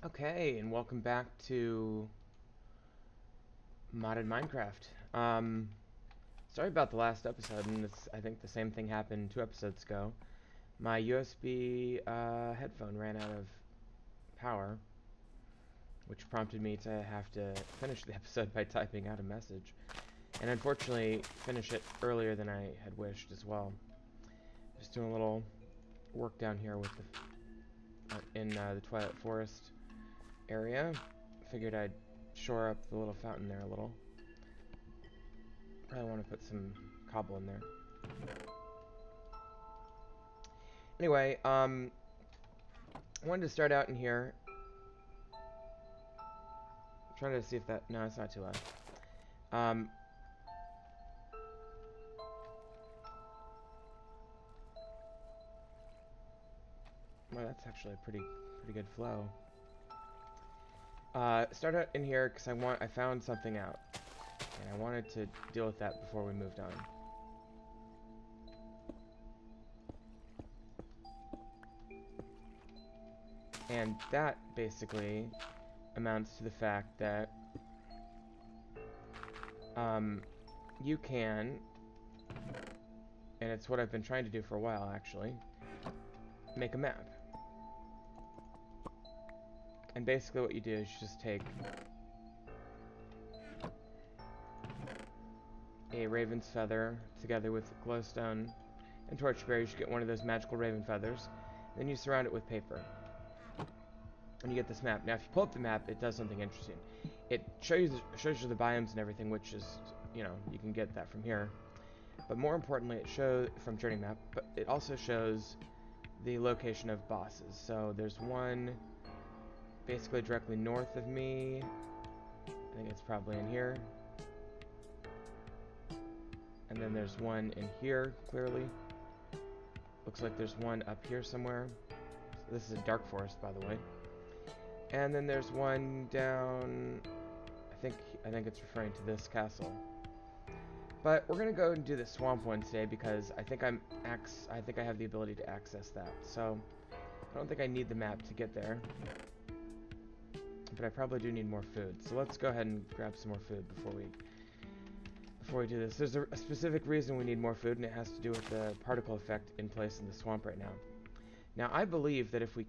Okay, and welcome back to modded Minecraft. Sorry about the last episode, and I think the same thing happened 2 episodes ago. My USB headphone ran out of power, which prompted me to have to finish the episode by typing out a message, and unfortunately finish it earlier than I had wished as well. Just doing a little work down here with the Twilight Forest area. Figured I'd shore up the little fountain there a little. Probably want to put some cobble in there. Anyway, I wanted to start out in here. I'm trying to see if that... No, it's not too loud. Well, that's actually a pretty good flow. Start out in here because I found something out, and I wanted to deal with that before we moved on. And that basically amounts to the fact that you can, and it's what I've been trying to do for a while actually, make a map. And basically what you do is you just take a raven's feather together with glowstone and torchberries. You get one of those magical raven feathers. Then you surround it with paper. And you get this map. Now if you pull up the map, it does something interesting. It shows you the biomes and everything, which is, you know, you can get that from here. But more importantly, it shows from Journey Map, but it also shows the location of bosses. So there's one basically directly north of me. I think it's probably in here. And then there's one in here, clearly. Looks like there's one up here somewhere. So this is a dark forest, by the way. And then there's one down... I think it's referring to this castle. But we're gonna go and do the swamp one today because I think I have the ability to access that. So I don't think I need the map to get there. But I probably do need more food. So let's go ahead and grab some more food before we do this. There's a specific reason we need more food, and it has to do with the particle effect in place in the swamp right now. Now, I believe that if we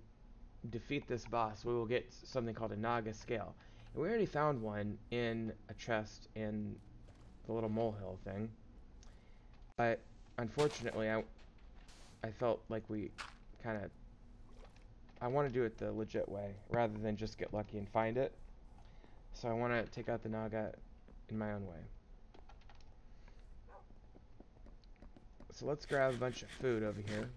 defeat this boss, we will get something called a Naga scale. And we already found one in a chest in the little molehill thing. But, unfortunately, I felt like we kind of... I want to do it the legit way, rather than just get lucky and find it. So I want to take out the Naga in my own way. So let's grab a bunch of food over here.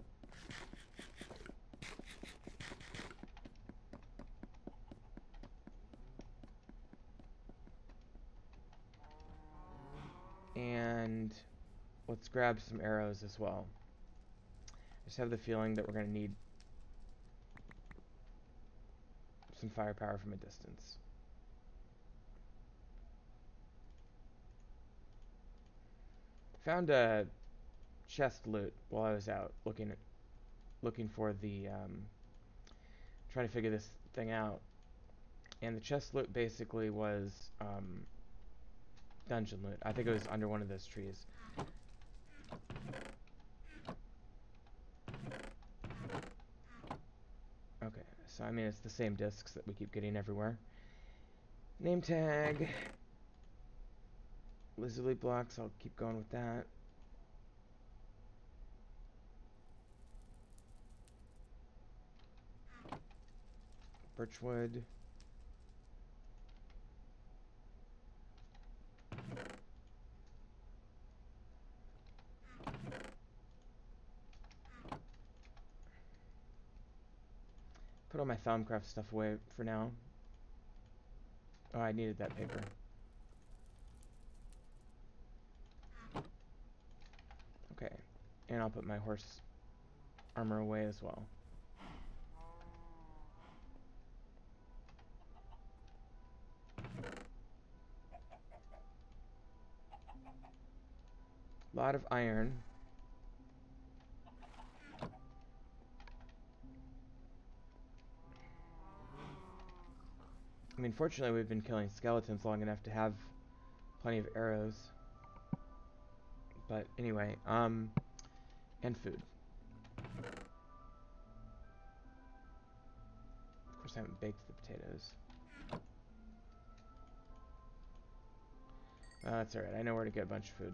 And let's grab some arrows as well. I just have the feeling that we're going to need some firepower from a distance. Found a chest loot while I was out looking for the trying to figure this thing out. And the chest loot basically was dungeon loot. I think it was under one of those trees. Okay, so I mean it's the same discs that we keep getting everywhere. Name tag. Lizard blocks, I'll keep going with that. Birchwood. Put all my Thaumcraft stuff away for now. Oh, I needed that paper. Okay, and I'll put my horse armor away as well. A lot of iron. I mean, fortunately, we've been killing skeletons long enough to have plenty of arrows. But anyway, and food. Of course, I haven't baked the potatoes. That's alright. I know where to get a bunch of food.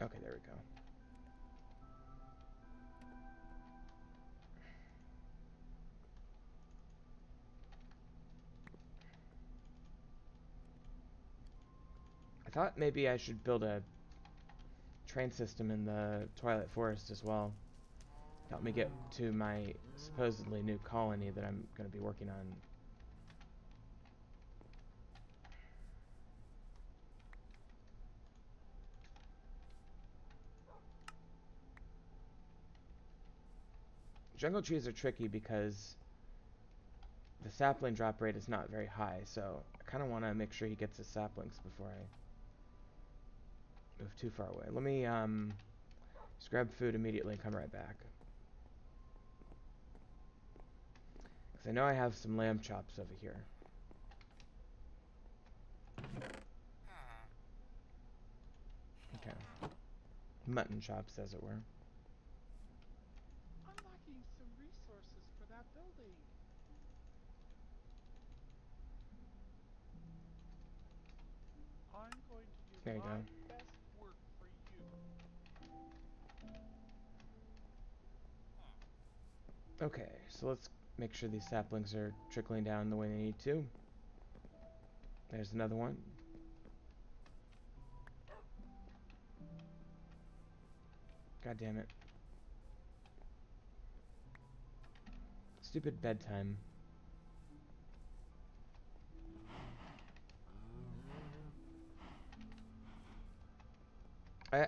Okay, there we go. I thought maybe I should build a train system in the Twilight Forest as well. Help me get to my supposedly new colony that I'm going to be working on. Jungle trees are tricky because the sapling drop rate is not very high, so I kind of want to make sure he gets his saplings before I move too far away. Let me just grab food immediately and come right back. Because I know I have some lamb chops over here. Okay. Mutton chops, as it were. Unlocking some resources for that building. I'm going to do There you my go. best work for you. Okay, so let's make sure these saplings are trickling down the way they need to. There's another one. God damn it. Stupid bedtime.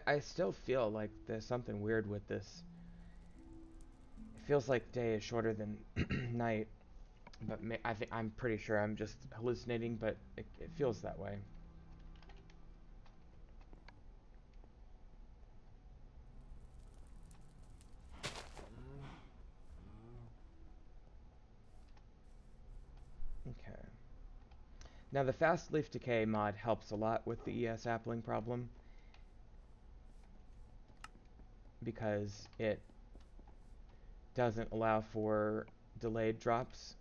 I still feel like there's something weird with this. It feels like day is shorter than night, but I'm pretty sure I'm just hallucinating, but it feels that way. Okay. Now the fast leaf decay mod helps a lot with the sapling problem because it doesn't allow for delayed drops.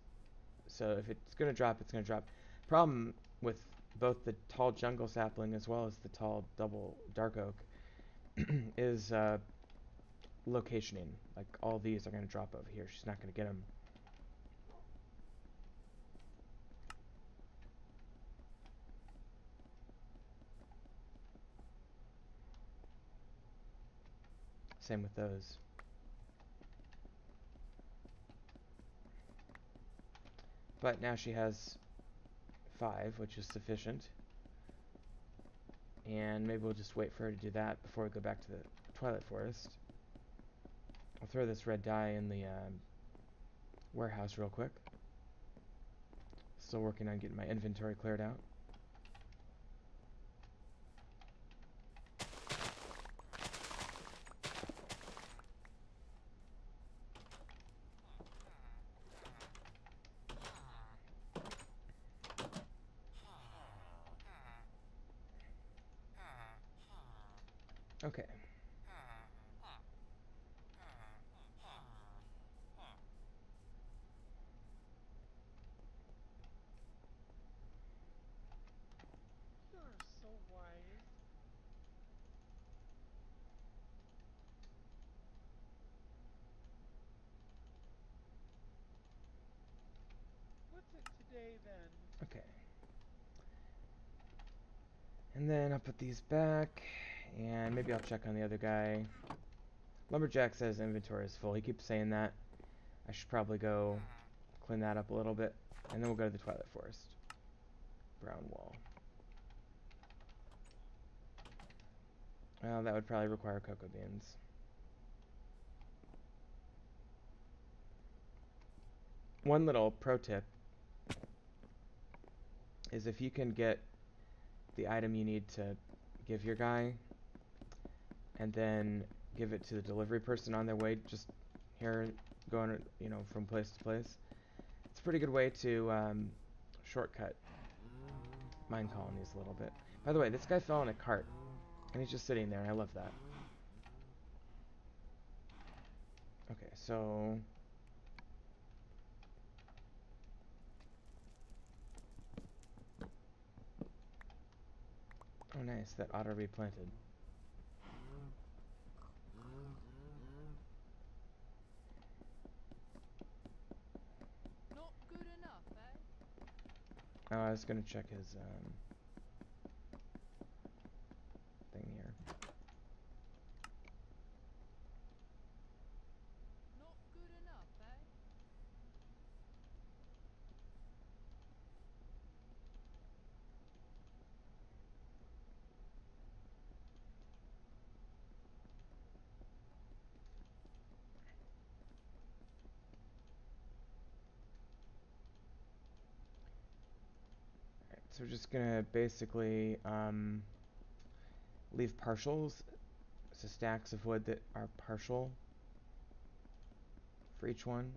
So if it's going to drop, it's going to drop. Problem with both the tall jungle sapling as well as the tall double dark oak is locationing. Like all these are going to drop over here. She's not going to get them. Same with those. But now she has 5, which is sufficient. And maybe we'll just wait for her to do that before we go back to the Twilight Forest. I'll throw this red dye in the warehouse real quick. Still working on getting my inventory cleared out. Okay. You're so wise. What's it today then? Okay. And then I'll put these back, and maybe I'll check on the other guy. Lumberjack says inventory is full. He keeps saying that. I should probably go clean that up a little bit, and then we'll go to the Twilight Forest. Brown wall. Well, that would probably require cocoa beans. one little pro tip is if you can get the item you need to give your guy and then give it to the delivery person on their way, just here going, you know, from place to place. It's a pretty good way to shortcut mine colonies a little bit. By the way, this guy fell in a cart, and he's just sitting there, and I love that. Okay, so... Oh, nice, that auto replanted. Not good enough, eh? Oh, I was gonna check his thing here. Not good enough, eh? Alright, so we're just gonna basically leave partials, so stacks of wood that are partial for each one.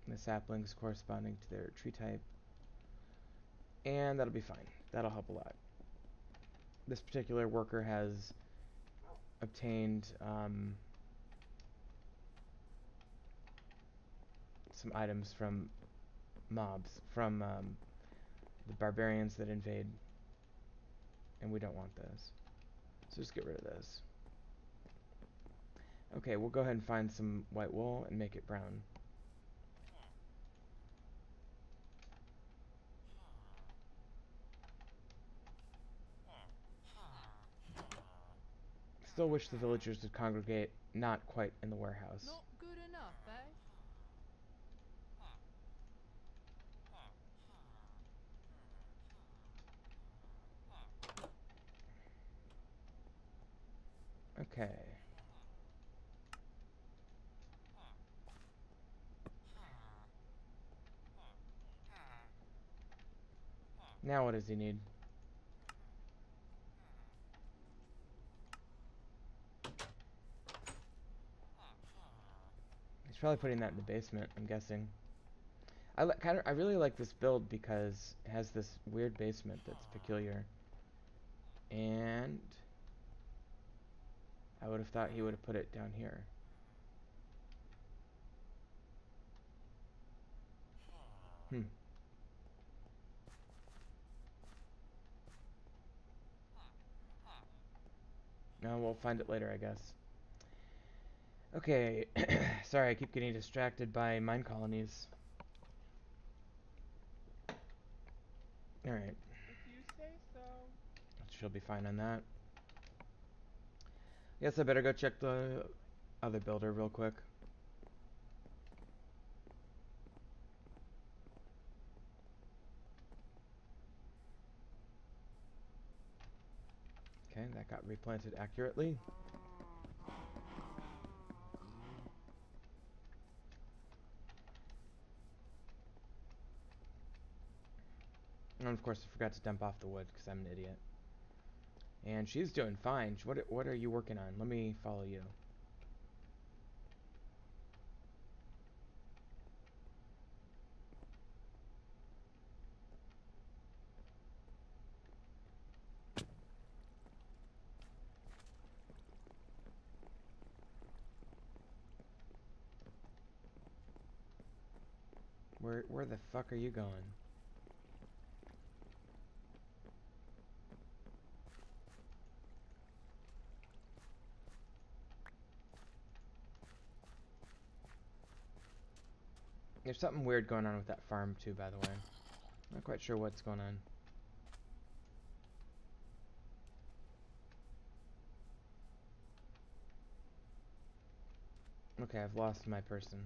And the saplings corresponding to their tree type. And that'll be fine. That'll help a lot. This particular worker has obtained some items from mobs, from the barbarians that invade, and we don't want those. So just get rid of those. Okay, we'll go ahead and find some white wool and make it brown. Still wish the villagers would congregate not quite in the warehouse. Not good enough, eh? Okay. Now what does he need? He's probably putting that in the basement, I'm guessing. I really like this build because it has this weird basement that's peculiar. And I would have thought he would have put it down here. Hmm. No, we'll find it later, I guess. Okay. Sorry, I keep getting distracted by mine colonies. Alright. If you say so. She'll be fine on that. Guess I better go check the other builder real quick. Okay, that got replanted accurately. And of course, I forgot to dump off the wood because I'm an idiot. And she's doing fine. What are you working on? Let me follow you. Where the fuck are you going? There's something weird going on with that farm too, by the way. Not quite sure what's going on. Okay, I've lost my person.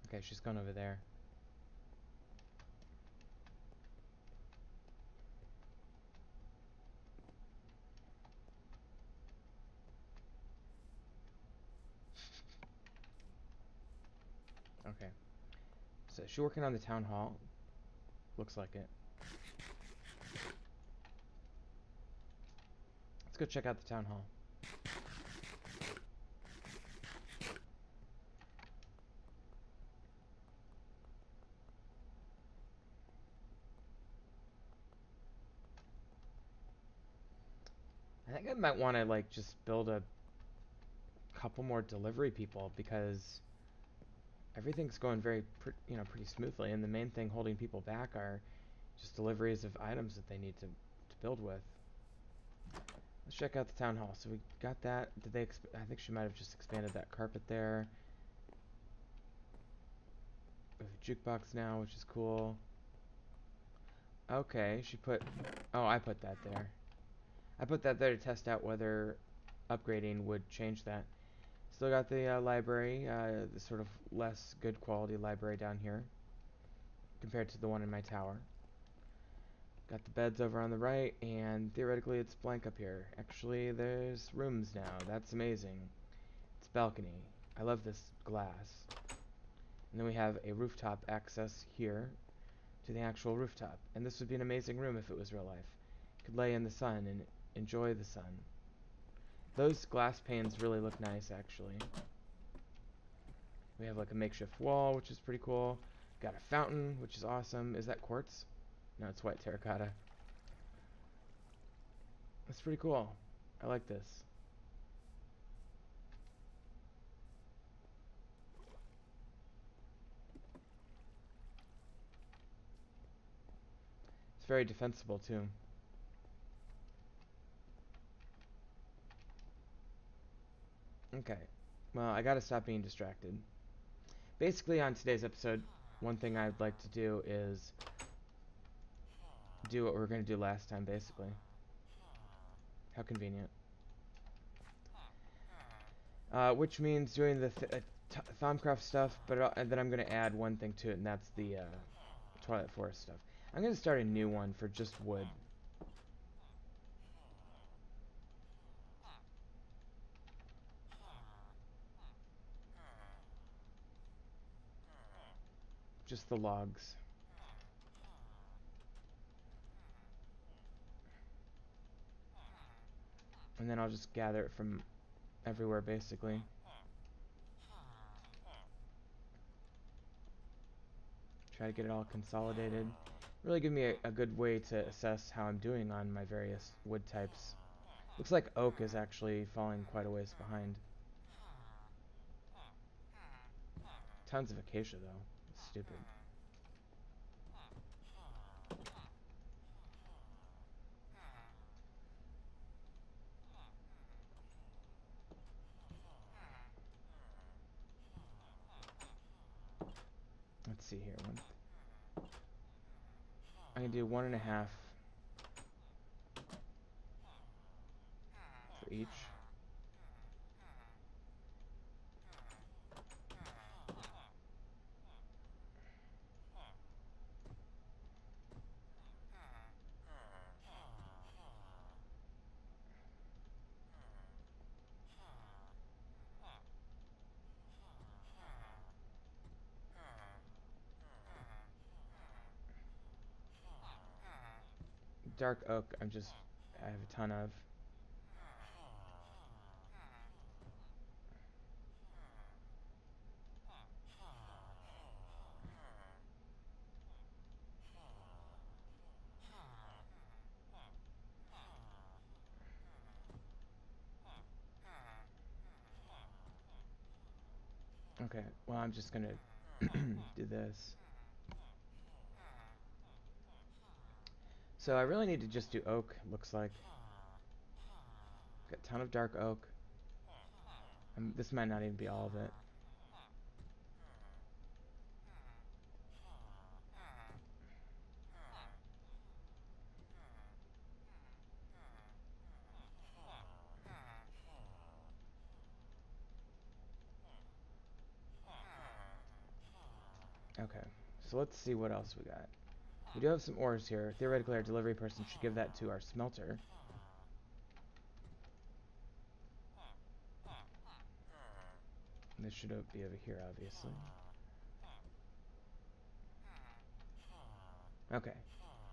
Okay, she's gone over there. Okay. So is she working on the town hall? Looks like it. Let's go check out the town hall. I think I might want to like just build a couple more delivery people because everything's going very, pretty smoothly, and the main thing holding people back are just deliveries of items that they need to build with. Let's check out the town hall. So we got that. Did they? I think she might have just expanded that carpet there. We have a jukebox now, which is cool. Okay, she put. Oh, I put that there. I put that there to test out whether upgrading would change that. Still got the library, the sort of less good quality library down here compared to the one in my tower. Got the beds over on the right, and theoretically it's blank up here. Actually, there's rooms now. That's amazing. It's balcony. I love this glass. And then we have a rooftop access here to the actual rooftop. And this would be an amazing room if it was real life. Could lay in the sun and enjoy the sun. Those glass panes really look nice, actually. We have like a makeshift wall, which is pretty cool. Got a fountain, which is awesome. Is that quartz? No, it's white terracotta. That's pretty cool. I like this. It's very defensible, too. Okay. Well, I gotta stop being distracted. Basically, on today's episode, one thing I'd like to do is do what we were gonna do last time, basically. How convenient. Which means doing the Thaumcraft stuff, but and then I'm gonna add one thing to it, and that's the Twilight Forest stuff. I'm gonna start a new one for just wood. Just the logs. And then I'll just gather it from everywhere, basically. Try to get it all consolidated. Really give me a good way to assess how I'm doing on my various wood types. Looks like oak is actually falling quite a ways behind. Tons of acacia, though. It's stupid. Let's see here. I can do 1.5 for each. Dark oak, I have a ton of. Okay, well, I'm just gonna do this. So I really need to just do oak, looks like. Got a ton of dark oak. This might not even be all of it. Okay, so let's see what else we got. We do have some ores here. Theoretically, our delivery person should give that to our smelter. This should be over here, obviously. Okay.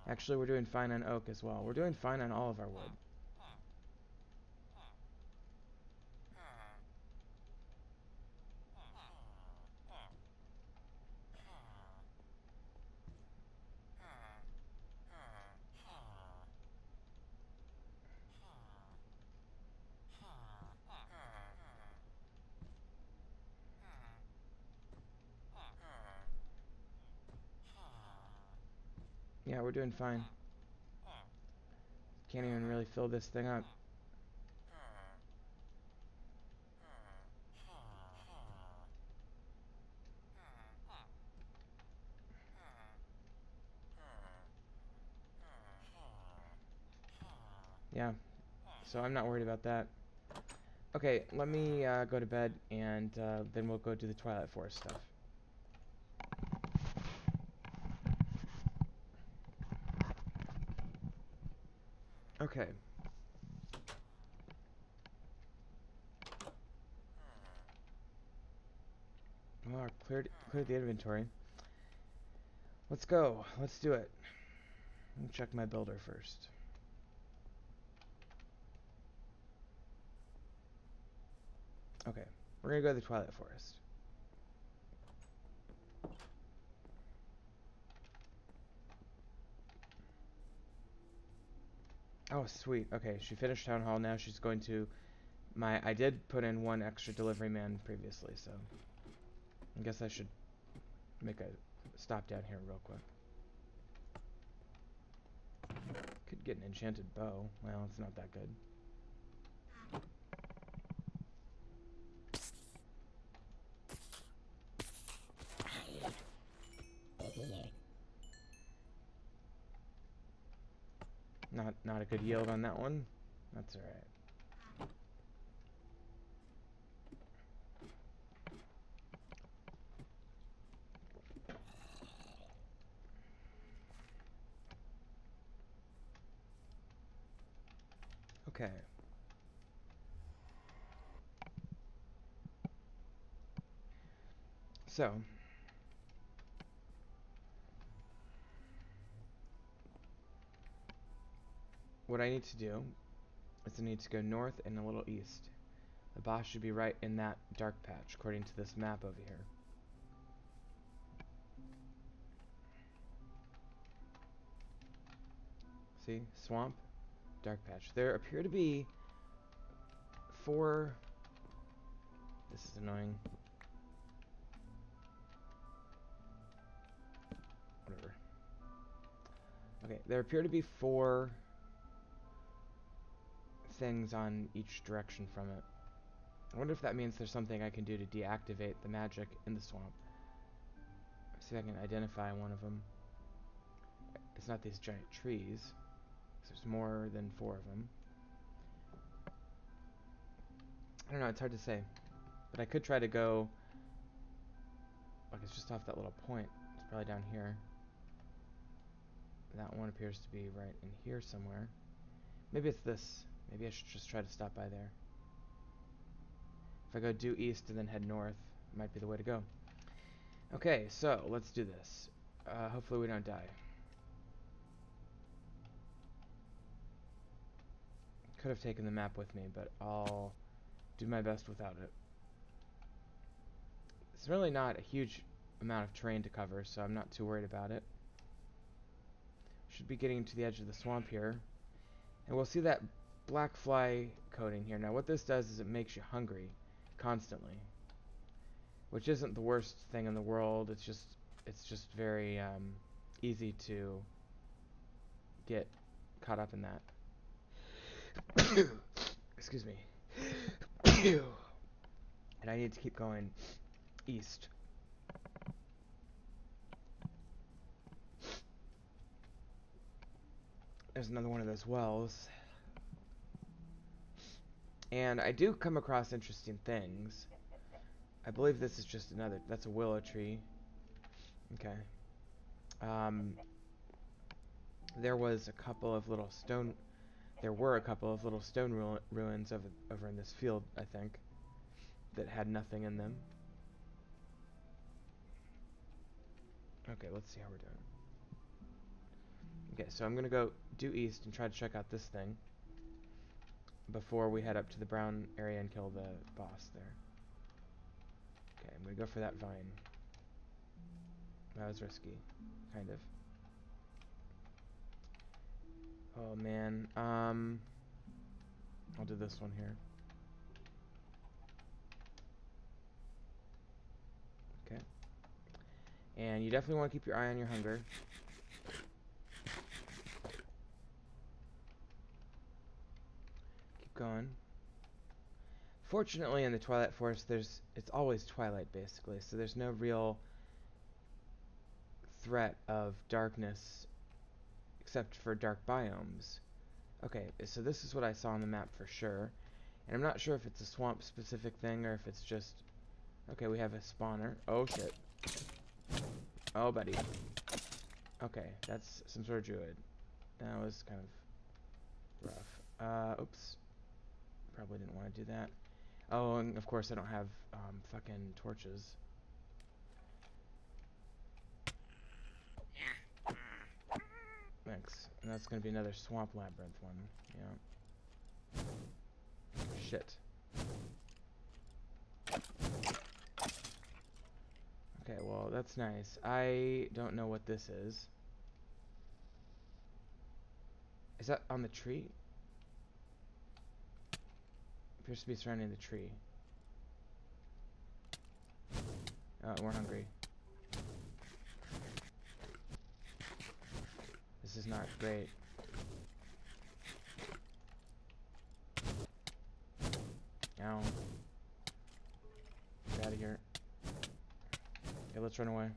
Actually, we're doing fine on oak as well. We're doing fine on all of our wood. Yeah, we're doing fine. Can't even really fill this thing up. Yeah, so I'm not worried about that. Okay, let me go to bed, and then we'll go do the Twilight Forest stuff. Okay. Well, I cleared the inventory. Let's go. Let's do it. Let me check my builder first. Okay, we're gonna go to the Twilight Forest. Oh, sweet. Okay, she finished Town Hall. Now she's going to I did put in one extra delivery man previously, so I guess I should make a stop down here real quick. Could get an enchanted bow. Well, it's not that good. Not a good yield on that one. That's alright. Okay. So, what I need to do is I need to go north and a little east. The boss should be right in that dark patch, according to this map over here. See? Swamp, dark patch. There appear to be 4... This is annoying. Whatever. Okay, there appear to be 4 things on each direction from it. I wonder if that means there's something I can do to deactivate the magic in the swamp. See if I can identify one of them. It's not these giant trees. There's more than 4 of them. I don't know, it's hard to say. But I could try to go... Like, it's just off that little point. It's probably down here. That one appears to be right in here somewhere. Maybe it's this. Maybe I should just try to stop by there. If I go due east and then head north, might be the way to go. Okay, so let's do this. Hopefully we don't die. Could have taken the map with me, but I'll do my best without it. It's really not a huge amount of terrain to cover, so I'm not too worried about it. Should be getting to the edge of the swamp here. And we'll see that black fly coating here. Now what this does is it makes you hungry constantly. Which isn't the worst thing in the world. It's just very easy to get caught up in that. Excuse me. And I need to keep going east. There's another one of those wells. And I do come across interesting things. I believe this is just another... That's a willow tree. Okay. There was a couple of little stone... There were a couple of little stone ruins over in this field, I think, that had nothing in them. Okay, let's see how we're doing. Okay, so I'm gonna go due east and try to check out this thing before we head up to the brown area and kill the boss there. Okay, I'm gonna go for that vine. That was risky, kind of. Oh man, I'll do this one here. Okay. And you definitely want to keep your eye on your hunger. Keep going. Fortunately, in the Twilight Forest, it's always twilight, basically, so there's no real threat of darkness except for dark biomes. Okay, so this is what I saw on the map for sure. And I'm not sure if it's a swamp-specific thing or if it's just... Okay, we have a spawner. Oh, shit. Oh, buddy. Okay, that's some sort of druid. That was kind of rough. Oops. Probably didn't want to do that. Oh, and of course I don't have fucking torches. Thanks. And that's gonna be another swamp labyrinth one. Yeah. Shit. Okay, well that's nice. I don't know what this is. Is that on the tree? Appears to be surrounding the tree. Oh, we're hungry. This is not great. Ow. Get out of here. Okay, let's run away.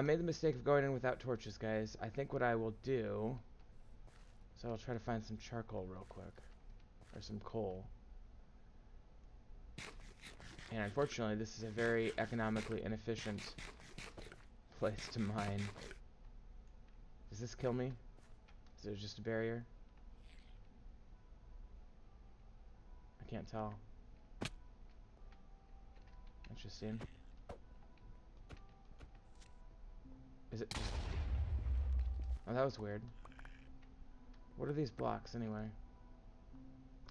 Made the mistake of going in without torches, guys. I think what I will do... So I'll try to find some charcoal real quick. Or some coal. And unfortunately, this is a very economically inefficient place to mine. Does this kill me? Is there just a barrier? I can't tell. Interesting. Is it just... Oh, that was weird. What are these blocks, anyway?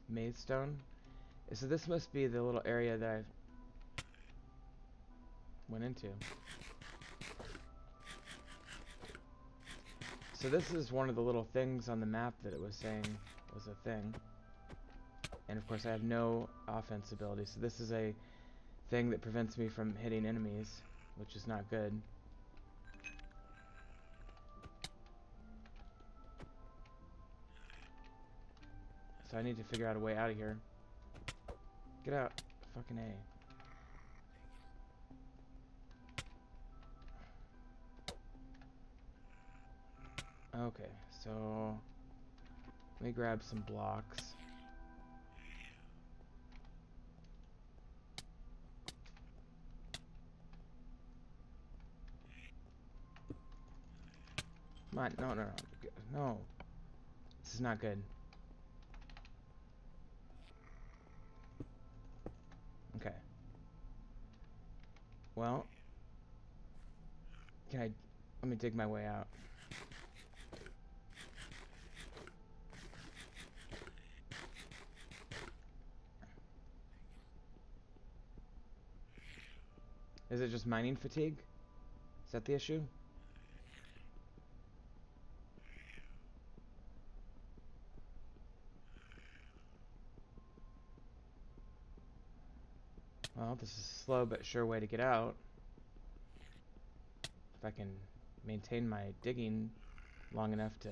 Maze stone? So this must be the little area that I went into. So this is one of the little things on the map that it was saying was a thing. And of course I have no offense ability, so this is a thing that prevents me from hitting enemies, which is not good. So I need to figure out a way out of here. Get out. Fucking A. Okay, so let me grab some blocks. Come on, no, no, no, no. This is not good. Okay. Well, let me dig my way out. Is it just mining fatigue? Is that the issue? Well, this is a slow but sure way to get out. If I can maintain my digging long enough to...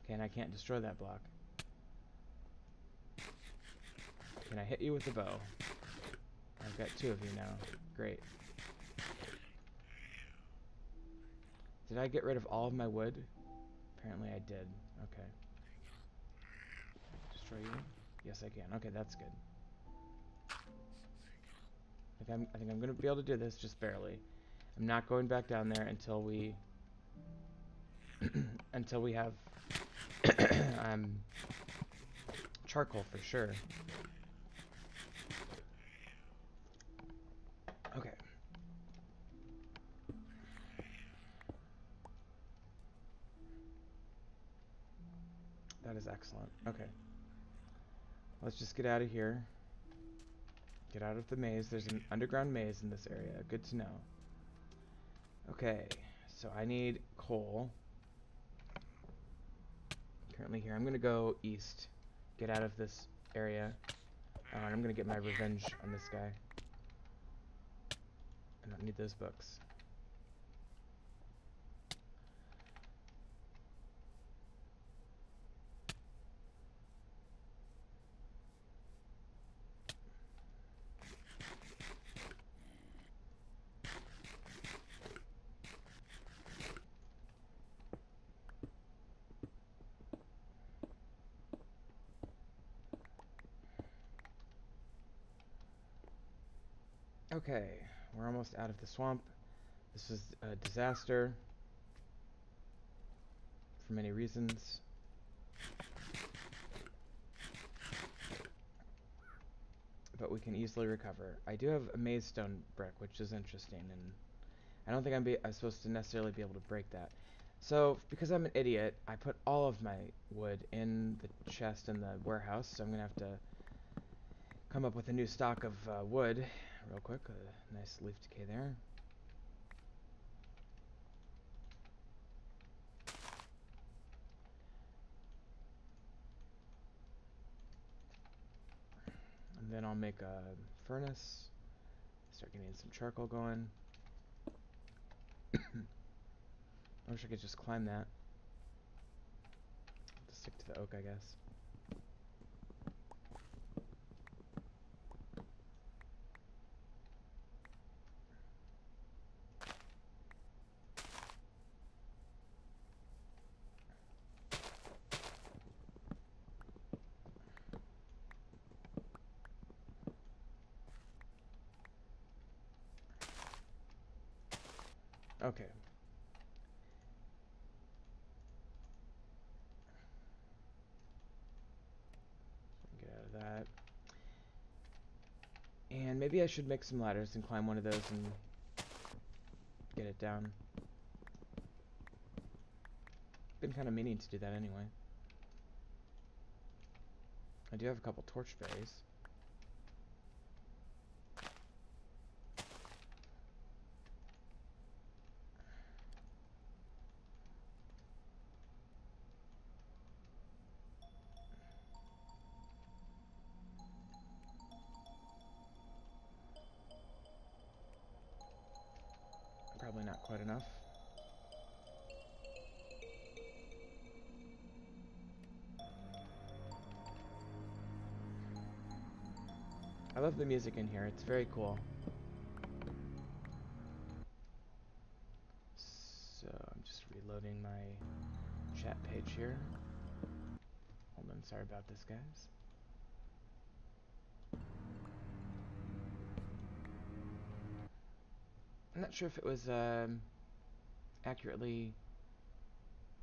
Okay, and I can't destroy that block. Can I hit you with the bow? I've got two of you now. Great. Did I get rid of all of my wood? Apparently I did. Okay. Destroy you? Yes, I can. Okay, that's good. I think I'm gonna be able to do this, just barely. I'm not going back down there until we until we have charcoal for sure. Okay. That is excellent. Okay. Let's just get out of here. Get out of the maze. There's an underground maze in this area. Good to know. Okay, so I need coal. Currently here. I'm going to go east. Get out of this area. And I'm going to get my revenge on this guy. I don't need those books. Okay, we're almost out of the swamp. This was a disaster for many reasons. But we can easily recover. I do have a maze stone brick, which is interesting, and I don't think I'm supposed to necessarily be able to break that. So, because I'm an idiot, I put all of my wood in the chest in the warehouse, so I'm going to have to come up with a new stock of wood real quick. A nice leaf decay there. And then I'll make a furnace. Start getting some charcoal going. I wish I could just climb that. Just stick to the oak, I guess. Okay. Get out of that. And maybe I should make some ladders and climb one of those and get it down. Been kind of meaning to do that anyway. I do have a couple torch berries. Probably not quite enough. I love the music in here. It's very cool. So I'm just reloading my chat page here. Hold on, sorry about this, guys. I'm not sure if it was accurately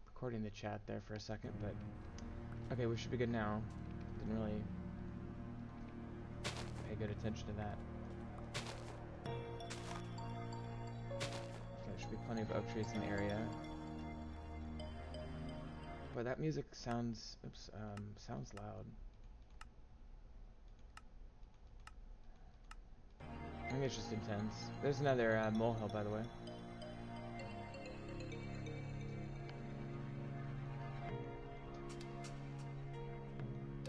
recording the chat there for a second, but okay, we should be good now. Didn't really pay good attention to that. Okay, there should be plenty of oak trees in the area. Boy, that music sounds, sounds loud. I think it's just intense. There's another molehill, by the way.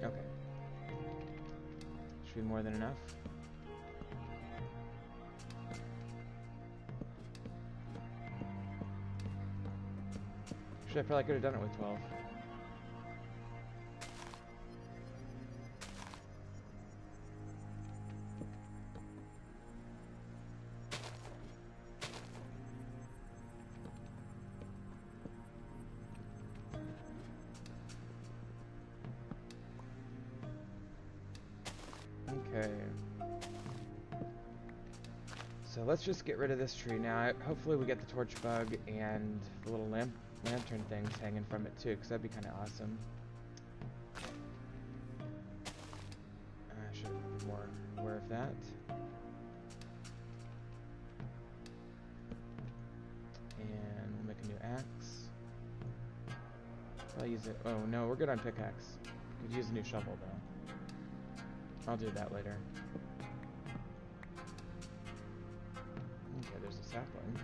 Okay. Should be more than enough. I probably could have done it with 12. Okay. So let's just get rid of this tree now. Hopefully we get the torch bug and the little lantern things hanging from it too, because that'd be kind of awesome. I should be more aware of that. And we'll make a new axe. Shall I use it? Oh no, we're good on pickaxe. Could use a new shovel though. I'll do that later. Okay, there's a sapling.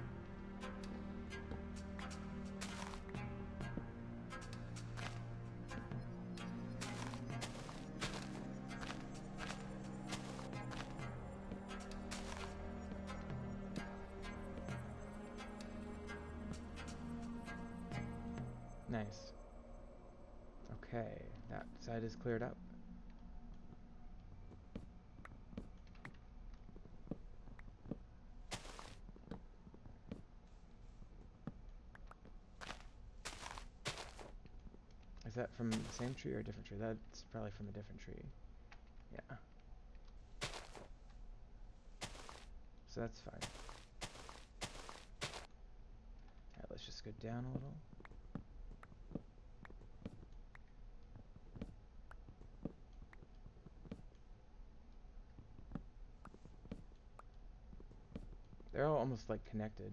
Nice. Okay, that side is cleared up. Is that from the same tree or a different tree? That's probably from a different tree. Yeah. So that's fine. Alright, let's just go down a little. They're all almost like connected.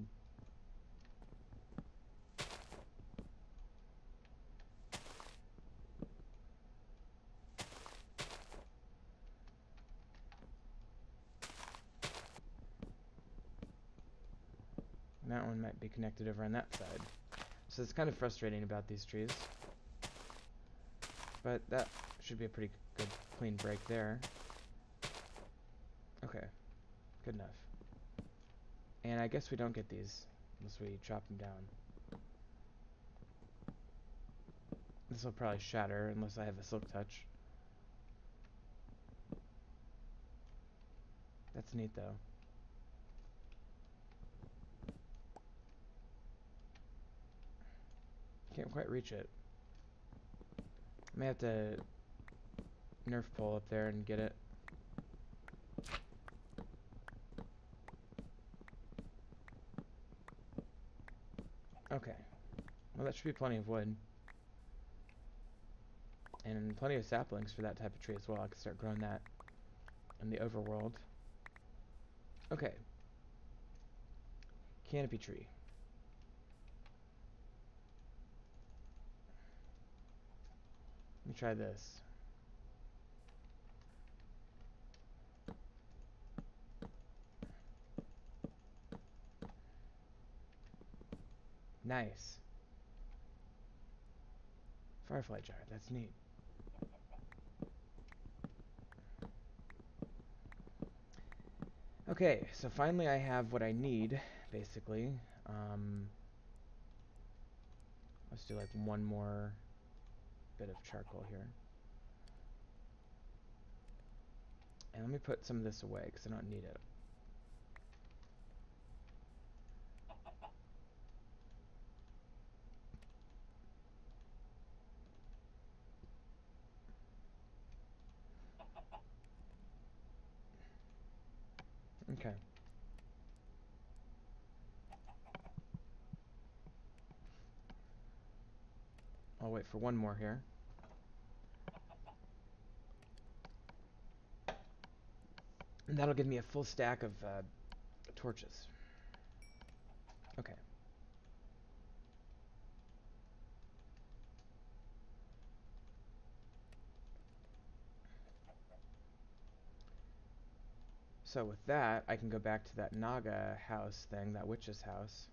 And that one might be connected over on that side. So it's kind of frustrating about these trees. But that should be a pretty good clean break there. Okay, good enough. And I guess we don't get these unless we chop them down. This will probably shatter unless I have a silk touch. That's neat though. Can't quite reach it. I may have to nerf pole up there and get it. Okay. Well, that should be plenty of wood. And plenty of saplings for that type of tree as well. I can start growing that in the overworld. Okay. Canopy tree. Let me try this. Nice. Firefly jar, that's neat. Okay, so finally I have what I need, basically. Let's do like one more bit of charcoal here. And let me put some of this away, because I don't need it. Okay. I'll wait for one more here. And that'll give me a full stack of torches. Okay. So with that, I can go back to that Naga house thing, that witch's house.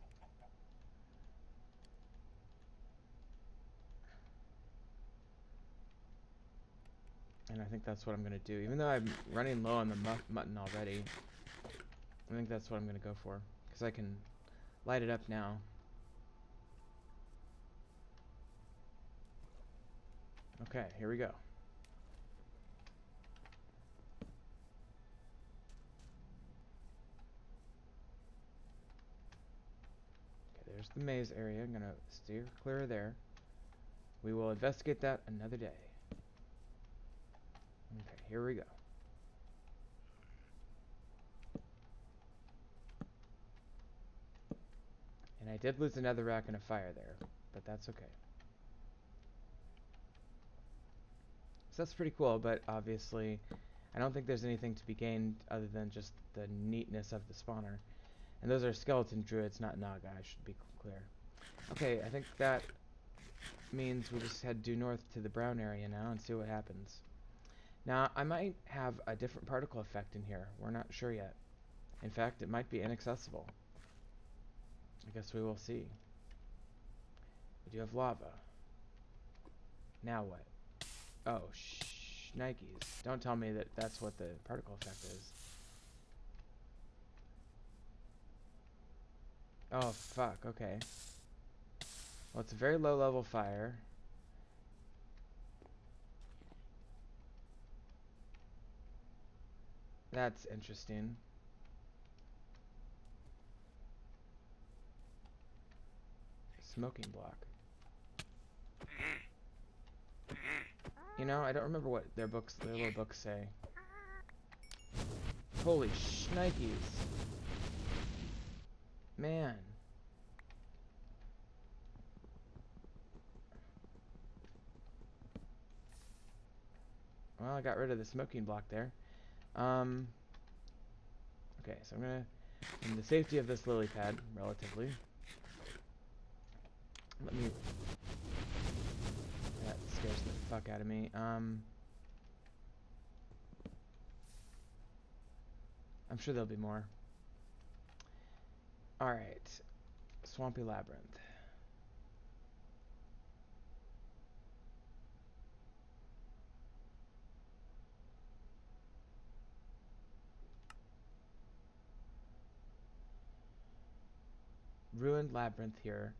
And I think that's what I'm going to do. Even though I'm running low on the mutton already, I think that's what I'm going to go for. Because I can light it up now. Okay, here we go. Okay, there's the maze area. I'm going to steer clear of there. We will investigate that another day. Okay, here we go. And I did lose another rack in a fire there, but that's okay. So that's pretty cool, but obviously I don't think there's anything to be gained other than just the neatness of the spawner. And those are skeleton druids, not Naga, I should be clear. Okay, I think that means we just head due north to the brown area now and see what happens. Now, I might have a different particle effect in here. We're not sure yet. In fact, it might be inaccessible. I guess we will see. We do have lava. Now what? Oh, shnikes. Don't tell me that that's what the particle effect is. Oh, fuck. Okay. Well, it's a very low level fire. That's interesting. Smoking block. You know, I don't remember what their little books say. Holy shnikes. Man. Well, I got rid of the smoking block there. Okay, so I'm gonna, in the safety of this lily pad, relatively. Let me. That scares the fuck out of me. I'm sure there'll be more. Alright. Swampy Labyrinth. Ruined labyrinth here.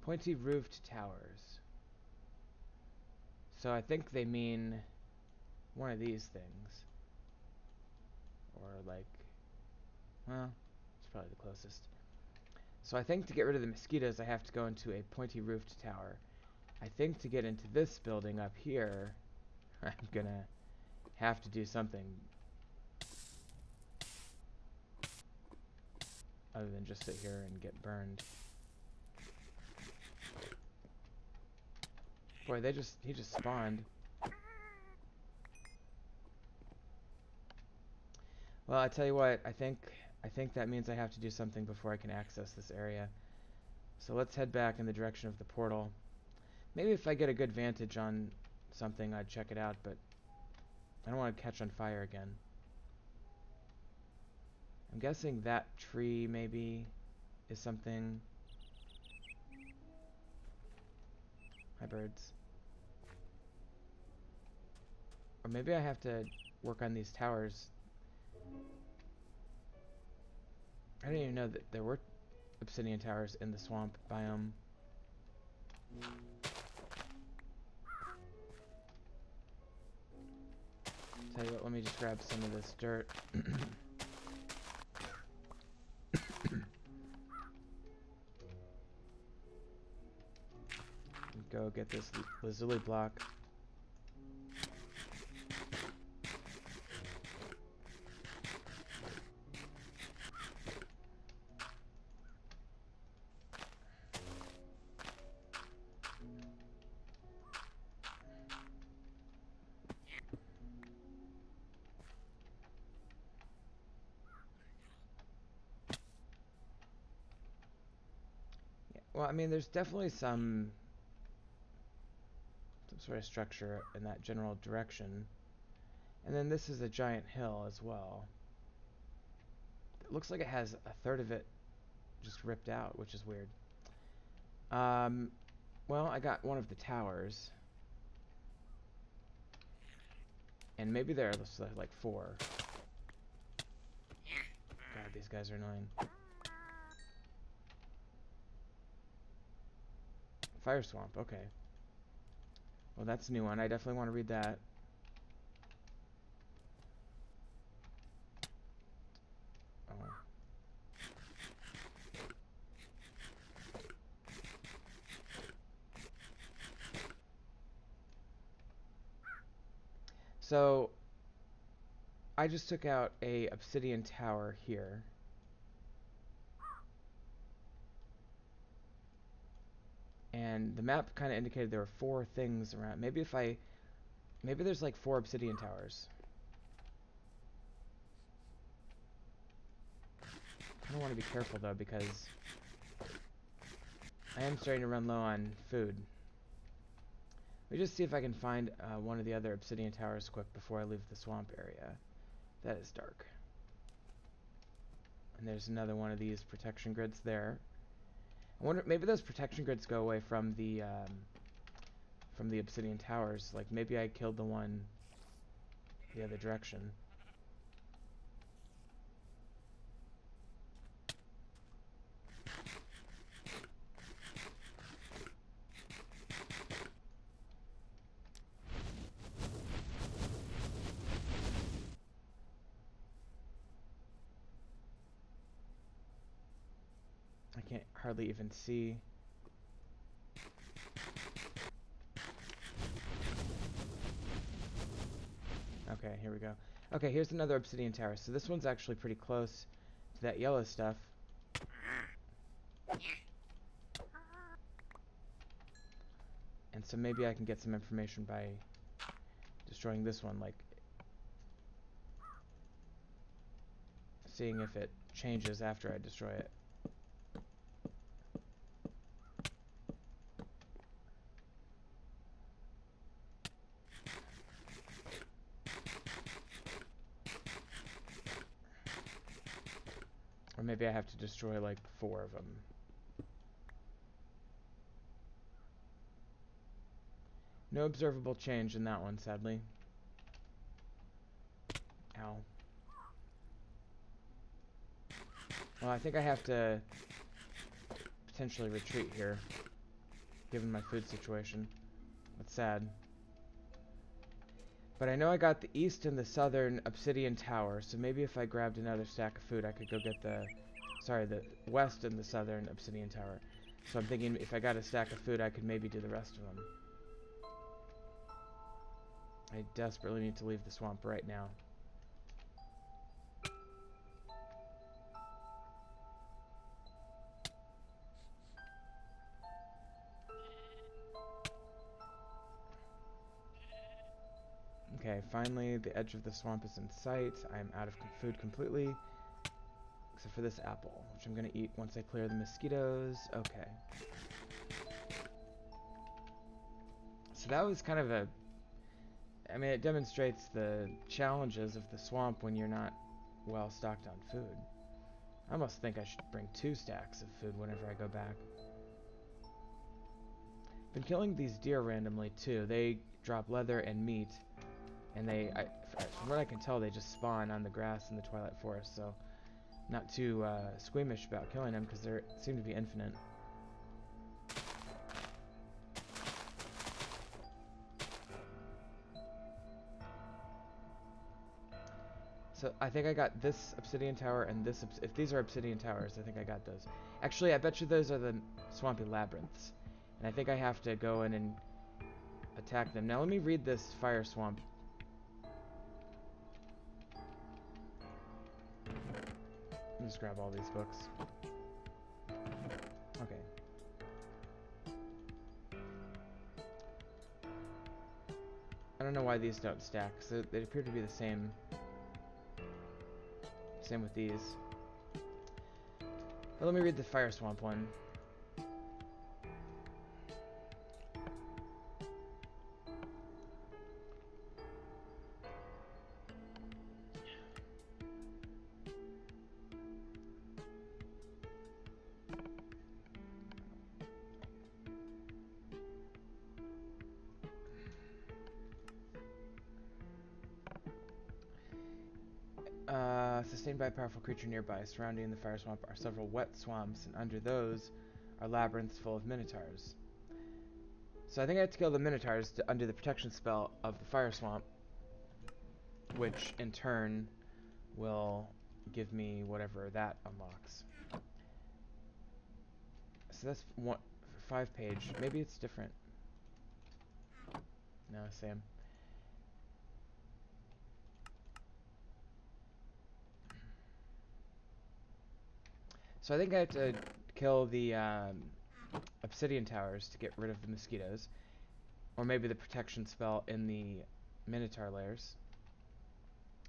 Pointy roofed towers. So I think they mean one of these things. Or like, well, it's probably the closest. So I think to get rid of the mosquitoes I have to go into a pointy roofed tower. I think to get into this building up here, I'm gonna have to do something other than just sit here and get burned. Boy, he just spawned. Well, I tell you what, I think that means I have to do something before I can access this area. So let's head back in the direction of the portal. Maybe if I get a good vantage on something, I'd check it out, but I don't want to catch on fire again. I'm guessing that tree maybe is something. Hi, birds. Or maybe I have to work on these towers. I didn't even know that there were obsidian towers in the swamp biome. Tell you what, let me just grab some of this dirt. Go get this lazuli block. Yeah, well, I mean, there's definitely some sort of structure in that general direction. And then this is a giant hill as well. It looks like it has a third of it just ripped out, which is weird. Well, I got one of the towers. And maybe there are like 4. God, these guys are annoying. Fire swamp, okay. Well, that's a new one. I definitely want to read that. Oh. So, I just took out a obsidian tower here. And the map kind of indicated there were 4 things around. Maybe there's like 4 obsidian towers. I don't want to be careful though, because I am starting to run low on food. Let me just see if I can find one of the other obsidian towers quick before I leave the swamp area. That is dark. And there's another one of these protection grids there. I wonder, maybe those protection grids go away from the obsidian towers. Like, maybe I killed the one the other direction. I can't hardly even see. Okay, here we go. Okay, here's another obsidian tower. So this one's actually pretty close to that yellow stuff. And so maybe I can get some information by destroying this one, like seeing if it changes after I destroy it. Or maybe I have to destroy like 4 of them. No observable change in that one, sadly. Ow. Well, I think I have to potentially retreat here, given my food situation. That's sad. But I know I got the east and the southern obsidian tower, so maybe if I grabbed another stack of food, I could go get the west and the southern obsidian tower. So I'm thinking if I got a stack of food, I could maybe do the rest of them. I desperately need to leave the swamp right now. Okay, finally the edge of the swamp is in sight. I'm out of food completely, except for this apple, which I'm gonna eat once I clear the mosquitoes. Okay. So that was kind of a... I mean, it demonstrates the challenges of the swamp when you're not well stocked on food. I almost think I should bring 2 stacks of food whenever I go back. Been killing these deer randomly too. They drop leather and meat, and from what I can tell, they just spawn on the grass in the Twilight Forest, so not too squeamish about killing them because they seem to be infinite. So I think I got this obsidian tower and this, if these are obsidian towers, I think I got those. Actually, I bet you those are the swampy labyrinths. And I think I have to go in and attack them. Now let me read this fire swamp. Let me just grab all these books. Okay. I don't know why these don't stack, so they appear to be the same. Same with these. But let me read the fire swamp one. Sustained by a powerful creature nearby. Surrounding the fire swamp are several wet swamps, and under those are labyrinths full of minotaurs. So I think I have to kill the minotaurs to undo the protection spell of the fire swamp, which in turn will give me whatever that unlocks. So that's 5 page. Maybe it's different. No, same. So I think I have to kill the obsidian towers to get rid of the mosquitoes. Or maybe the protection spell in the Minotaur layers.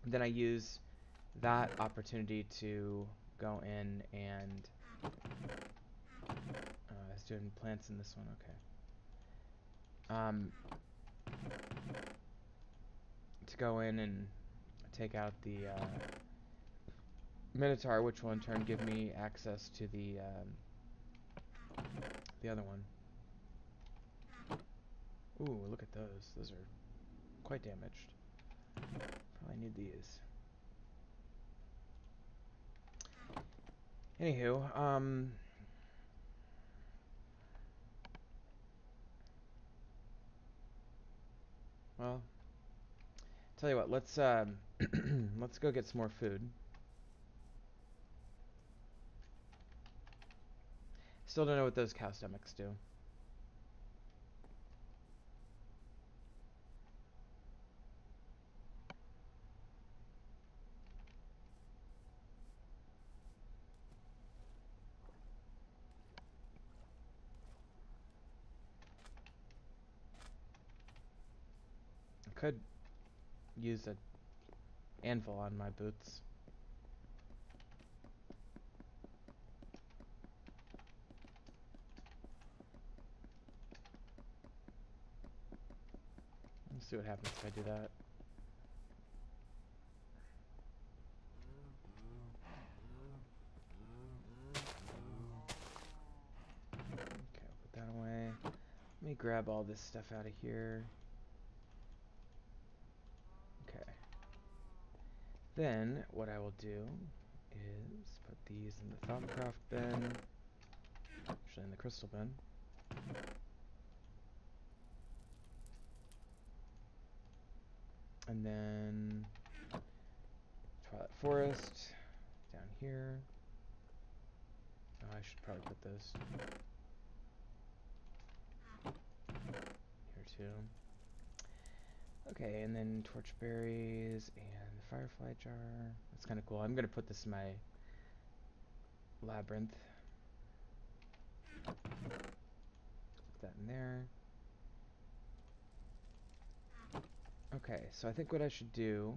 And then I use that opportunity to go in and... I was doing plants in this one, okay. To go in and take out the Minotaur, which will in turn give me access to the other one. Ooh, look at those. Those are quite damaged. Probably need these. Anywho, well, tell you what, let's let's go get some more food. Still don't know what those cow stomachs do. I could use a anvil on my boots. Let's see what happens if I do that. Okay, I'll put that away. Let me grab all this stuff out of here. Okay. Then, what I will do is put these in the Thoughtcraft bin. Actually, in the crystal bin. And then Twilight Forest down here. Oh, I should probably put those here too. Okay, and then torchberries and the firefly jar. That's kind of cool. I'm gonna put this in my labyrinth. Put that in there. Okay, so I think what I should do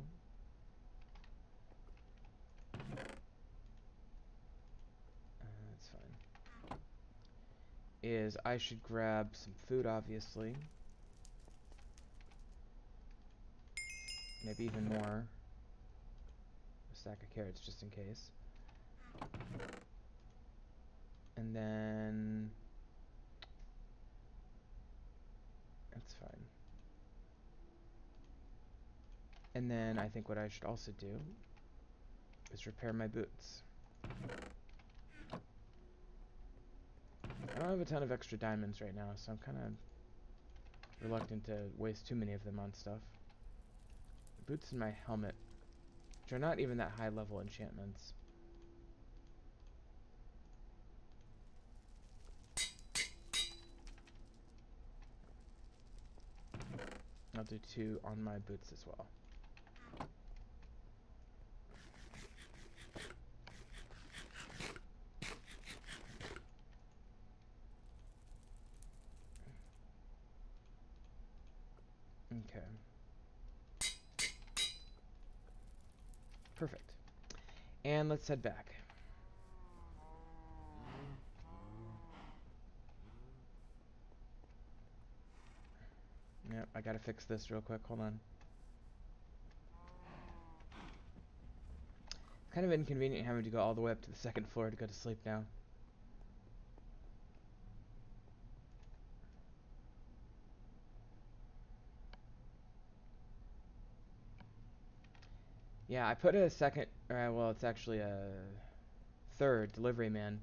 that's fine. Is I should grab some food, obviously. Maybe even more. A stack of carrots just in case. And then... that's fine. And then I think what I should also do is repair my boots. I don't have a ton of extra diamonds right now, so I'm kind of reluctant to waste too many of them on stuff. The boots and my helmet, which are not even that high level enchantments. I'll do 2 on my boots as well. Okay. Perfect. And let's head back. Yep, I gotta fix this real quick. Hold on. It's kind of inconvenient having to go all the way up to the 2nd floor to go to sleep now. Yeah, I put a second, well, it's actually a 3rd delivery man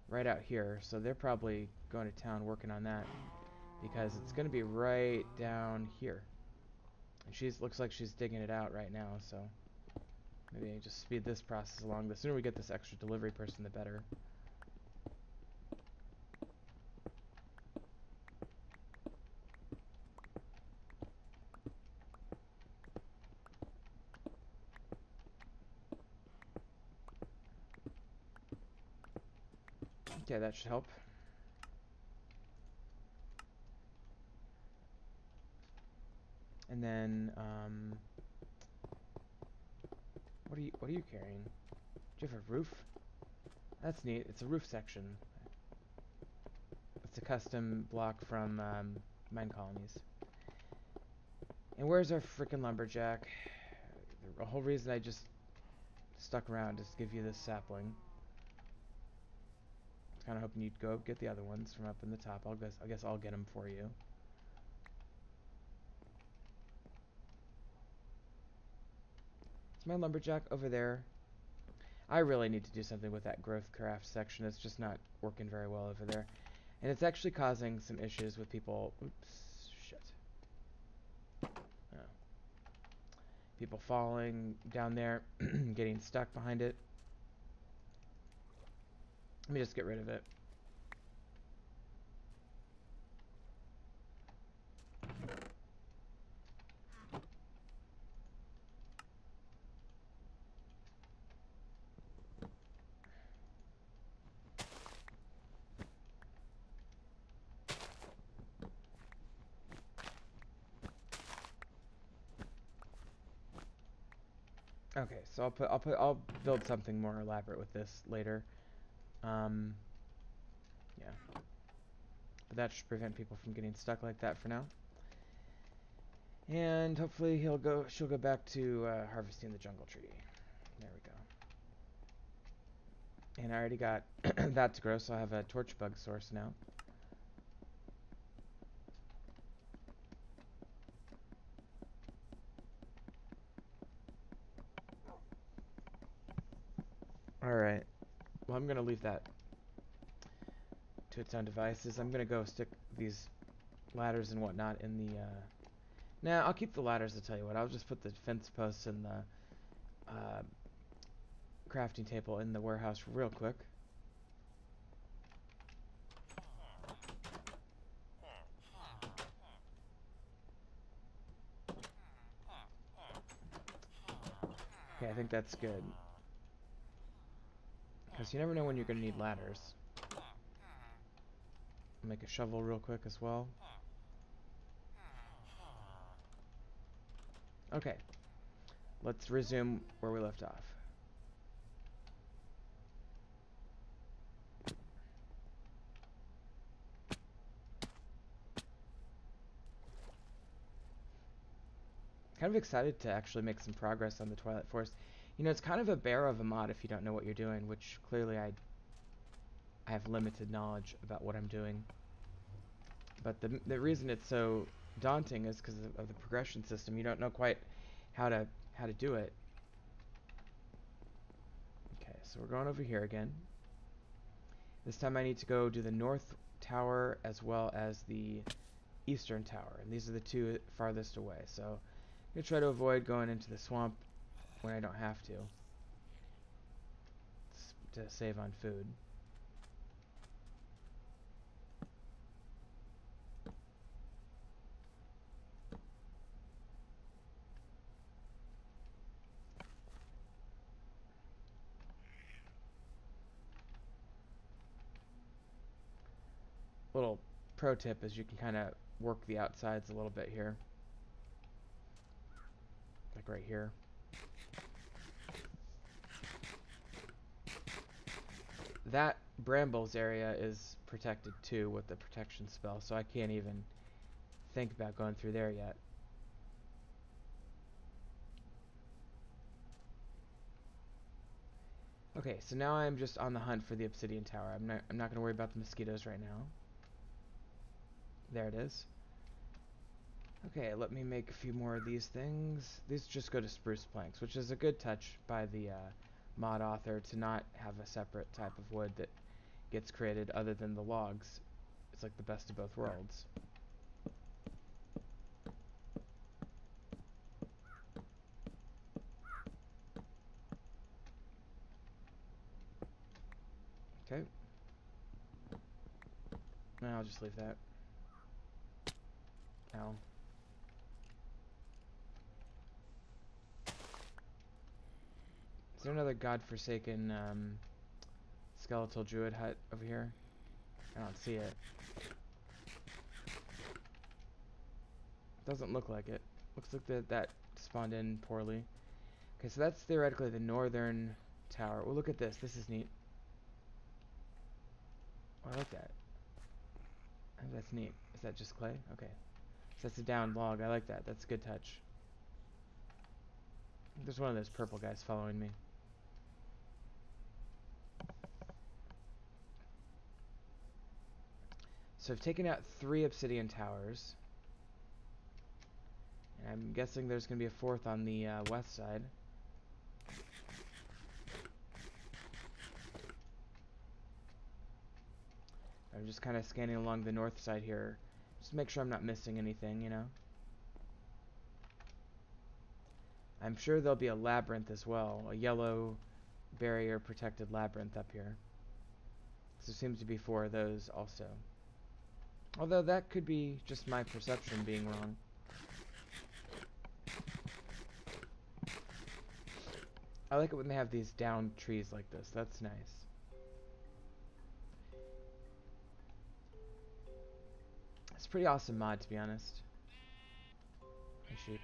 right out here, so they're probably going to town working on that because it's going to be right down here. And looks like she's digging it out right now, so maybe I just speed this process along. The sooner we get this extra delivery person, the better. Okay, that should help. And then, what are you carrying? Do you have a roof? That's neat. It's a roof section. It's a custom block from Mine Colonies. And where's our freaking lumberjack? The whole reason I just stuck around is to give you this sapling. I was kind of hoping you'd go get the other ones from up in the top. I guess I'll get them for you. Is my lumberjack over there? I really need to do something with that growth craft section. It's just not working very well over there. And it's actually causing some issues with people. Oops, shit. Oh. People falling down there, getting stuck behind it. Let me just get rid of it. Okay, so I'll build something more elaborate with this later. Yeah. But that should prevent people from getting stuck like that for now. And hopefully she'll go back to harvesting the jungle tree. There we go. And I already got that to grow, so I have a torch bug source now. Alright. Well, I'm going to leave that to its own devices. I'm going to go stick these ladders and whatnot in the... Nah, I'll keep the ladders, I'll tell you what. I'll just put the fence posts and the crafting table in the warehouse real quick. Okay, I think that's good. Because you never know when you're going to need ladders. I'll make a shovel real quick as well. Okay. Let's resume where we left off. Kind of excited to actually make some progress on the Twilight Forest. You know, it's kind of a bear of a mod if you don't know what you're doing, which clearly I have limited knowledge about what I'm doing. But the reason it's so daunting is because of the progression system. You don't know quite how to do it. Okay, so we're going over here again. This time I need to go do the north tower as well as the eastern tower, and these are the two farthest away. So I'm gonna try to avoid going into the swamp when I don't have to save on food. Little pro tip is you can kind of work the outsides a little bit here, like right here. That brambles area is protected too with the protection spell, so I can't even think about going through there yet. Okay, so now I'm just on the hunt for the obsidian tower. I'm not going to worry about the mosquitoes right now. There it is. Okay, let me make a few more of these things. These just go to spruce planks, which is a good touch by the mod author to not have a separate type of wood that gets created other than the logs. It's like the best of both worlds. Okay. I'll just leave that. Ow. Is there another godforsaken skeletal druid hut over here? I don't see it. Doesn't look like it. Looks like that spawned in poorly. Okay, so that's theoretically the northern tower. Well, look at this. This is neat. Oh, I like that. Oh, that's neat. Is that just clay? Okay. So that's a down log. I like that. That's a good touch. There's one of those purple guys following me. So I've taken out 3 obsidian towers. And I'm guessing there's going to be a 4th on the west side. I'm just kind of scanning along the north side here. Just to make sure I'm not missing anything, you know. I'm sure there'll be a labyrinth as well. A yellow barrier protected labyrinth up here. So there seems to be 4 of those also. Although that could be just my perception being wrong. I like it when they have these down trees like this. That's nice. It's a pretty awesome mod, to be honest. Hey, sheep.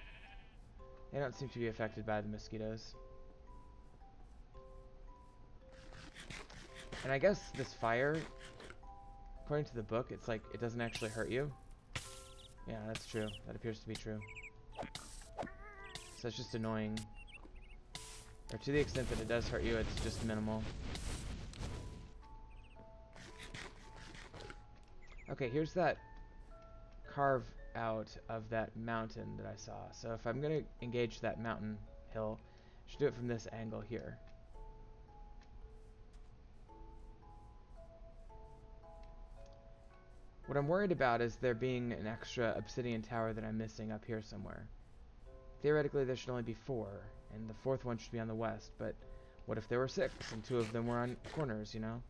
They don't seem to be affected by the mosquitoes. And I guess this fire, according to the book, it's like it doesn't actually hurt you. Yeah, that's true. That appears to be true. So it's just annoying. Or to the extent that it does hurt you, it's just minimal. Okay, here's that carve out of that mountain that I saw. So if I'm going to engage that mountain hill, I should do it from this angle here. What I'm worried about is there being an extra obsidian tower that I'm missing up here somewhere. Theoretically, there should only be 4, and the 4th one should be on the west, but what if there were 6, and 2 of them were on corners, you know?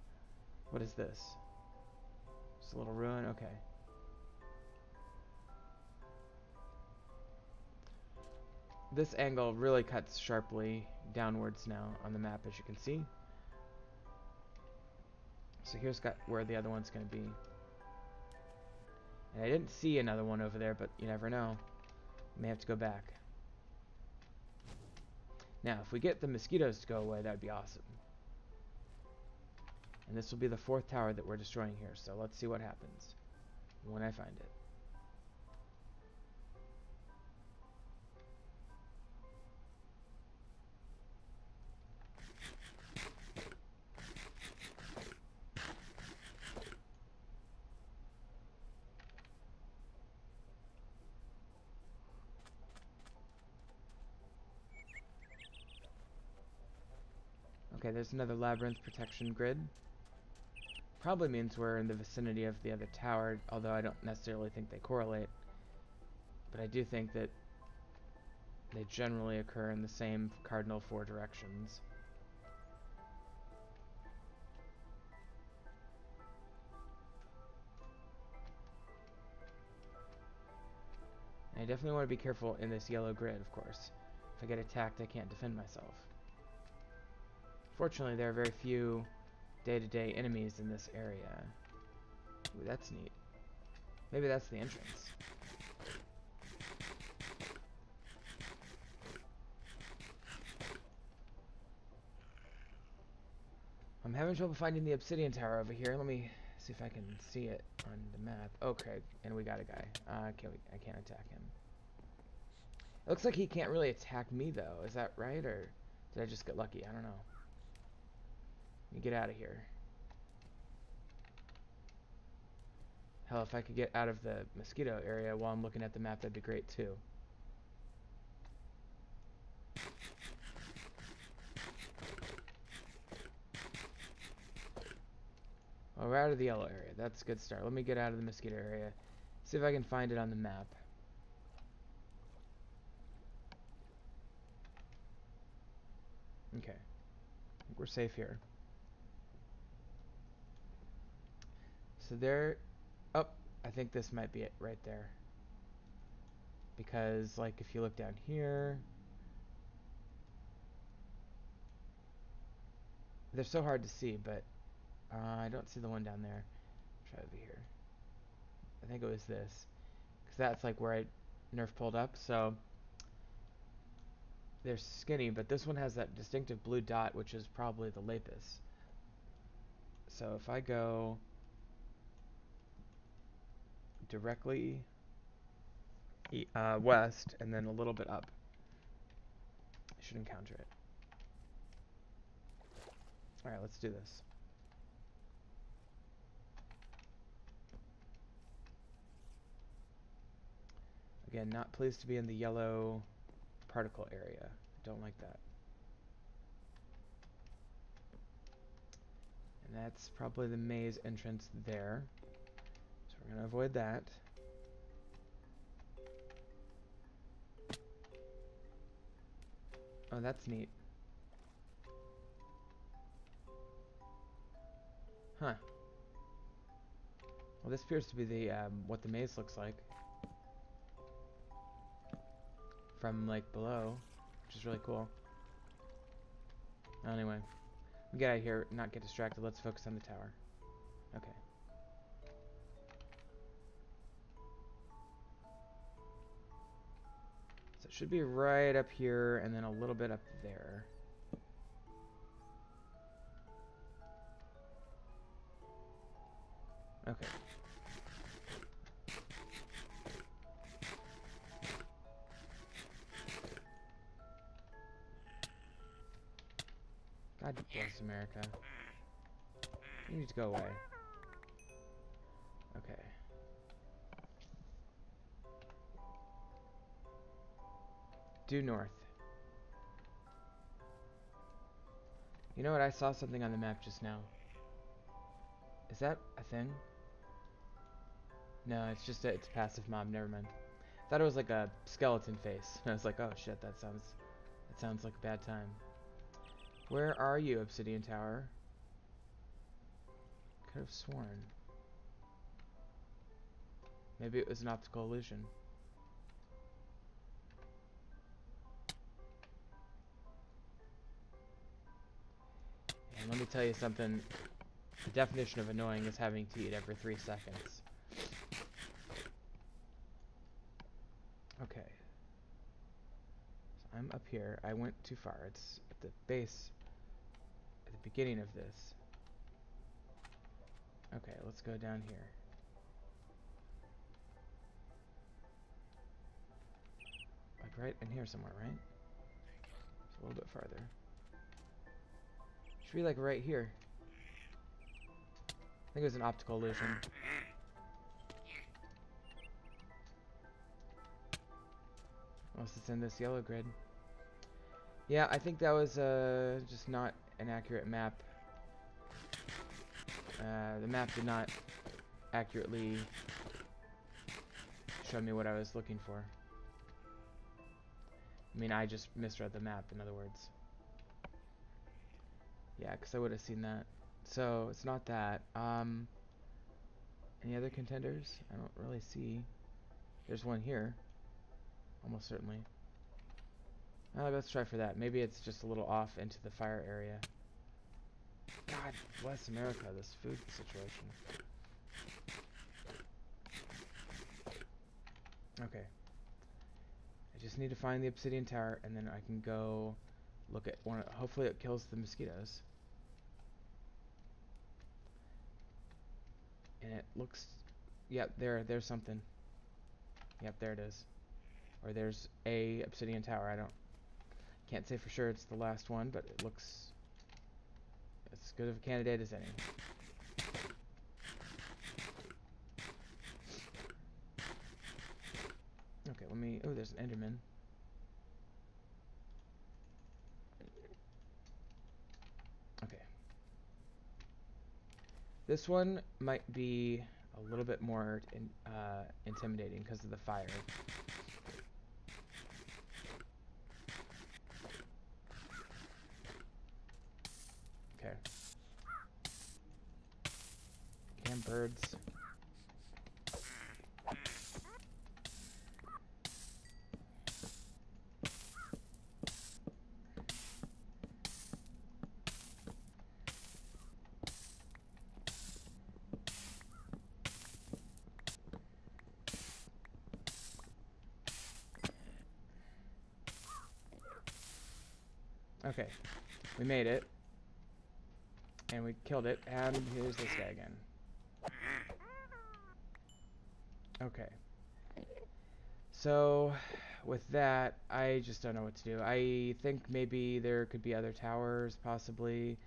What is this? Just a little ruin? Okay. This angle really cuts sharply downwards now on the map, as you can see. So here's where the other one's going to be. And I didn't see another one over there, but you never know. May have to go back. Now, if we get the mosquitoes to go away, that'd be awesome. And this will be the 4th tower that we're destroying here, so let's see what happens when I find it. Okay, there's another labyrinth protection grid. Probably means we're in the vicinity of the other tower, although I don't necessarily think they correlate. But I do think that they generally occur in the same cardinal 4 directions. And I definitely want to be careful in this yellow grid, of course. If I get attacked, I can't defend myself. Fortunately, there are very few day-to-day enemies in this area. Ooh, that's neat. Maybe that's the entrance. I'm having trouble finding the obsidian tower over here. Let me see if I can see it on the map. Okay, and we got a guy. I can't attack him. It looks like he can't really attack me, though. Is that right, or did I just get lucky? I don't know. Let me get out of here. Hell, if I could get out of the mosquito area while I'm looking at the map, that'd be great, too. Well, we're out of the yellow area. That's a good start. Let me get out of the mosquito area. See if I can find it on the map. Okay. I think we're safe here. So there... Oh, I think this might be it right there. Because, like, if you look down here... They're so hard to see, but I don't see the one down there. Try over here. I think it was this. Because that's like where I nerf pulled up, so they're skinny, but this one has that distinctive blue dot, which is probably the lapis. So if I go directly west and then a little bit up, I should encounter it. Alright, let's do this. Again, not pleased to be in the yellow particle area. Don't like that. And that's probably the maze entrance there. So we're going to avoid that. Oh, that's neat. Huh. Well, this appears to be the what the maze looks like from like below, which is really cool. Anyway, we get out of here, not get distracted. Let's focus on the tower. Okay. So it should be right up here and then a little bit up there. Okay. God bless America. You need to go away. Okay. Due north. You know what? I saw something on the map just now. Is that a thing? No, it's just it's a passive mob. Never mind. Thought it was like a skeleton face. I was like, oh shit, that sounds like a bad time. Where are you, Obsidian Tower? Could have sworn. Maybe it was an optical illusion. And let me tell you something. The definition of annoying is having to eat every 3 seconds. Okay. So I'm up here. I went too far. It's at the base, at the beginning of this. Okay, let's go down here. Like right in here somewhere, right? Just a little bit farther. Should be like right here. I think it was an optical illusion. Unless it's in this yellow grid. Yeah, I think that was just not an accurate map. The map did not accurately show me what I was looking for. I mean, I just misread the map, in other words. Yeah, because I would have seen that. So, it's not that. Any other contenders? I don't really see. There's one here. Almost certainly. Let's try for that. Maybe it's just a little off into the fire area. God bless America, this food situation. Okay. I just need to find the obsidian tower, and then I can go look at one. Hopefully it kills the mosquitoes. And it looks... Yep, there's something. Yep, there it is. Or there's a obsidian tower. Can't say for sure it's the last one, but it looks as good of a candidate as any. Okay, let me... Oh, there's an Enderman. Okay. This one might be a little bit more intimidating because of the fire. Okay. Cam birds. Okay, we made it. And we killed it, and here's this guy again. Okay. So, with that, I just don't know what to do. I think maybe there could be other towers, possibly.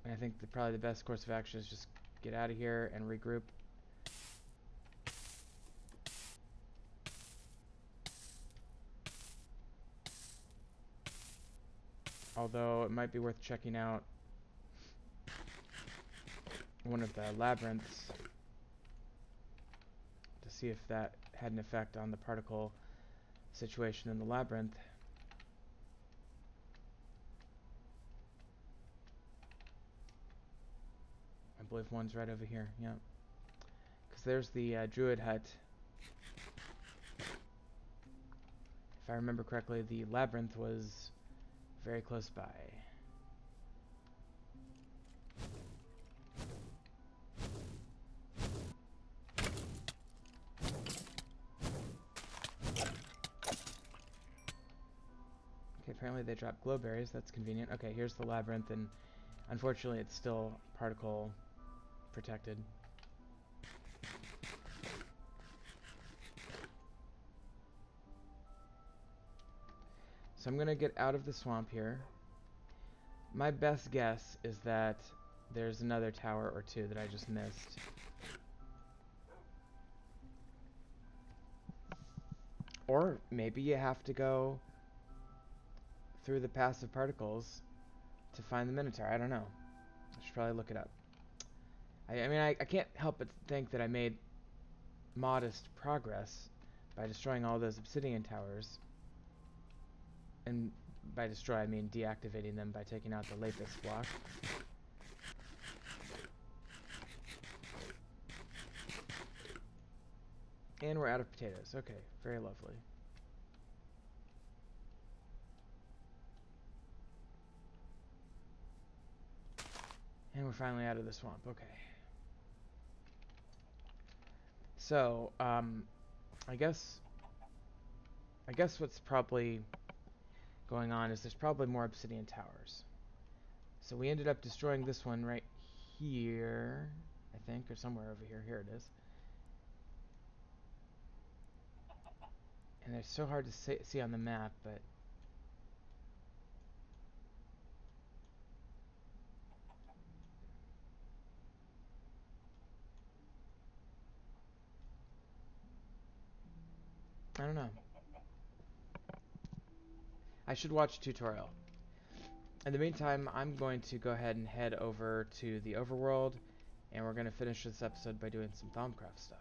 I think probably the best course of action is just get out of here and regroup. Although it might be worth checking out one of the labyrinths to see if that had an effect on the particle situation in the labyrinth. I believe one's right over here, yeah. Because there's the druid hut. If I remember correctly, the labyrinth was very close by. Okay, apparently they drop glowberries. That's convenient. Okay, here's the labyrinth, and unfortunately it's still particle protected. So I'm gonna get out of the swamp here. My best guess is that there's another tower or two that I just missed. Or maybe you have to go through the passive particles to find the Minotaur. I don't know. I should probably look it up. I mean, I can't help but think that I made modest progress by destroying all those obsidian towers. And by destroy, I mean deactivating them by taking out the lapis block. And we're out of potatoes. Okay, very lovely. And we're finally out of the swamp. Okay. So, I guess what's probably going on is there's probably more obsidian towers. So we ended up destroying this one right here, I think, or somewhere over here. Here it is. And they're so hard to see on the map, but I don't know. I should watch a tutorial. In the meantime, I'm going to go ahead and head over to the overworld, and we're going to finish this episode by doing some Thaumcraft stuff.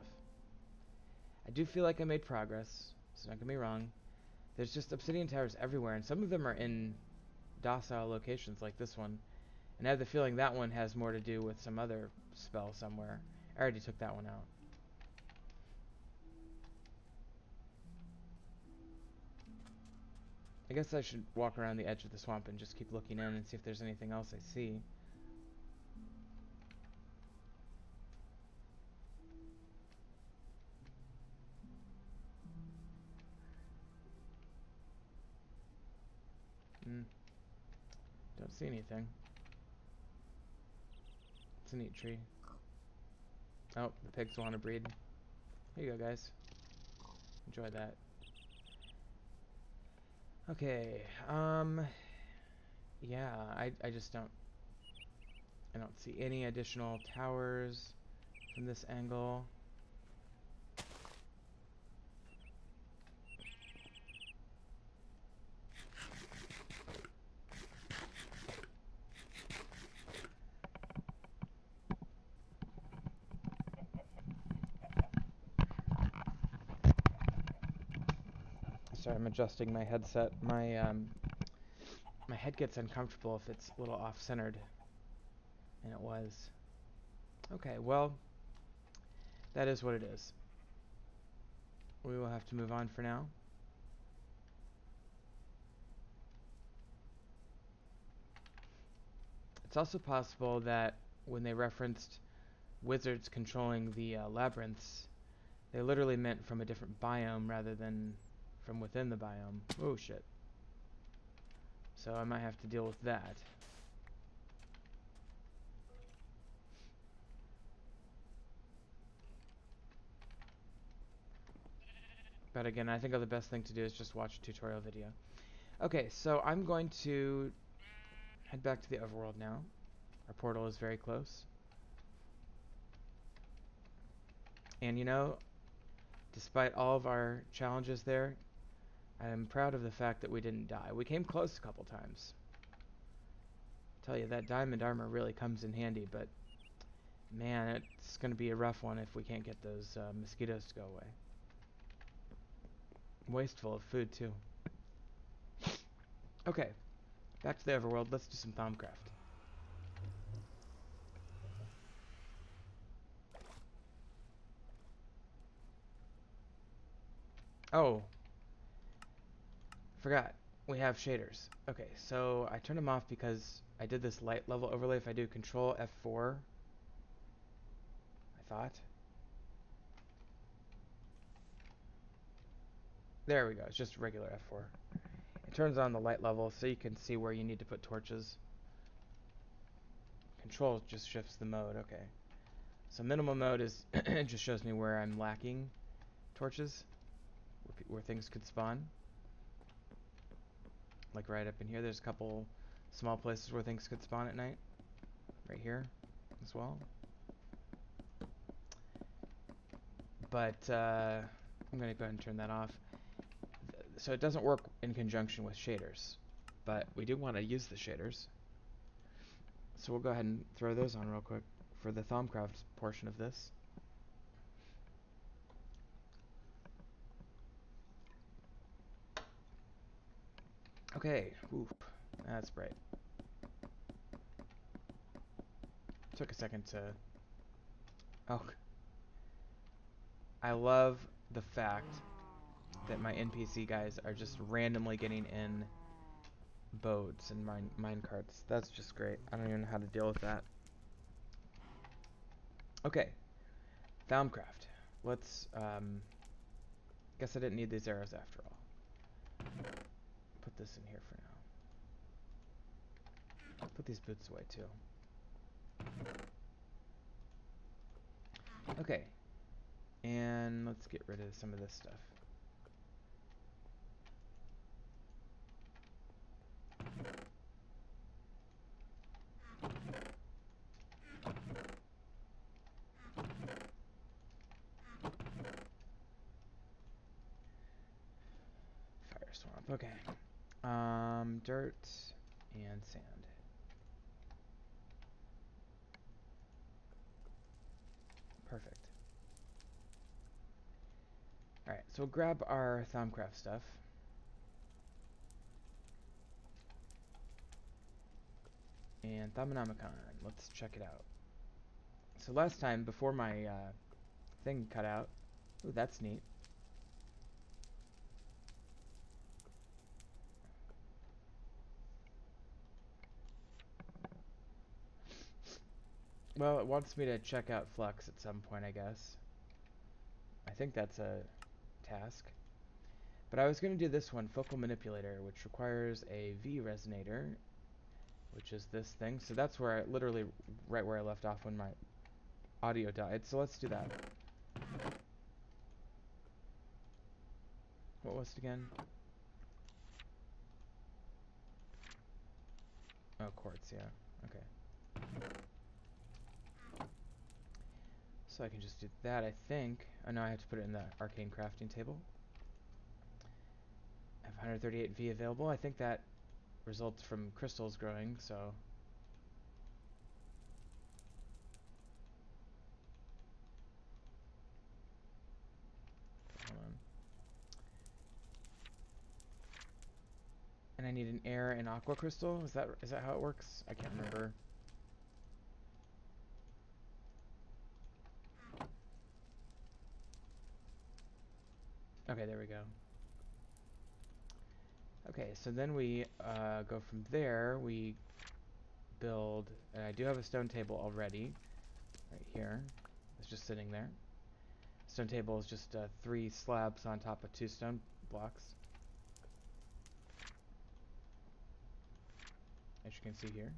I do feel like I made progress, so don't get me wrong. There's just obsidian towers everywhere, and some of them are in docile locations like this one. And I have the feeling that one has more to do with some other spell somewhere. I already took that one out. I guess I should walk around the edge of the swamp and just keep looking in and see if there's anything else I see. Don't see anything. It's a neat tree. Oh, the pigs want to breed. Here you go, guys. Enjoy that. Okay, yeah, I just don't see any additional towers from this angle. Sorry, I'm adjusting my headset. My head gets uncomfortable if it's a little off-centered, and it was. Okay, well, that is what it is. We will have to move on for now. It's also possible that when they referenced wizards controlling the labyrinths, they literally meant from a different biome rather than from within the biome. Oh shit. So I might have to deal with that. But again, I think the best thing to do is just watch a tutorial video. Okay, so I'm going to head back to the overworld now. Our portal is very close. And you know, despite all of our challenges there, I am proud of the fact that we didn't die. We came close a couple times. Tell you, that diamond armor really comes in handy, but man, it's going to be a rough one if we can't get those mosquitoes to go away. Wasteful of food, too. Okay, back to the overworld. Let's do some Thaumcraft. Oh, forgot. We have shaders. Okay, so I turned them off because I did this light level overlay. If I do Control F4, I thought. There we go. It's just regular F4. It turns on the light level so you can see where you need to put torches. Control just shifts the mode. Okay. So minimal mode is it just shows me where I'm lacking torches, where things could spawn. Like right up in here, there's a couple small places where things could spawn at night. Right here as well. But I'm going to go ahead and turn that off. So it doesn't work in conjunction with shaders, but we do want to use the shaders. So we'll go ahead and throw those on real quick for the Thaumcraft portion of this. Okay, oof, that's bright. Took a second to... Oh. I love the fact that my NPC guys are just randomly getting in boats and mine carts. That's just great. I don't even know how to deal with that. Okay, Thaumcraft. Let's, guess I didn't need these arrows after all. Put this in here for now. Put these boots away too. Okay, and let's get rid of some of this stuff. Fire swamp, okay. Dirt and sand. Perfect. Alright, so we'll grab our Thaumcraft stuff. And Thaumonomicon, let's check it out. So last time, before my thing cut out, ooh, that's neat. Well, it wants me to check out Flux at some point, I guess. I think that's a task. But I was going to do this one, Focal Manipulator, which requires a V resonator, which is this thing. So that's where I, literally right where I left off when my audio died. So let's do that. What was it again? Oh, quartz, yeah. Okay. So I can just do that, I think. Oh, no, I have to put it in the arcane crafting table. I have 138 V available. I think that results from crystals growing, so... Hold on. And I need an air and aqua crystal? Is that how it works? I can't remember. Okay, there we go. Okay, so then we go from there. We build, and I do have a stone table already, right here. It's just sitting there. Stone table is just 3 slabs on top of 2 stone blocks. as you can see here.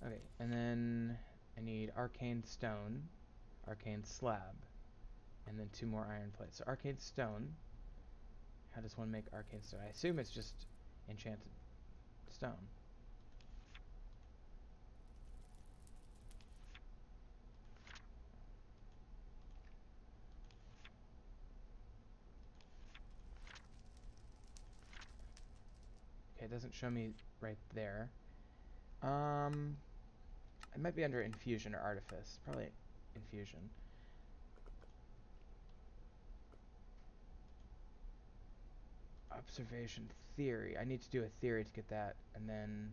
Okay, and then I need arcane stone, arcane slab, and then 2 more iron plates. So arcane stone, how does one make arcane stone? I assume it's just enchanted stone. Okay, it doesn't show me right there. It might be under infusion or artifice. Probably infusion. Observation theory. I need to do a theory to get that, and then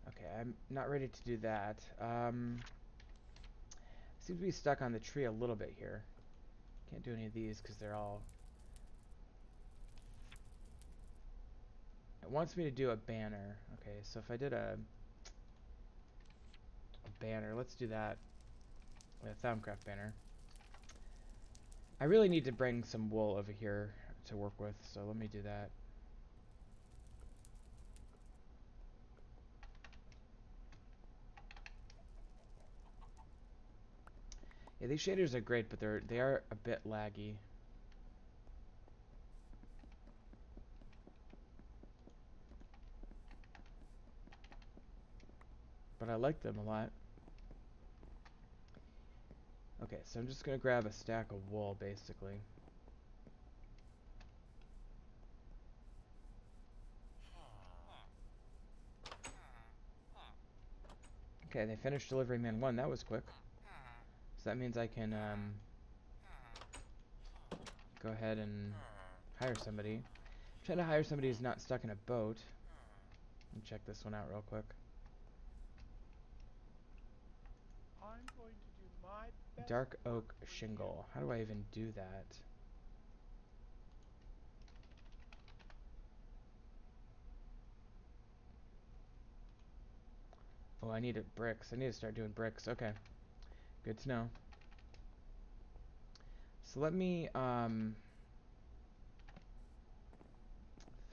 okay, I'm not ready to do that. Seems to be stuck on the tree a little bit here. Can't do any of these because they're all... It wants me to do a banner. Okay, so if I did a banner, let's do that. A Thaumcraft banner. I really need to bring some wool over here to work with, so let me do that. Yeah, these shaders are great, but they are a bit laggy. But I like them a lot. Okay, so I'm just gonna grab a stack of wool, basically. Okay, they finished delivery man 1. That was quick. So that means I can go ahead and hire somebody. I'm trying to hire somebody who's not stuck in a boat. Let me check this one out real quick. I'm going to do my best Dark work oak for shingle. How do I even do that? Oh, I need bricks. I need to start doing bricks. Okay. Good to know. So let me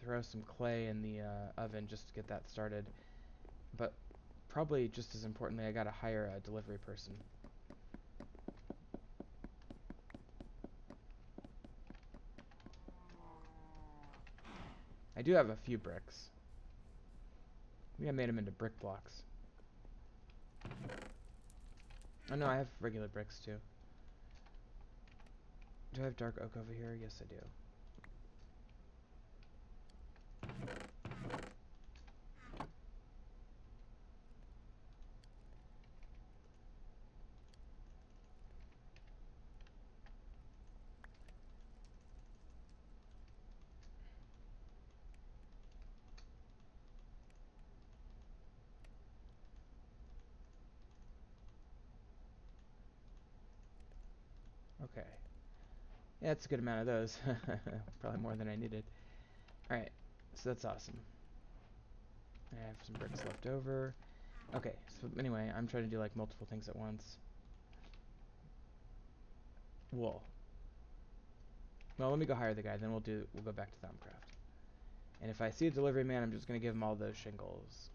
throw some clay in the oven just to get that started. But probably just as importantly, I gotta hire a delivery person. I do have a few bricks. Maybe I made them into brick blocks. Oh no, I have regular bricks too. Do I have dark oak over here? Yes, I do. Okay. Yeah, that's a good amount of those. Probably more than I needed. Alright, so that's awesome. I have some bricks left over. Okay, so anyway, I'm trying to do like multiple things at once. Wool. Well, let me go hire the guy, then we'll go back to Thaumcraft. And if I see a delivery man, I'm just gonna give him all those shingles.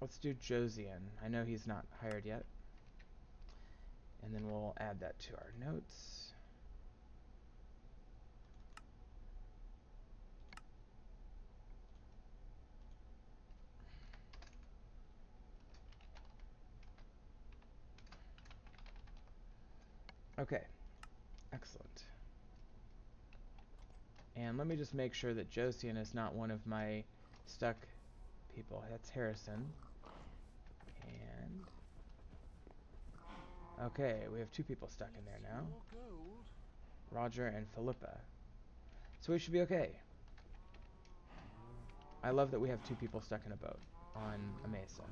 Let's do Josian. I know he's not hired yet. And then we'll add that to our notes. Okay, excellent. And let me just make sure that Josian is not one of my stuck people. That's Harrison. And okay, we have 2 people stuck in there now. Roger and Philippa. So we should be okay. I love that we have 2 people stuck in a boat. on a mesa.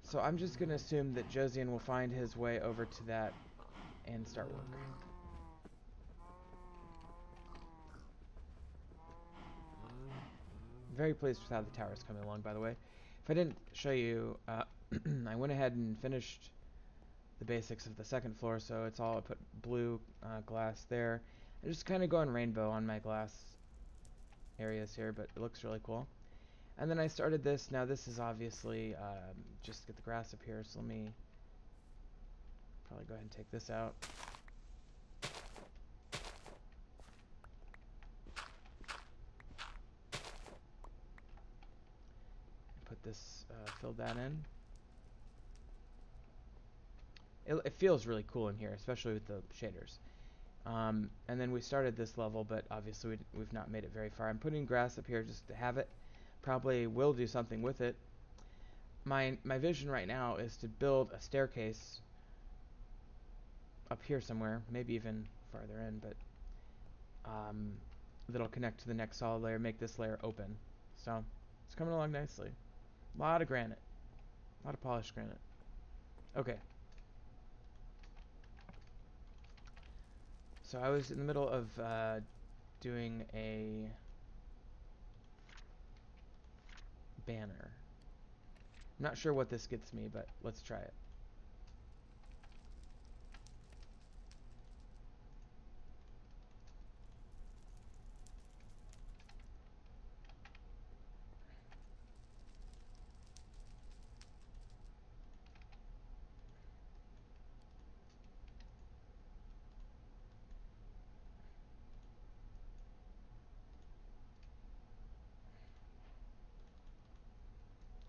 So I'm just going to assume that Josian will find his way over to that and start work. Very pleased with how the tower is coming along, by the way. If I didn't show you, I went ahead and finished the basics of the second floor, so it's all, I put blue glass there. I just kind of go in rainbow on my glass areas here, but it looks really cool. And then I started this. Now this is obviously just to get the grass up here, so let me probably go ahead and take this out. Put this, fill that in. It feels really cool in here, especially with the shaders. And then we started this level, but obviously we've not made it very far. I'm putting grass up here just to have it. Probably will do something with it. My vision right now is to build a staircase up here somewhere, maybe even farther in, but that'll connect to the next solid layer, make this layer open. So it's coming along nicely. A lot of granite, a lot of polished granite. Okay. So I was in the middle of doing a banner. I'm not sure what this gets me, but let's try it.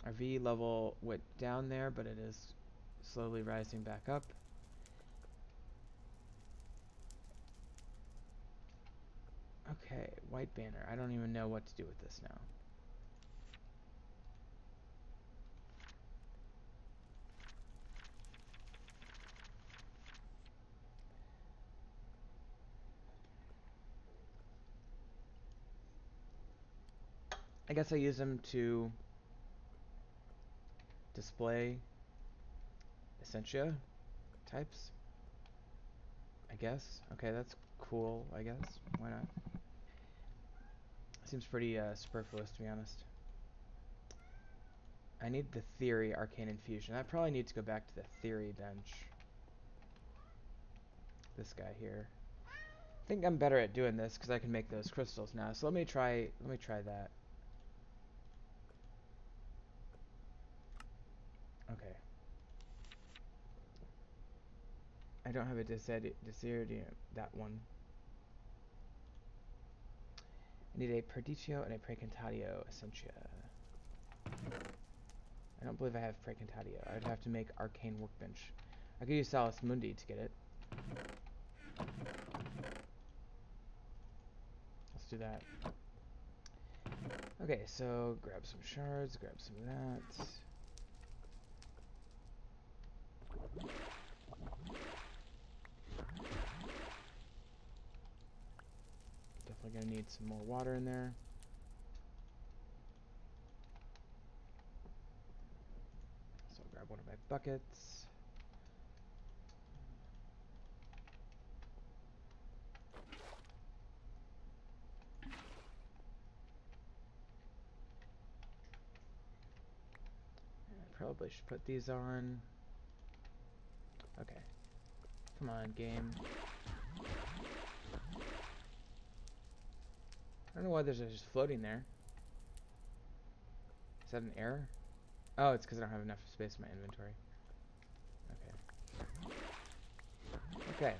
Our V level went down there, but it is slowly rising back up. Okay, white banner. I don't even know what to do with this now. I guess I use them to display essentia types. I guess. Okay, that's cool, I guess. Why not? Seems pretty superfluous, to be honest. I need the theory arcane infusion. I probably need to go back to the theory bench. This guy here. I think I'm better at doing this because I can make those crystals now. So let me try that. Okay. I don't have a Desiridium, that one. I need a Perdicio and a Precantatio Essentia. I don't believe I have Precantatio. I would have to make Arcane Workbench. I could use Salus Mundi to get it. Let's do that. Okay, so grab some shards, grab some of that. Definitely gonna need some more water in there. So I'll grab one of my buckets. I probably should put these on. Okay. Come on, game. I don't know why there's just floating there. Is that an error? Oh, it's because I don't have enough space in my inventory. Okay. Okay.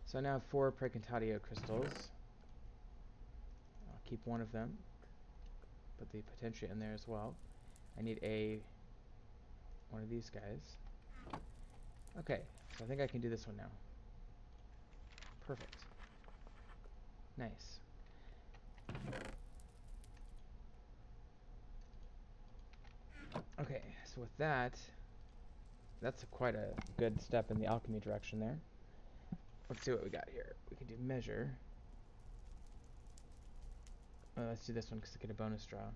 So now I have 4 Precantatio crystals. I'll keep one of them. Put the Potentia in there as well. I need one of these guys. Okay, so I think I can do this one now. Perfect. Nice. Okay, so with that, that's quite a good step in the alchemy direction there. Let's see what we got here. We can do measure. Let's do this one because I get a bonus draw.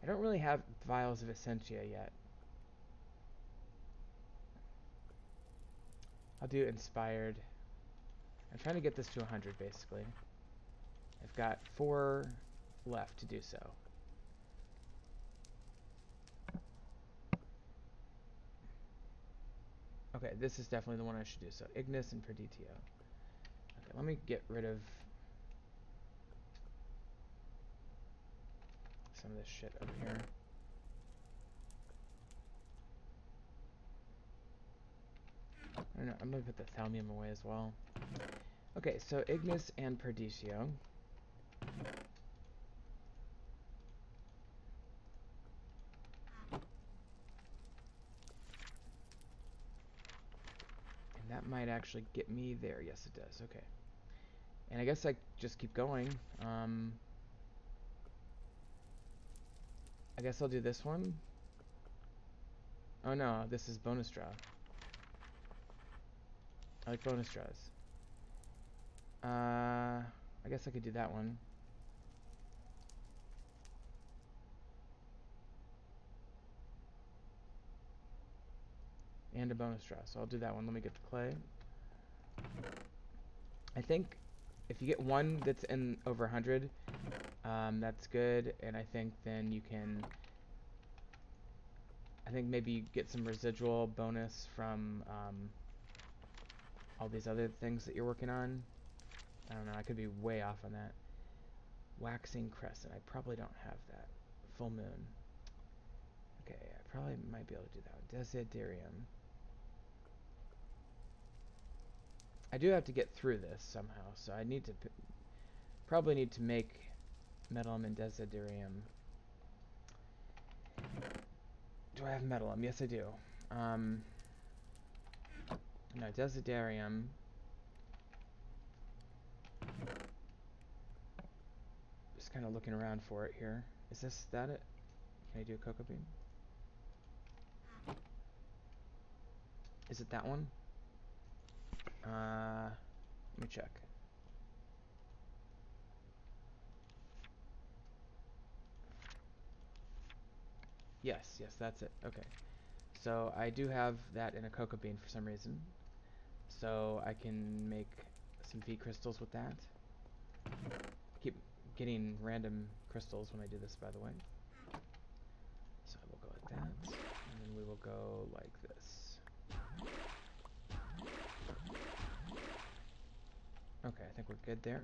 I don't really have vials of Essentia yet. I'll do Inspired. I'm trying to get this to 100, basically. I've got 4 left to do so. Okay, this is definitely the one I should do. So Ignis and Perditio. Okay, let me get rid of some of this shit over here. I don't know, I'm gonna put the Thalmium away as well. Okay, so Ignis and Perditio. And that might actually get me there. Yes, it does. Okay. And I guess I just keep going. I guess I'll do this one. Oh no, this is bonus draw. I like bonus draws. I guess I could do that one. And a bonus draw, so I'll do that one. Let me get the clay. I think if you get one that's in over 100, that's good, and I think then you can, I think maybe you get some residual bonus from all these other things that you're working on. I don't know, I could be way off on that. Waxing Crescent, I probably don't have that. Full Moon. Okay, I probably might be able to do that one. Desiderium. I do have to get through this somehow, so I need to probably need to make Metalum and Desiderium. Do I have Metalum? Yes, I do. No, Desiderium. Just kind of looking around for it here. Is that it? Can I do a cocoa bean? Is it that one? Let me check. Yes, that's it. Okay. So I do have that in a cocoa bean for some reason. So I can make some V crystals with that. Keep getting random crystals when I do this, by the way. So I will go like that, and then we will go like this. Okay, I think we're good there.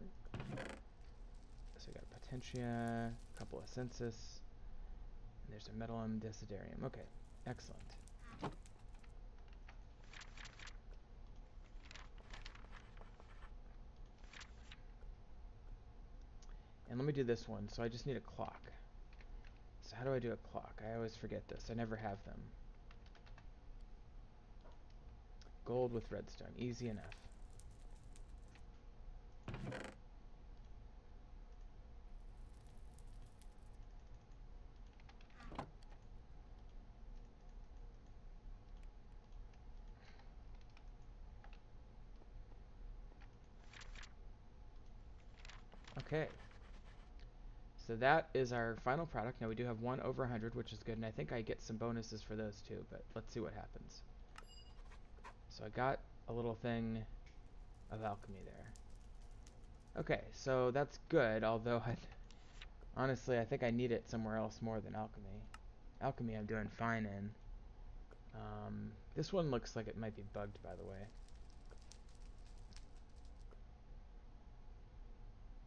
So we got Potentia, a couple of Census, and there's a Metalum Desiderium. Okay, excellent. And let me do this one. So I just need a clock. So how do I do a clock? I always forget this. I never have them. Gold with redstone. Easy enough. Okay. So that is our final product. Now we do have one over 100, which is good, and I think I get some bonuses for those too, but let's see what happens. So I got a little thing of alchemy there. Okay, so that's good, although honestly I think I need it somewhere else more than alchemy. Alchemy I'm doing fine in. This one looks like it might be bugged, by the way.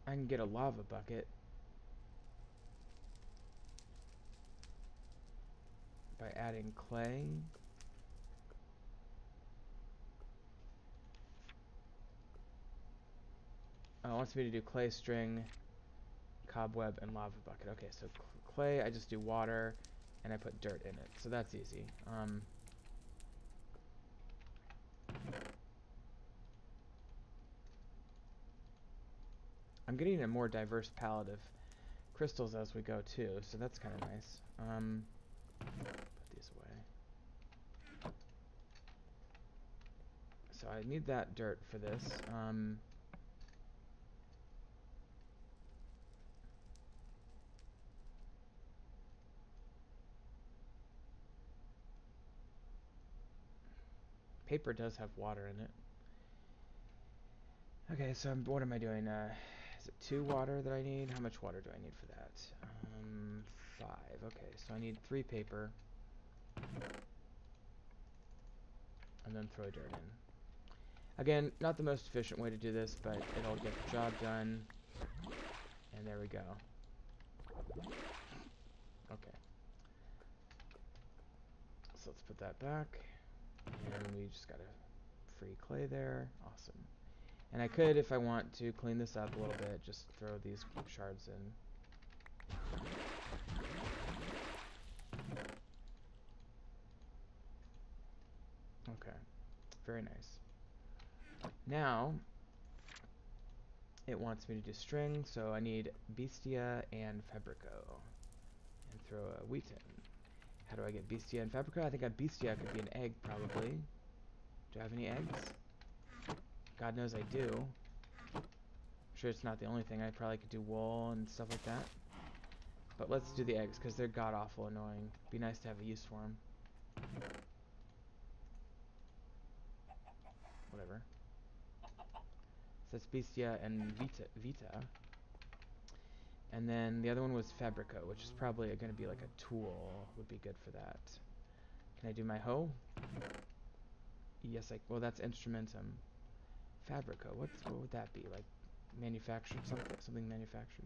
I can get a lava bucket by adding clay. Oh, it wants me to do clay string, cobweb, and lava bucket. Okay, so clay, I just do water, and I put dirt in it. So that's easy. I'm getting a more diverse palette of crystals as we go too, so that's kind of nice. Put these away. So I need that dirt for this. paper does have water in it. Okay, so what am I doing? Is it 2 water that I need? How much water do I need for that? 5. Okay, so I need 3 paper. And then throw dirt in. Again, not the most efficient way to do this, but it'll get the job done. And there we go. Okay. So let's put that back. And we just got a free clay there. Awesome. And I could, if I want to, clean this up a little bit, just throw these shards in. Okay. Very nice. Now, it wants me to do string, so I need Bestia and Fabrico. And throw a wheat in. How do I get Bestia and Fabrico? I think a Bestia could be an egg, probably. Do I have any eggs? God knows I do. I'm sure it's not the only thing. I probably could do wool and stuff like that. But let's do the eggs, because they're god-awful annoying. Be nice to have a use for them. Whatever. So that's Bestia and Vita. And then the other one was Fabrico, which is probably going to be like a tool. Would be good for that. Can I do my hoe? Yes, well, that's Instrumentum. Fabrico, what would that be? Like manufactured something? Something manufactured?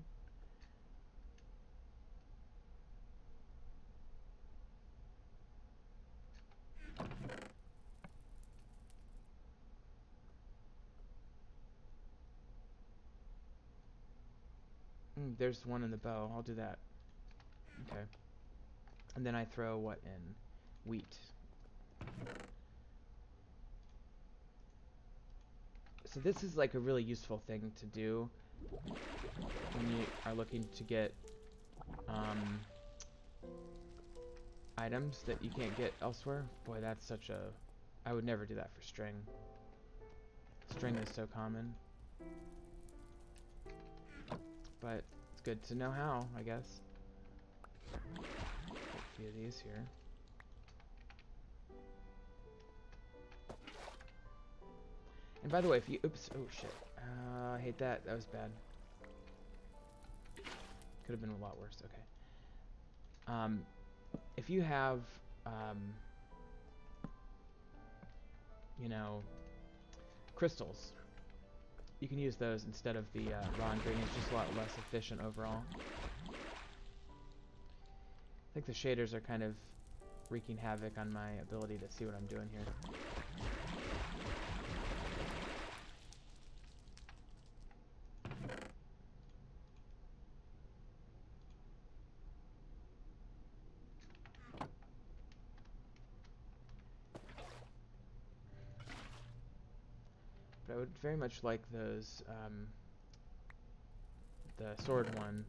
There's one in the bow. I'll do that. Okay. And then I throw what in? Wheat. So this is like a really useful thing to do when you are looking to get items that you can't get elsewhere. Boy, that's such a... I would never do that for string. String is so common. But it's good to know how, I guess. Get a few of these here. And by the way, if you... Oops. Oh, shit. I hate that. That was bad. Could have been a lot worse. Okay. If you have... you know... crystals. You can use those instead of the raw ingredients. Just a lot less efficient overall. I think the shaders are kind of wreaking havoc on my ability to see what I'm doing here. But I would very much like those, the sword one.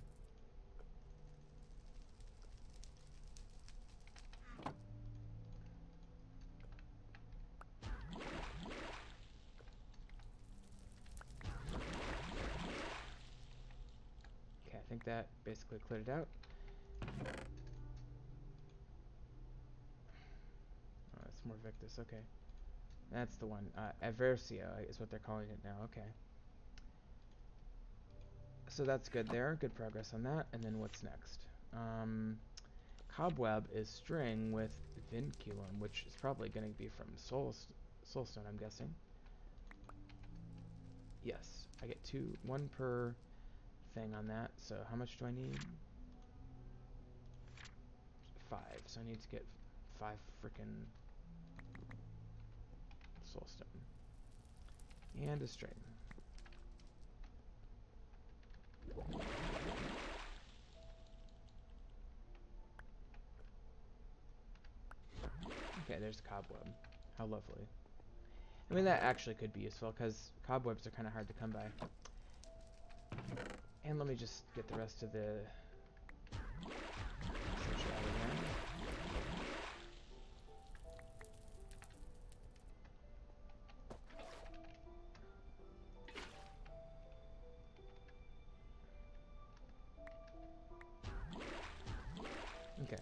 Okay, I think that basically cleared it out. Oh, it's more Victus, okay. That's the one. Aversio is what they're calling it now, okay. So that's good there. Good progress on that. And then what's next? Cobweb is string with Vinculum, which is probably going to be from Soulstone, I'm guessing. Yes, I get 1 per thing on that. So how much do I need? 5. So I need to get 5 frickin' Soulstone. And a string. Okay, there's Cobweb. How lovely. I mean, that actually could be useful, because cobwebs are kind of hard to come by. And let me just get the rest of the... Okay.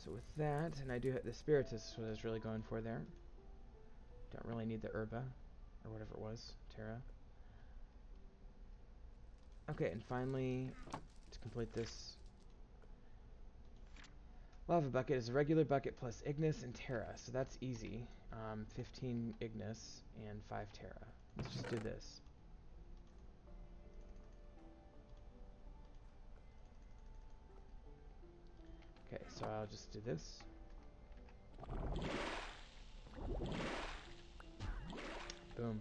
So with that, and I do have the Spiritus, is what I was really going for there. Don't really need the herba, or whatever it was, terra. Okay, and finally, to complete this, lava bucket is a regular bucket plus ignis and terra, so that's easy. 15 ignis and 5 terra. Let's just do this. Okay, so I'll just do this. Boom.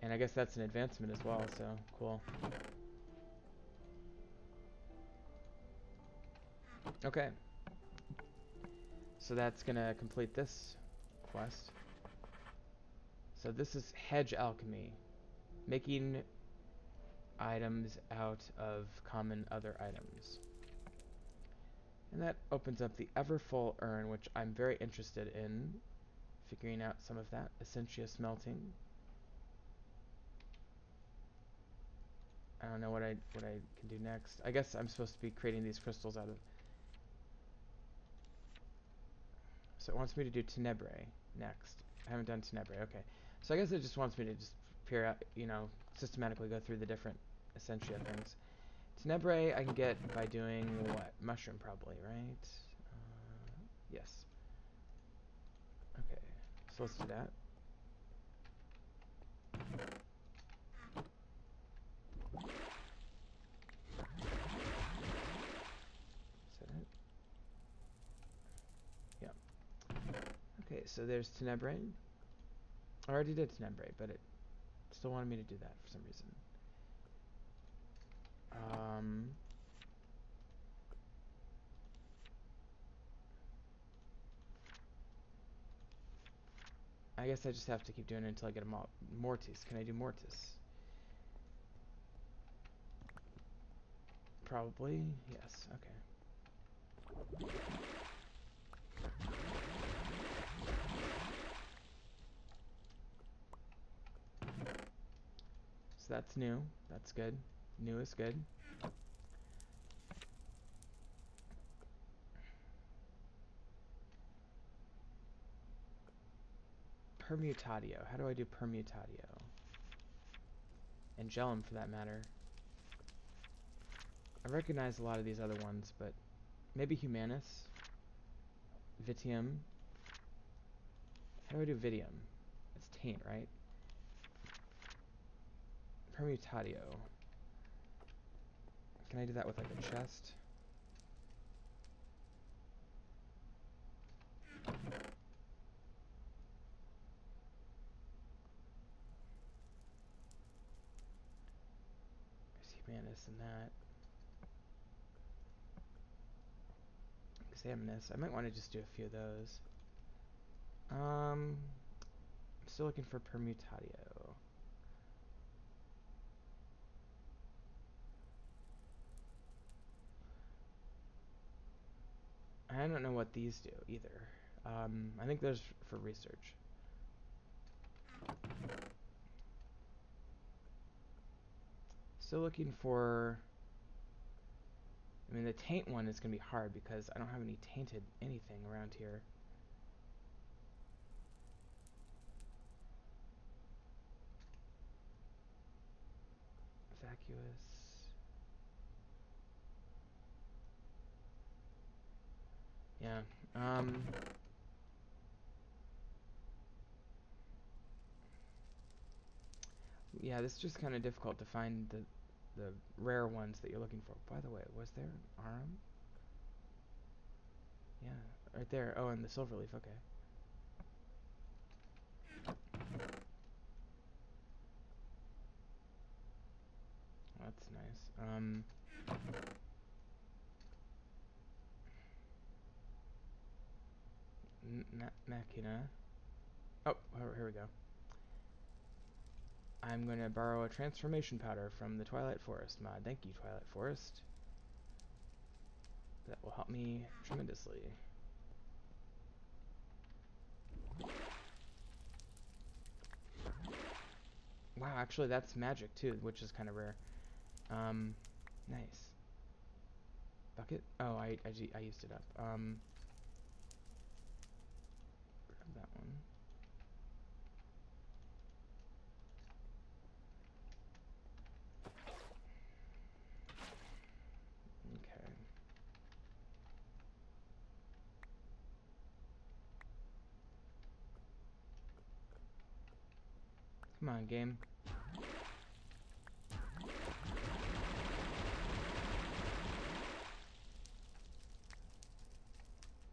And I guess that's an advancement as well, so cool. Okay. So that's gonna complete this quest. So this is hedge alchemy. Making items out of common other items. And that opens up the Everfull urn, which I'm very interested in figuring out some of that. Essentia smelting. I don't know what I can do next. I guess I'm supposed to be creating these crystals out of. So it wants me to do Tenebrae next. I haven't done Tenebrae. Okay. So I guess it just wants me to just systematically go through the different Essentia things. Tenebrae I can get by doing what? Mushroom probably, right? Yes. Okay. So let's do that. Is that it? Yeah. Okay, so there's Tenebrae. I already did Tenebrae, but it still wanted me to do that for some reason. I guess I just have to keep doing it until I get a Mortis. Can I do Mortis? Probably. Yes. Okay. So that's new. That's good. New is good. Permutatio. How do I do Permutatio? Angelum, for that matter. I recognize a lot of these other ones, but maybe Humanus. Vitium. How do I do Vitium? It's taint, right? Permutatio. Can I do that with like a chest? There's Humanus in that. Examinus. I might want to just do a few of those. I'm still looking for Permutatio. I don't know what these do either. I think those for research. Still looking for. I mean, the taint one is going to be hard because I don't have any tainted anything around here. Vacuous. Yeah. Yeah, this is just kind of difficult to find the rare ones that you're looking for. By the way, was there an Arum? Yeah, right there. Oh, and the Silverleaf. Okay. That's nice. Machina. Oh, here we go. I'm going to borrow a transformation powder from the Twilight Forest mod. Thank you, Twilight Forest. That will help me tremendously. Wow, actually that's magic too, which is kind of rare. Nice. Bucket? Oh, I used it up. Grab that one. Come on, game.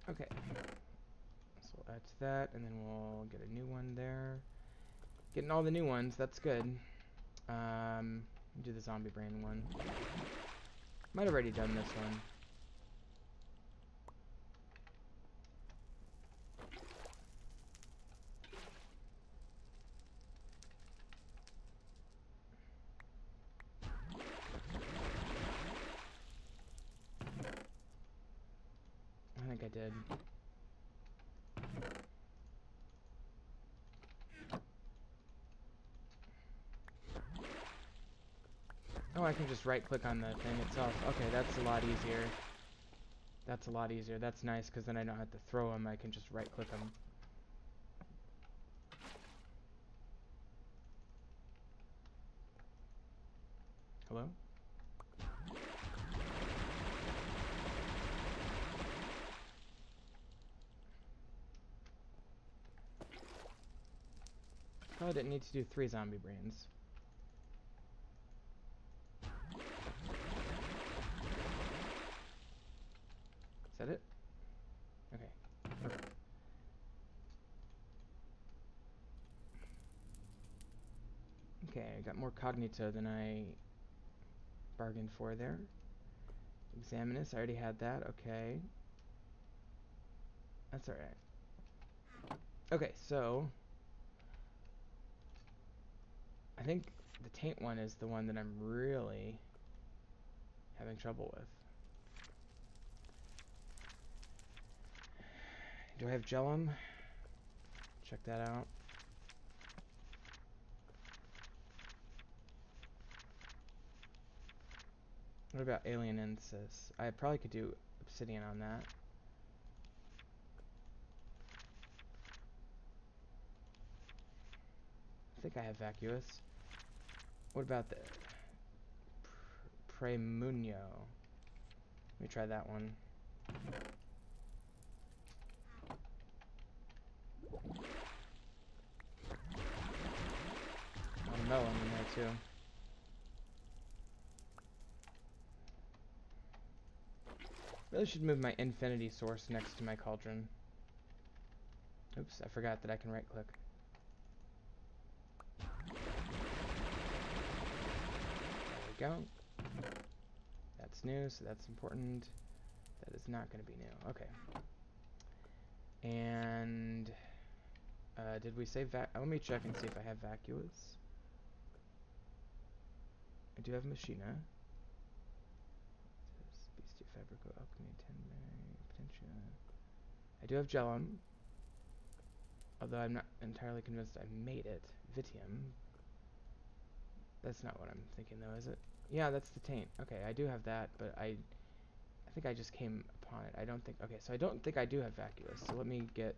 Okay. So we'll add to that, and then we'll get a new one there. Getting all the new ones, that's good. Do the zombie brain one. Might have already done this one. I think I did. Oh, I can just right-click on the thing itself. Okay, that's a lot easier. That's a lot easier. That's nice, because then I don't have to throw them. I can just right-click them. Hello? Probably didn't need to do 3 zombie brains. Is that it? Okay, perfect. Okay, I got more cognito than I bargained for there. Examinus, I already had that, okay. That's alright. Okay, so I think the taint one is the one that I'm really having trouble with. Do I have Gellum? Check that out. What about Alienensis? I probably could do Obsidian on that. I think I have Vacuous. What about the Premunio? Let me try that one. Oh, Melon in there too. Really should move my Infinity Source next to my Cauldron. Oops, I forgot that I can right click. There we go. That's new, so that's important. That is not going to be new. Okay. And did we save let me check and see if I have Vacuous. I do have Machina. Beastie Fabrico, Alchemy, Potentia. I do have Gellum. Although I'm not entirely convinced I made it. Vitium. That's not what I'm thinking though, is it? Yeah, that's the taint. Okay, I do have that, but I think I just came upon it. I don't think... Okay, so I don't think I do have Vacuous. So let me get...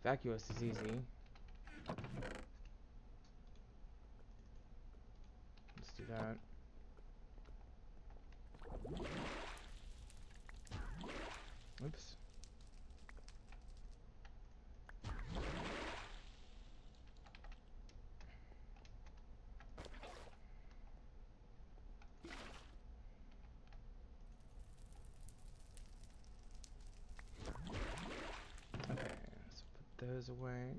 Vacuous is easy. Let's do that. Oops. Okay, so put those away.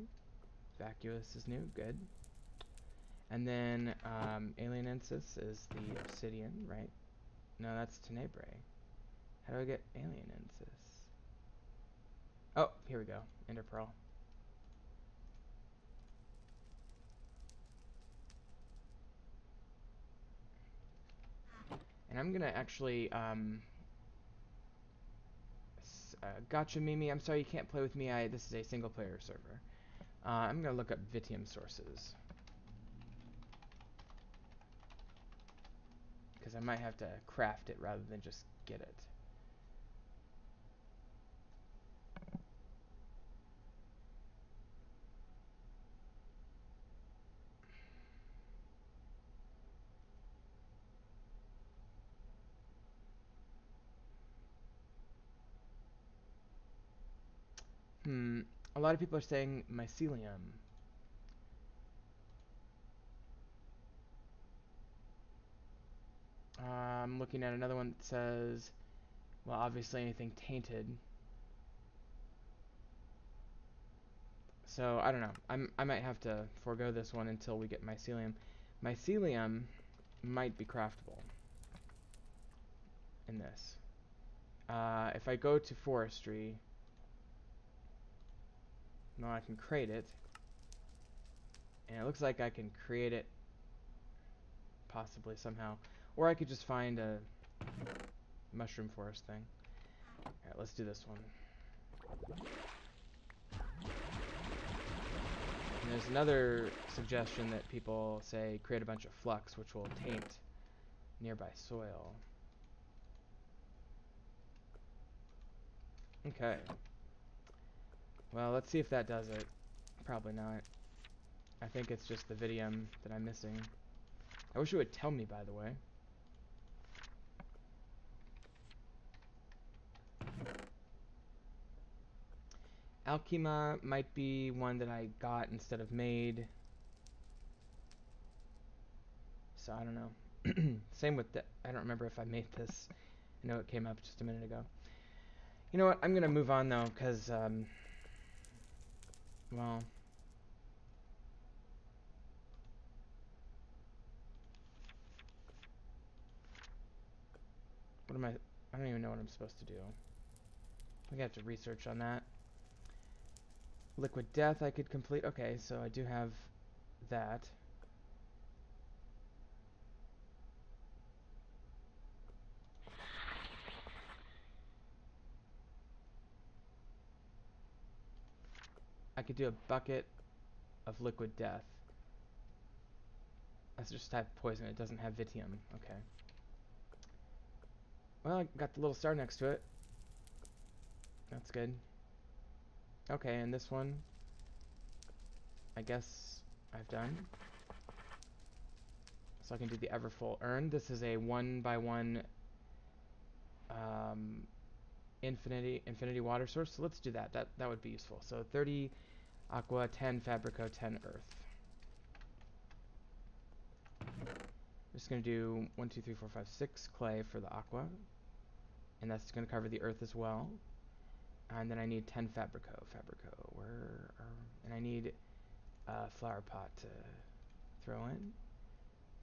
Vacuous is new, good. And then Alienensis is the Obsidian, right? No, that's Tenebrae. How do I get Alienensis? Oh, here we go. Ender Pearl. And I'm gonna actually, gotcha Mimi, I'm sorry you can't play with me, this is a single player server. I'm gonna look up Vitium sources. Because I might have to craft it rather than just get it. A lot of people are saying mycelium. looking at another one that says, well, obviously anything tainted. So, I don't know. I might have to forego this one until we get mycelium. Mycelium might be craftable in this. If I go to forestry, no, I can create it. And it looks like I can create it possibly somehow. Or I could just find a mushroom forest thing. Alright, let's do this one. And there's another suggestion that people say create a bunch of flux, which will taint nearby soil. Okay. Well, let's see if that does it. Probably not. I think it's just the Vidium that I'm missing. I wish it would tell me, by the way. Alchema might be one that I got instead of made. So I don't know. Same with the... I don't remember if I made this. I know it came up just a minute ago. You know what? I'm going to move on, though, because... well... What am I... I don't even know what I'm supposed to do. I think I have to research on that. Liquid Death I could complete. Okay, so I do have that. I could do a bucket of Liquid Death. That's just type of poison. It doesn't have Vitium. Okay. Well, I got the little star next to it. That's good. Okay, and this one, I guess I've done. So I can do the Everfull Urn. This is a 1x1 infinity water source. So let's do that. That would be useful. So 30 aqua, 10 fabrico, 10 earth. I'm just going to do 1, 2, 3, 4, 5, 6 clay for the aqua. And that's going to cover the earth as well. And then I need 10 fabrico. And I need a flower pot to throw in.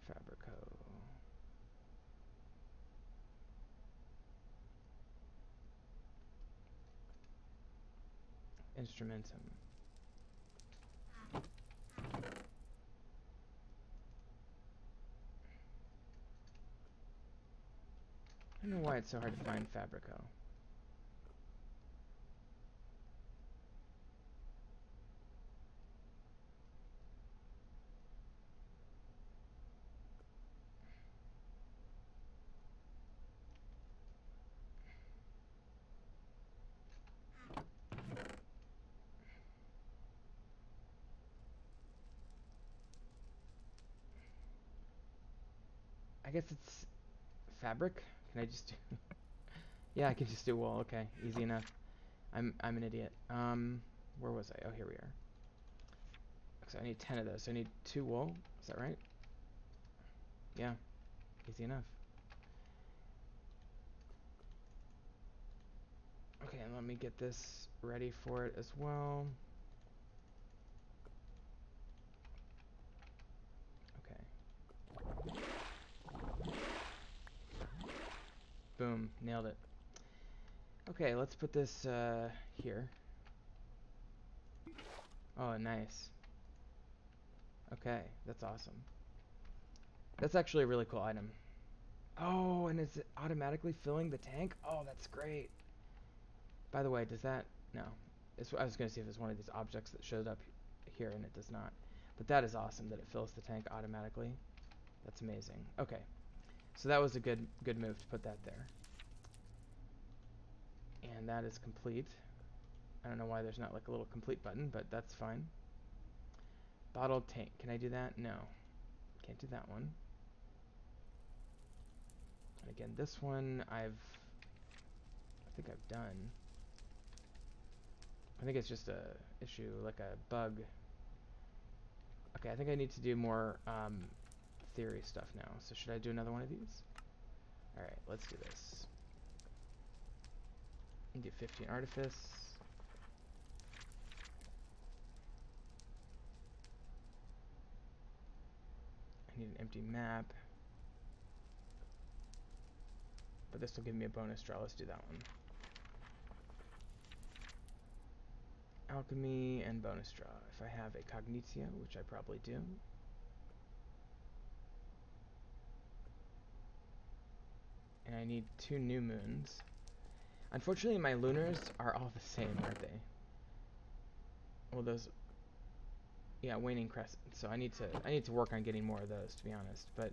Fabrico. Instrumentum. I don't know why it's so hard to find Fabrico. I guess it's fabric? Can I just do... Yeah, I can just do wool. Okay, easy enough. I'm an idiot. Where was I? Oh, here we are. So I need 10 of those. So I need 2 wool. Is that right? Yeah, easy enough. Okay, and let me get this ready for it as well. Okay. Boom, nailed it. Okay, let's put this here. Oh, nice. Okay, that's awesome. That's actually a really cool item. Oh, and is it automatically filling the tank? Oh, that's great. By the way, does that... No. I was going to see if it's one of these objects that showed up here, and it does not. But that is awesome that it fills the tank automatically. That's amazing. Okay. So that was a good move to put that there. And that is complete. I don't know why there's not like a little complete button, but that's fine. Bottled tank. Can I do that? No. Can't do that one. And again, this one I think I've done. I think it's just a issue, like a bug. Okay, I think I need to do more theory stuff now. So should I do another one of these? Alright, let's do this. And do 15 artifice. I need an empty map. But this will give me a bonus draw. Let's do that one. Alchemy and bonus draw. If I have a Cognitio, which I probably do. And I need 2 new moons. Unfortunately, my lunars are all the same, aren't they? Well, those... Yeah, waning crescent. So I need to work on getting more of those, to be honest. But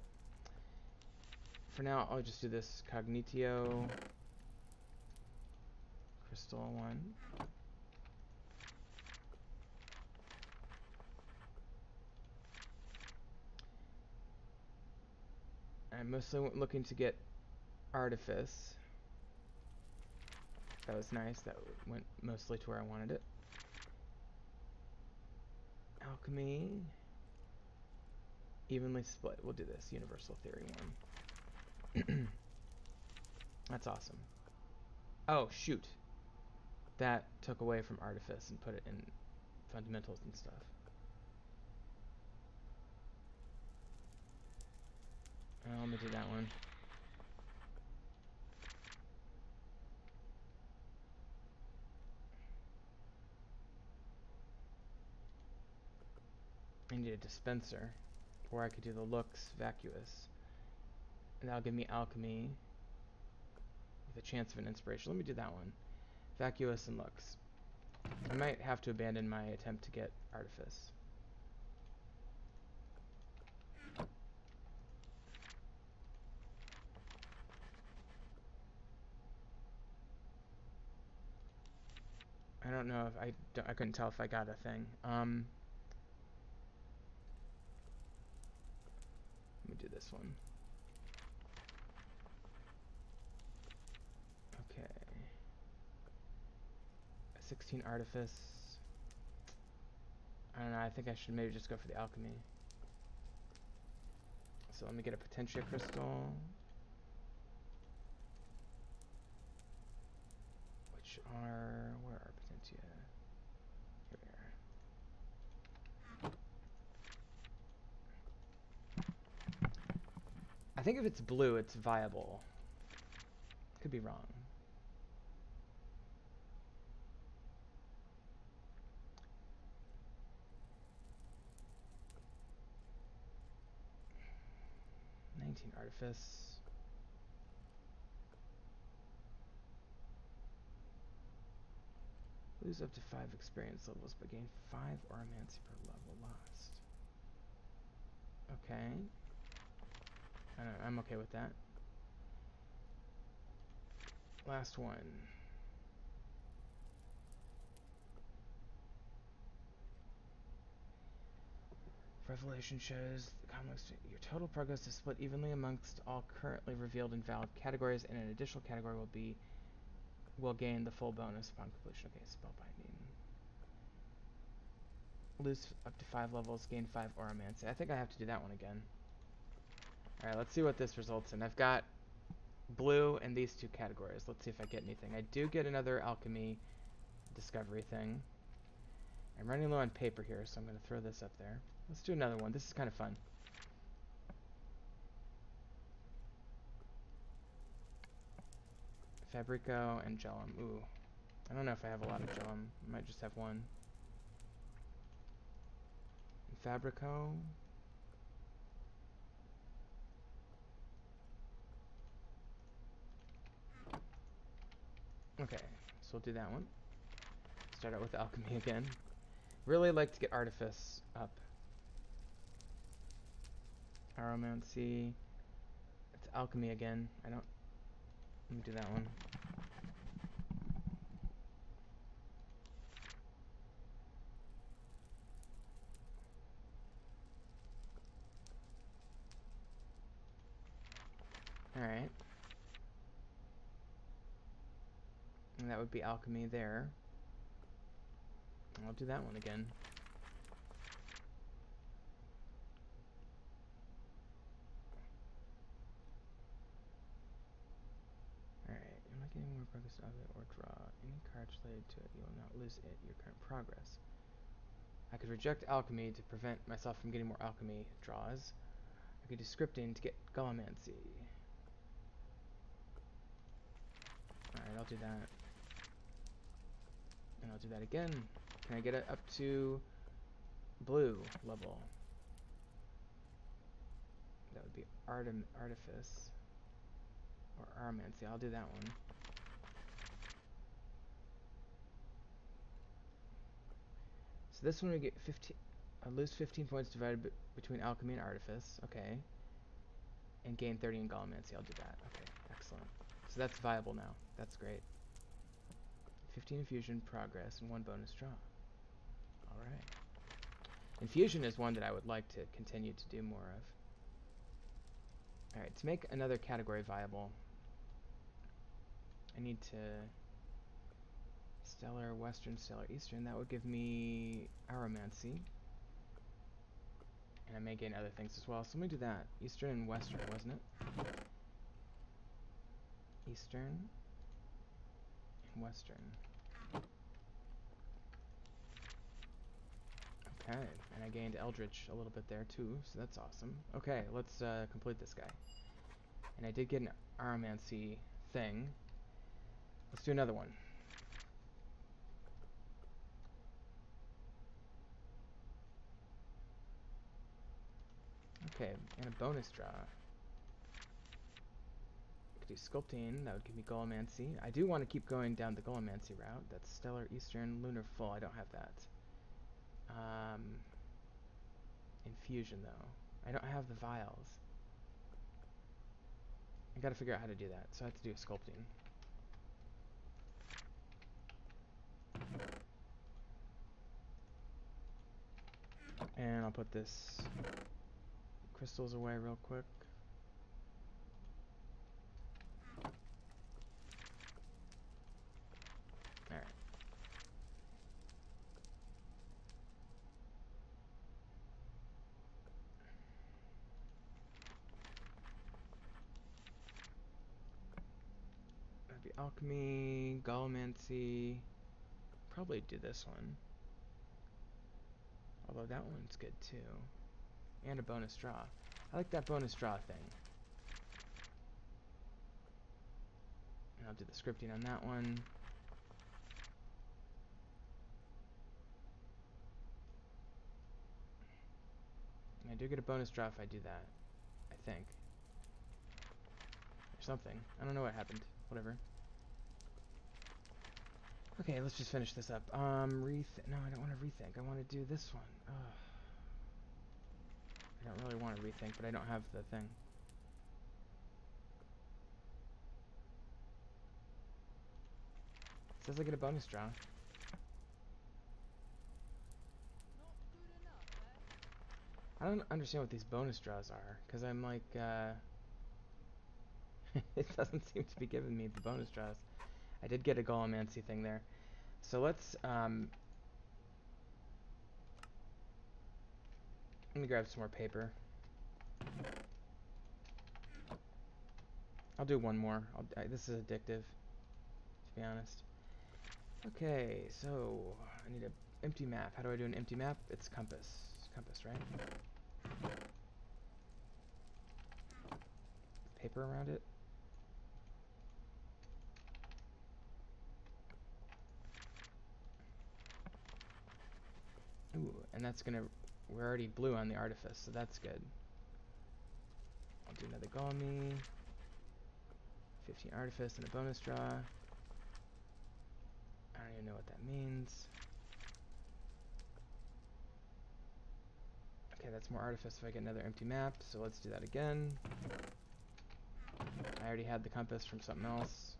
for now, I'll just do this Cognitio. Crystal 1. I'm mostly looking to get Artifice. That was nice. That went mostly to where I wanted it. Alchemy. Evenly split. We'll do this. Universal Theory 1. That's awesome. Oh, shoot. That took away from Artifice and put it in Fundamentals and stuff. Let me do that one. I need a dispenser, or I could do the Lux Vacuous. And that'll give me Alchemy with a chance of an inspiration. Let me do that one. Vacuous and Lux. I might have to abandon my attempt to get Artifice. I don't know if I couldn't tell if I got a thing. Let me do this one. Okay. A 16 Artifice. I don't know, I think I should maybe just go for the Alchemy. So let me get a Potentia Crystal. Which are... where are Potentia? Here we are. I think if it's blue, it's viable. Could be wrong. Artifice. Lose up to 5 experience levels, but gain 5 Oromancy per level lost. Okay. I don't know, I'm okay with that. Last one. Revelation shows the complex. Your total progress is split evenly amongst all currently revealed and valid categories, and an additional category will gain the full bonus upon completion. Okay, spellbinding. Lose up to 5 levels, gain 5 Oromancy. I think I have to do that one again. Alright, let's see what this results in. I've got blue and these 2 categories. Let's see if I get anything. I do get another alchemy discovery thing. I'm running low on paper here, so I'm going to throw this up there. Let's do another one. This is kind of fun. Fabrico and Gellum. Ooh. I don't know if I have a lot of Gellum. I might just have one. Fabrico. Okay, so we'll do that one. Start out with alchemy again. Really like to get artifice up. Aromancy. It's alchemy again. Let me do that one. Alright. And that would be alchemy there. I'll do that one again. Gain more progress of it or draw any cards related to it. You will not lose it, your current progress. I could reject alchemy to prevent myself from getting more alchemy draws. I could do scripting to get Gallimancy. Alright, I'll do that. And I'll do that again. Can I get it up to blue level? That would be Artifice. Or Armancy. I'll do that one. So this one we get 15. I lose 15 points divided between Alchemy and Artifice. Okay. And gain 30 in Gallimancy. I'll do that. Okay, excellent. So that's viable now. That's great. 15 infusion, progress, and 1 bonus draw. Alright. Infusion is one that I would like to continue to do more of. Alright, to make another category viable, I need to Stellar, Western, Stellar, Eastern. That would give me Aromancy. And I may gain other things as well. So let me do that. Eastern and Western, wasn't it? Eastern and Western. Okay, and I gained Eldritch a little bit there too, so that's awesome. Okay, let's complete this guy. And I did get an Aromancy thing. Let's do another one. Okay, and a bonus draw. I could do Sculpting, that would give me Gallimancy. I do want to keep going down the Gallimancy route. That's Stellar, Eastern, Lunar Full. I don't have that. Infusion, though. I don't have the vials. I gotta figure out how to do that, so I have to do Sculpting. And I'll put this crystals away real quick. Alright. That'd be Alchemy, Gallimancy. Probably do this one. Although that one's good too. And a bonus draw. I like that bonus draw thing. And I'll do the scripting on that one. And I do get a bonus draw if I do that. I think. Or something. I don't know what happened. Whatever. Okay, let's just finish this up. No, I don't want to rethink. I want to do this one. Ugh. I don't really want to rethink, but I don't have the thing. It says I get a bonus draw. Not good enough, eh? I don't understand what these bonus draws are, because I'm like, it doesn't seem to be giving me the bonus draws. I did get a Gallimancy thing there. So let's, let me grab some more paper. I'll do one more. This is addictive, to be honest. Okay, so I need an empty map. How do I do an empty map? It's compass. It's compass, right? Paper around it. Ooh, and that's gonna... We're already blue on the Artifice, so that's good. I'll do another Golemy. 15 Artifice and a bonus draw. I don't even know what that means. Okay, that's more Artifice if I get another empty map, so let's do that again. I already had the compass from something else.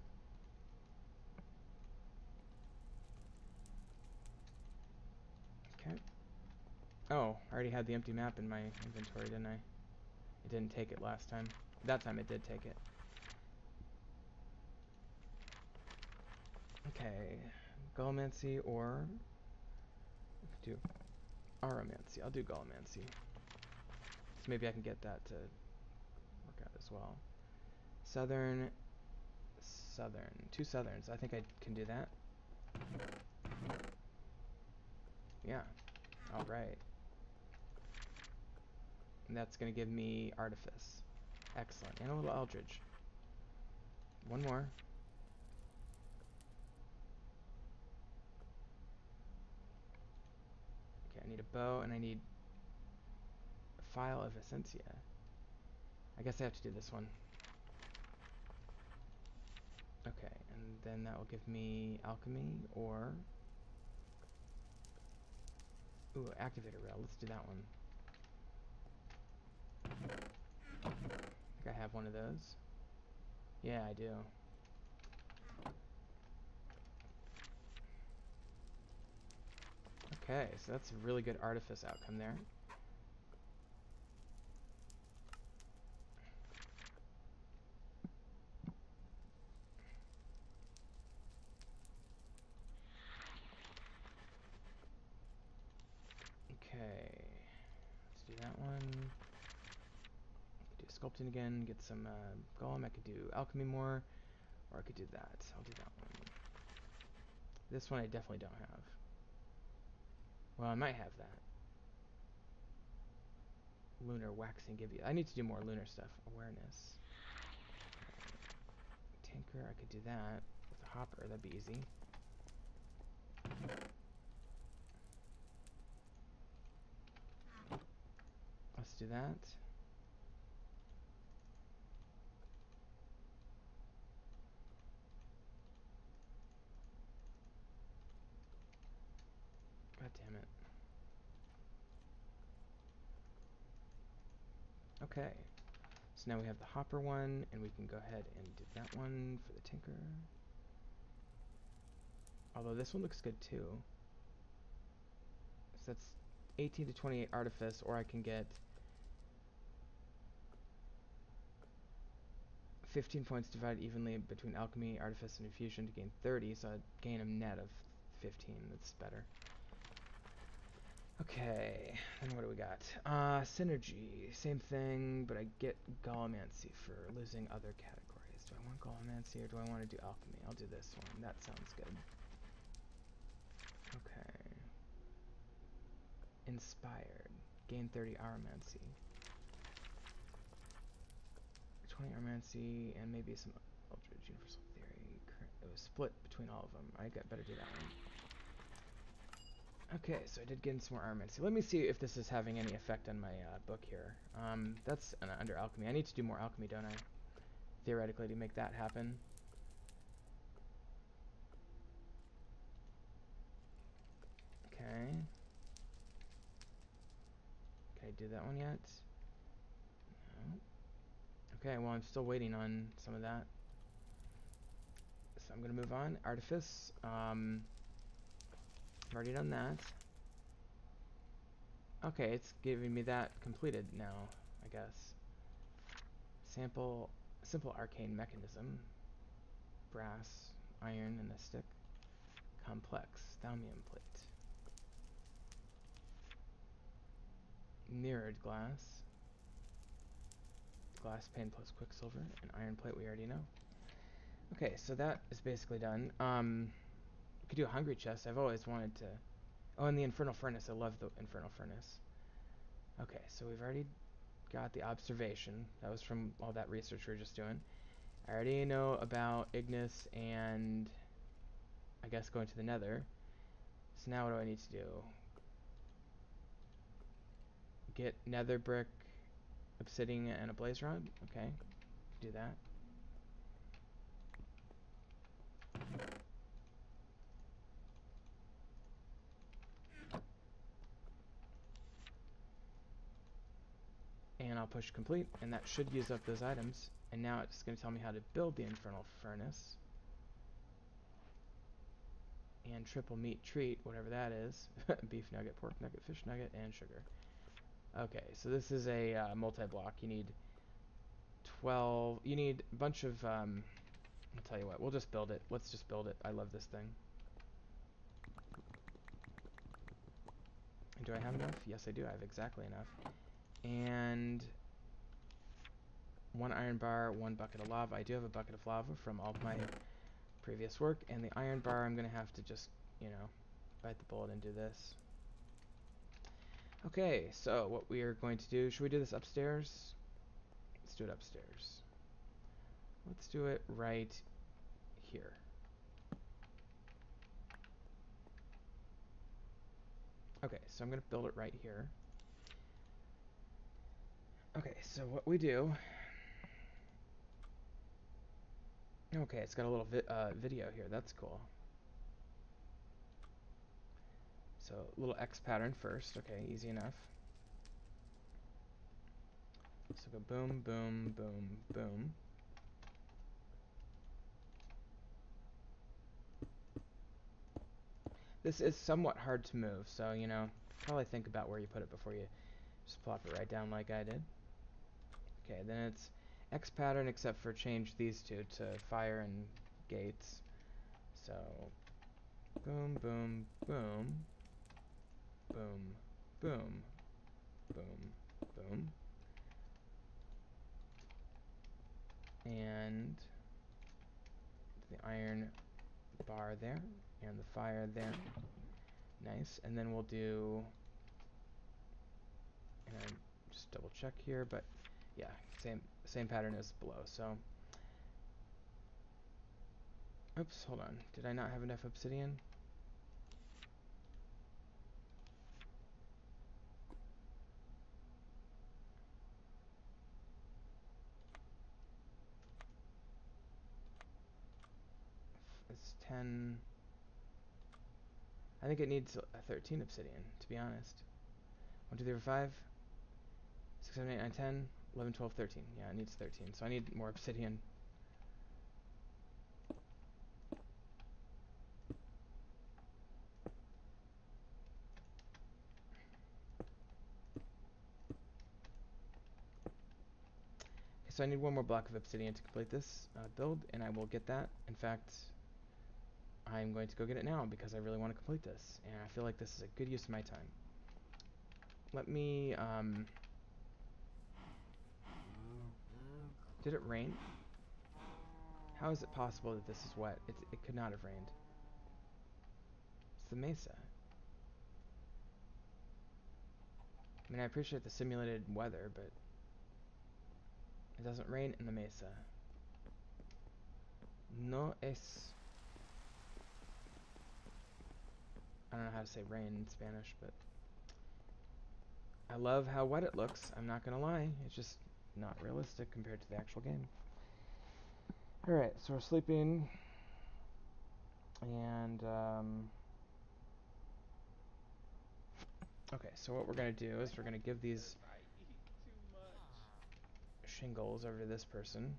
Okay. Oh, I already had the empty map in my inventory, didn't I? It didn't take it last time. That time it did take it. Okay, Gallimancy or do Aromancy. I'll do Gallimancy. So maybe I can get that to work out as well. Southern, southern. 2 southerns. I think I can do that. Yeah. Alright. And that's going to give me artifice. Excellent. And a little eldridge. One more. Okay, I need a bow and I need a file of Essentia. I guess I have to do this one. Okay, and then that will give me alchemy or... Ooh, activator rail. Let's do that one. I think I have one of those. Yeah, I do. Okay, so that's a really good artifice outcome there. Okay, let's do that one. Do sculpting again, get some golem. I could do alchemy more, or I could do that. I'll do that one. This one I definitely don't have. Well, I might have that. Lunar waxing give you. I need to do more lunar stuff. Awareness. Tinker, I could do that with a hopper. That'd be easy. Let's do that. God damn it. Okay. So now we have the hopper one, and we can go ahead and do that one for the tinker. Although this one looks good too. So that's 18 to 28 artifice, or I can get 15 points divided evenly between alchemy, artifice, and infusion to gain 30, so I'd gain a net of 15. That's better. Okay, then what do we got? Synergy, same thing, but I get Gallimancy for losing other categories. Do I want Gallimancy or do I want to do alchemy? I'll do this one. That sounds good. Okay. Inspired. Gain 30 Aromancy. 20 Aromancy and maybe some Eldritch Universal Theory. It was split between all of them. I better do that one. Okay, so I did get some more Aromancy. Let me see if this is having any effect on my book here. That's under alchemy. I need to do more alchemy, don't I? Theoretically, to make that happen. Okay. Can I do that one yet? No. Okay, well, I'm still waiting on some of that. So I'm going to move on. Artifice. I've already done that. Okay, it's giving me that completed now, I guess. Simple arcane mechanism. Brass, iron, and a stick. Complex, thaumium plate. Mirrored glass. Glass pane plus quicksilver. And iron plate we already know. Okay, so that is basically done. We could do a hungry chest. I've always wanted to... Oh, and the infernal furnace. I love the infernal furnace. Okay, so we've already got the observation. That was from all that research we were just doing. I already know about Ignis and I guess going to the nether. So now what do I need to do? Get nether brick, obsidian, and a blaze rod? Okay, do that. And I'll push complete, and that should use up those items. And now it's going to tell me how to build the infernal furnace. And triple meat treat, whatever that is. Beef nugget, pork nugget, fish nugget, and sugar. Okay, so this is a multi-block. You need 12... You need a bunch of... I'll tell you what, we'll just build it. Let's just build it. I love this thing. And do I have enough? Yes, I do. I have exactly enough. And 1 iron bar, 1 bucket of lava. I do have a bucket of lava from all of my previous work, and the iron bar I'm going to have to just, you know, bite the bullet and do this. Okay, so what we are going to do, should we do this upstairs? Let's do it upstairs. Let's do it right here. Okay, so I'm going to build it right here. Okay, so what we do... Okay, it's got a little video here. That's cool. So, a little X pattern first. Okay, easy enough. So go boom, boom, boom, boom. This is somewhat hard to move, so, you know, probably think about where you put it before you just plop it right down like I did. Okay, then it's X pattern except for change these two to fire and gates. So, boom, boom, boom, boom, boom, boom, boom. And the iron bar there, and the fire there. Nice. And then we'll do, and just double check here, but yeah, same pattern as below. So, oops, hold on. Did I not have enough obsidian? It's 10. I think it needs a 13 obsidian, to be honest. 1, 2, 3, 4, 5, 6, 7, 8, 9, 10, 11, 12, 13. Yeah, it needs 13, so I need more obsidian. Okay, so I need one more block of obsidian to complete this build, and I will get that. In fact, I'm going to go get it now because I really want to complete this, and I feel like this is a good use of my time. Let me, did it rain? How is it possible that this is wet? It could not have rained. It's the mesa. I mean, I appreciate the simulated weather, but it doesn't rain in the mesa. No es... I don't know how to say rain in Spanish, but... I love how wet it looks, I'm not gonna lie. It's just not realistic compared to the actual game. Alright, so we're sleeping. And, okay, so what we're gonna do is we're gonna give these I eat too much. shingles over to this person.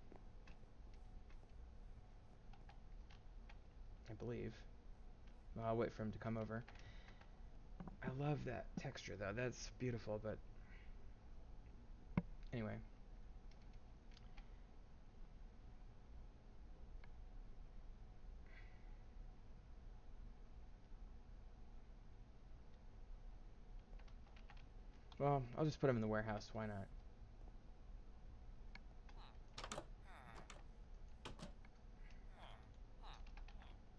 I believe. Well, I'll wait for him to come over. I love that texture, though. That's beautiful, but... Anyway. Well, I'll just put him in the warehouse. Why not?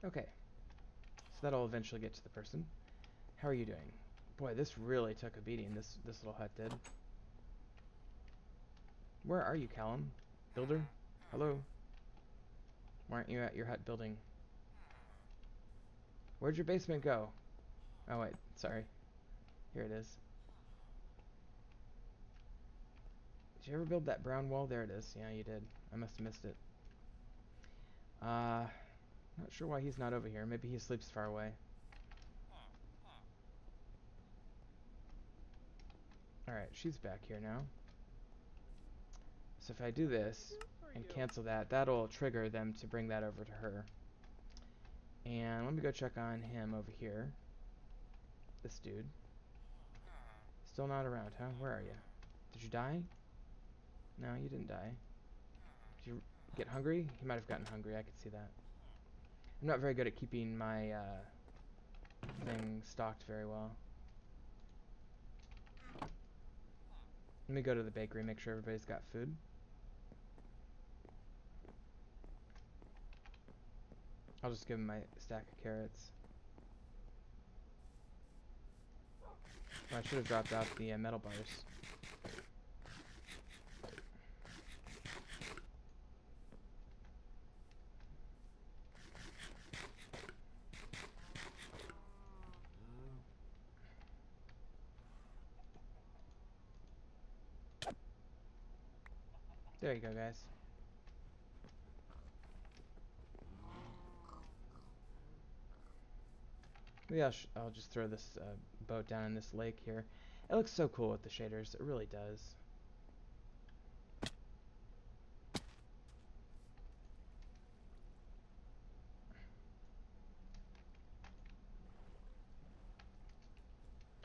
Okay. So that'll eventually get to the person. How are you doing? Boy, this really took a beating, this little hut did. Where are you, Callum? Builder? Hello? Why aren't you at your hut building? Where'd your basement go? Oh, wait. Sorry. Here it is. Did you ever build that brown wall? There it is. Yeah, you did. I must have missed it. Not sure why he's not over here. Maybe he sleeps far away. Alright, she's back here now. So if I do this and cancel that, that'll trigger them to bring that over to her. And let me go check on him over here. This dude. Still not around, huh? Where are you? Did you die? No, you didn't die. Did you get hungry? He might have gotten hungry, I could see that. I'm not very good at keeping my thing stocked very well. Let me go to the bakery, make sure everybody's got food. I'll just give him my stack of carrots. Oh, I should have dropped out the metal bars. There you go, guys. Maybe I'll just throw this boat down in this lake here. It looks so cool with the shaders. It really does.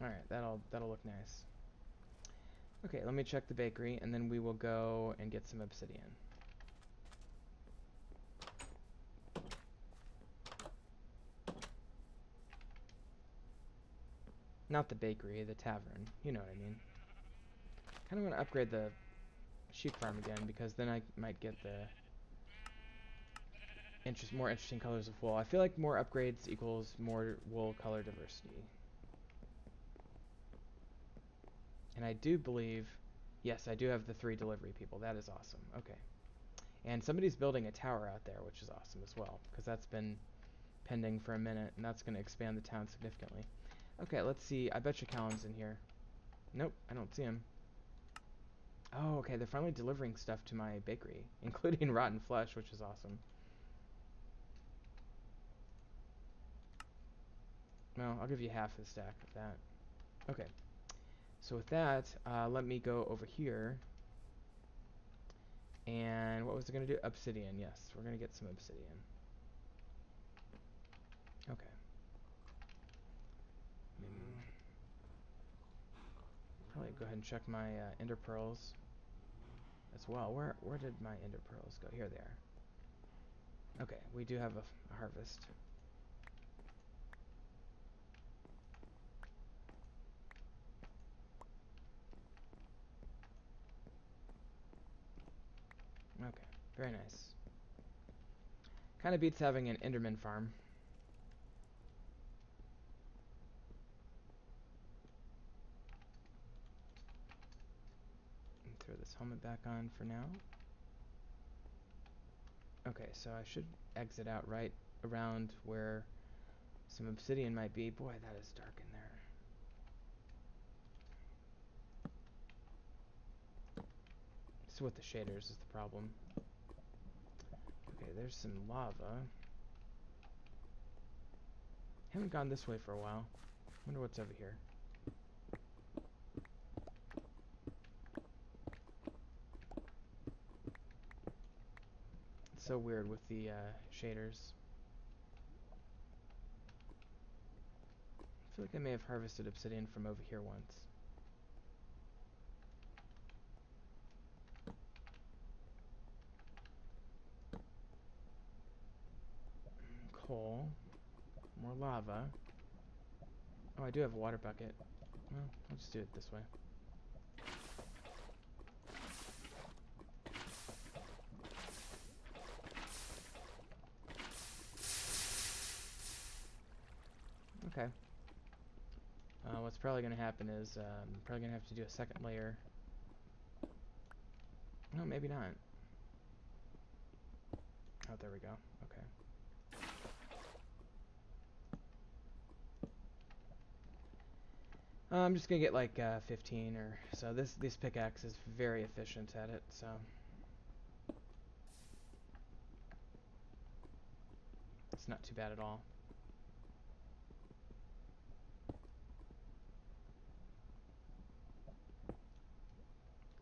All right, that'll look nice. Okay, let me check the bakery, and then we will go and get some obsidian. Not the bakery, the tavern. You know what I mean. Kind of want to upgrade the sheep farm again, because then I might get the more interesting colors of wool. I feel like more upgrades equals more wool color diversity. And I do believe, yes, I do have the 3 delivery people. That is awesome. Okay. And somebody's building a tower out there, which is awesome as well, because that's been pending for a minute, and that's going to expand the town significantly. Okay, let's see. I bet you Callum's in here. Nope, I don't see him. Oh, okay, they're finally delivering stuff to my bakery, including rotten flesh, which is awesome. Well, I'll give you half a stack of that. Okay, so with that, let me go over here. And what was it going to do? Obsidian, yes. We're going to get some obsidian. Okay. Probably go ahead and check my ender pearls as well. Where did my ender pearls go? Here they are. Okay, we do have a harvest. Okay, very nice. Kind of beats having an enderman farm. Throw this helmet back on for now. Okay, so I should exit out right around where some obsidian might be. Boy, that is dark in there. This is with the shaders is the problem. Okay, there's some lava. Haven't gone this way for a while. Wonder what's over here. It's so weird with the shaders. I feel like I may have harvested obsidian from over here once. Coal. More lava. Oh, I do have a water bucket. Well, I'll just do it this way. Okay. What's probably going to happen is I'm probably going to have to do a second layer. No, maybe not. Oh, there we go. Okay. I'm just going to get like 15 or so. This pickaxe is very efficient at it, so. It's not too bad at all.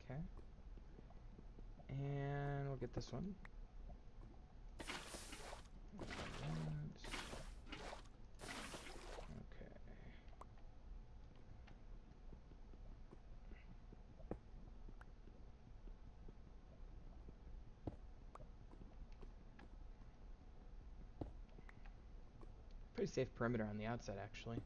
Okay. And we'll get this one. Okay. Pretty safe perimeter on the outside, actually.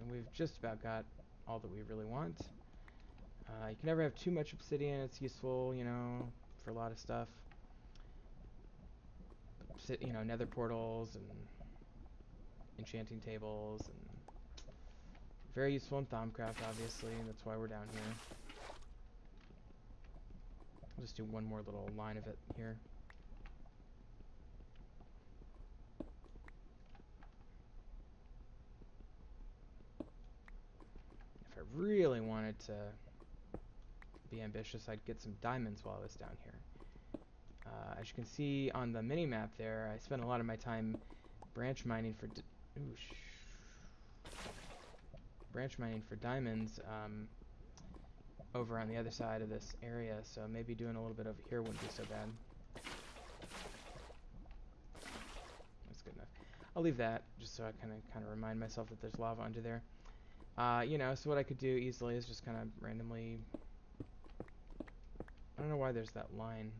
and we've just about got all that we really want. You can never have too much obsidian. It's useful, you know, for a lot of stuff. You know, nether portals and enchanting tables, and very useful in Thaumcraft, obviously, and that's why we're down here. I'll just do one more little line of it here. If I really wanted to be ambitious, I'd get some diamonds while I was down here. As you can see on the mini-map there, I spent a lot of my time branch mining for diamonds over on the other side of this area, so maybe doing a little bit over here wouldn't be so bad. That's good enough. I'll leave that just so I kind of remind myself that there's lava under there. You know, so what I could do easily is just kind of randomly... I don't know why there's that line.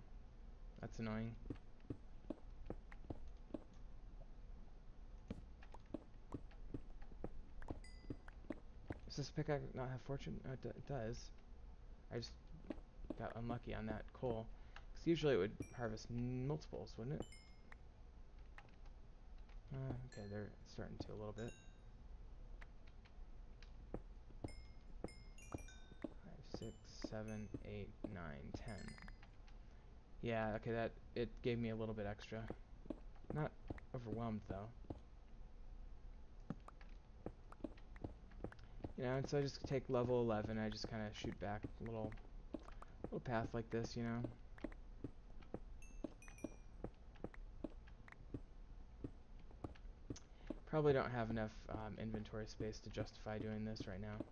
That's annoying. Does this pickaxe not have fortune? Oh, it does. I just got unlucky on that coal. Because usually it would harvest multiples, wouldn't it? Okay, they're starting to a little bit. 5, 6, 7, 8, 9, 10. Yeah, okay, it gave me a little bit extra. Not overwhelmed, though. You know, and so I just take level 11, I just kind of shoot back a little path like this, you know. Probably don't have enough inventory space to justify doing this right now.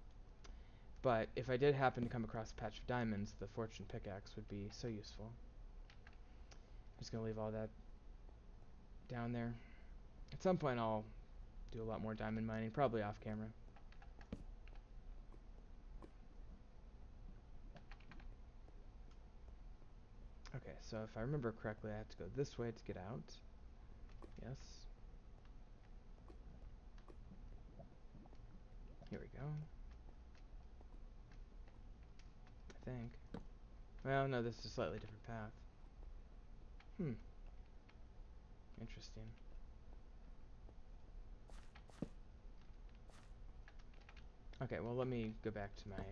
But if I did happen to come across a patch of diamonds, the fortune pickaxe would be so useful. I'm just going to leave all that down there. At some point I'll do a lot more diamond mining, probably off camera. Okay, so if I remember correctly, I have to go this way to get out. Yes. Here we go. I think. Well, no, this is a slightly different path. Interesting. Okay, well, let me go back to my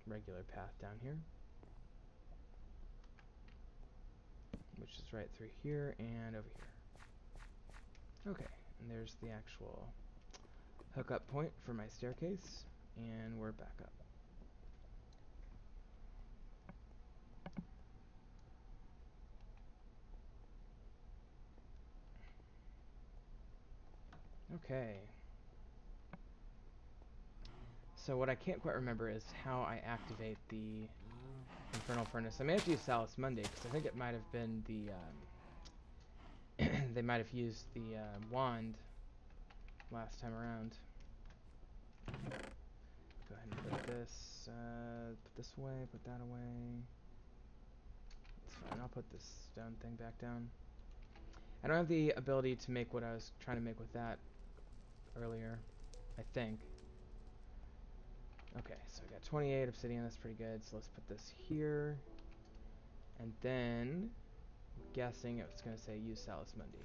regular path down here, which is right through here and over here. Okay, and there's the actual hookup point for my staircase, and we're back up. Okay. So what I can't quite remember is how I activate the Infernal Furnace. I may have to use Salus Monday, because I think it might have been the... they might have used the wand last time around. Go ahead and put this away, put that away. It's fine, I'll put this stone thing back down. I don't have the ability to make what I was trying to make with that earlier, I think. Okay, so I got 28 obsidian, that's pretty good. So let's put this here. And then, I'm guessing it's going to say use Salus Mundi.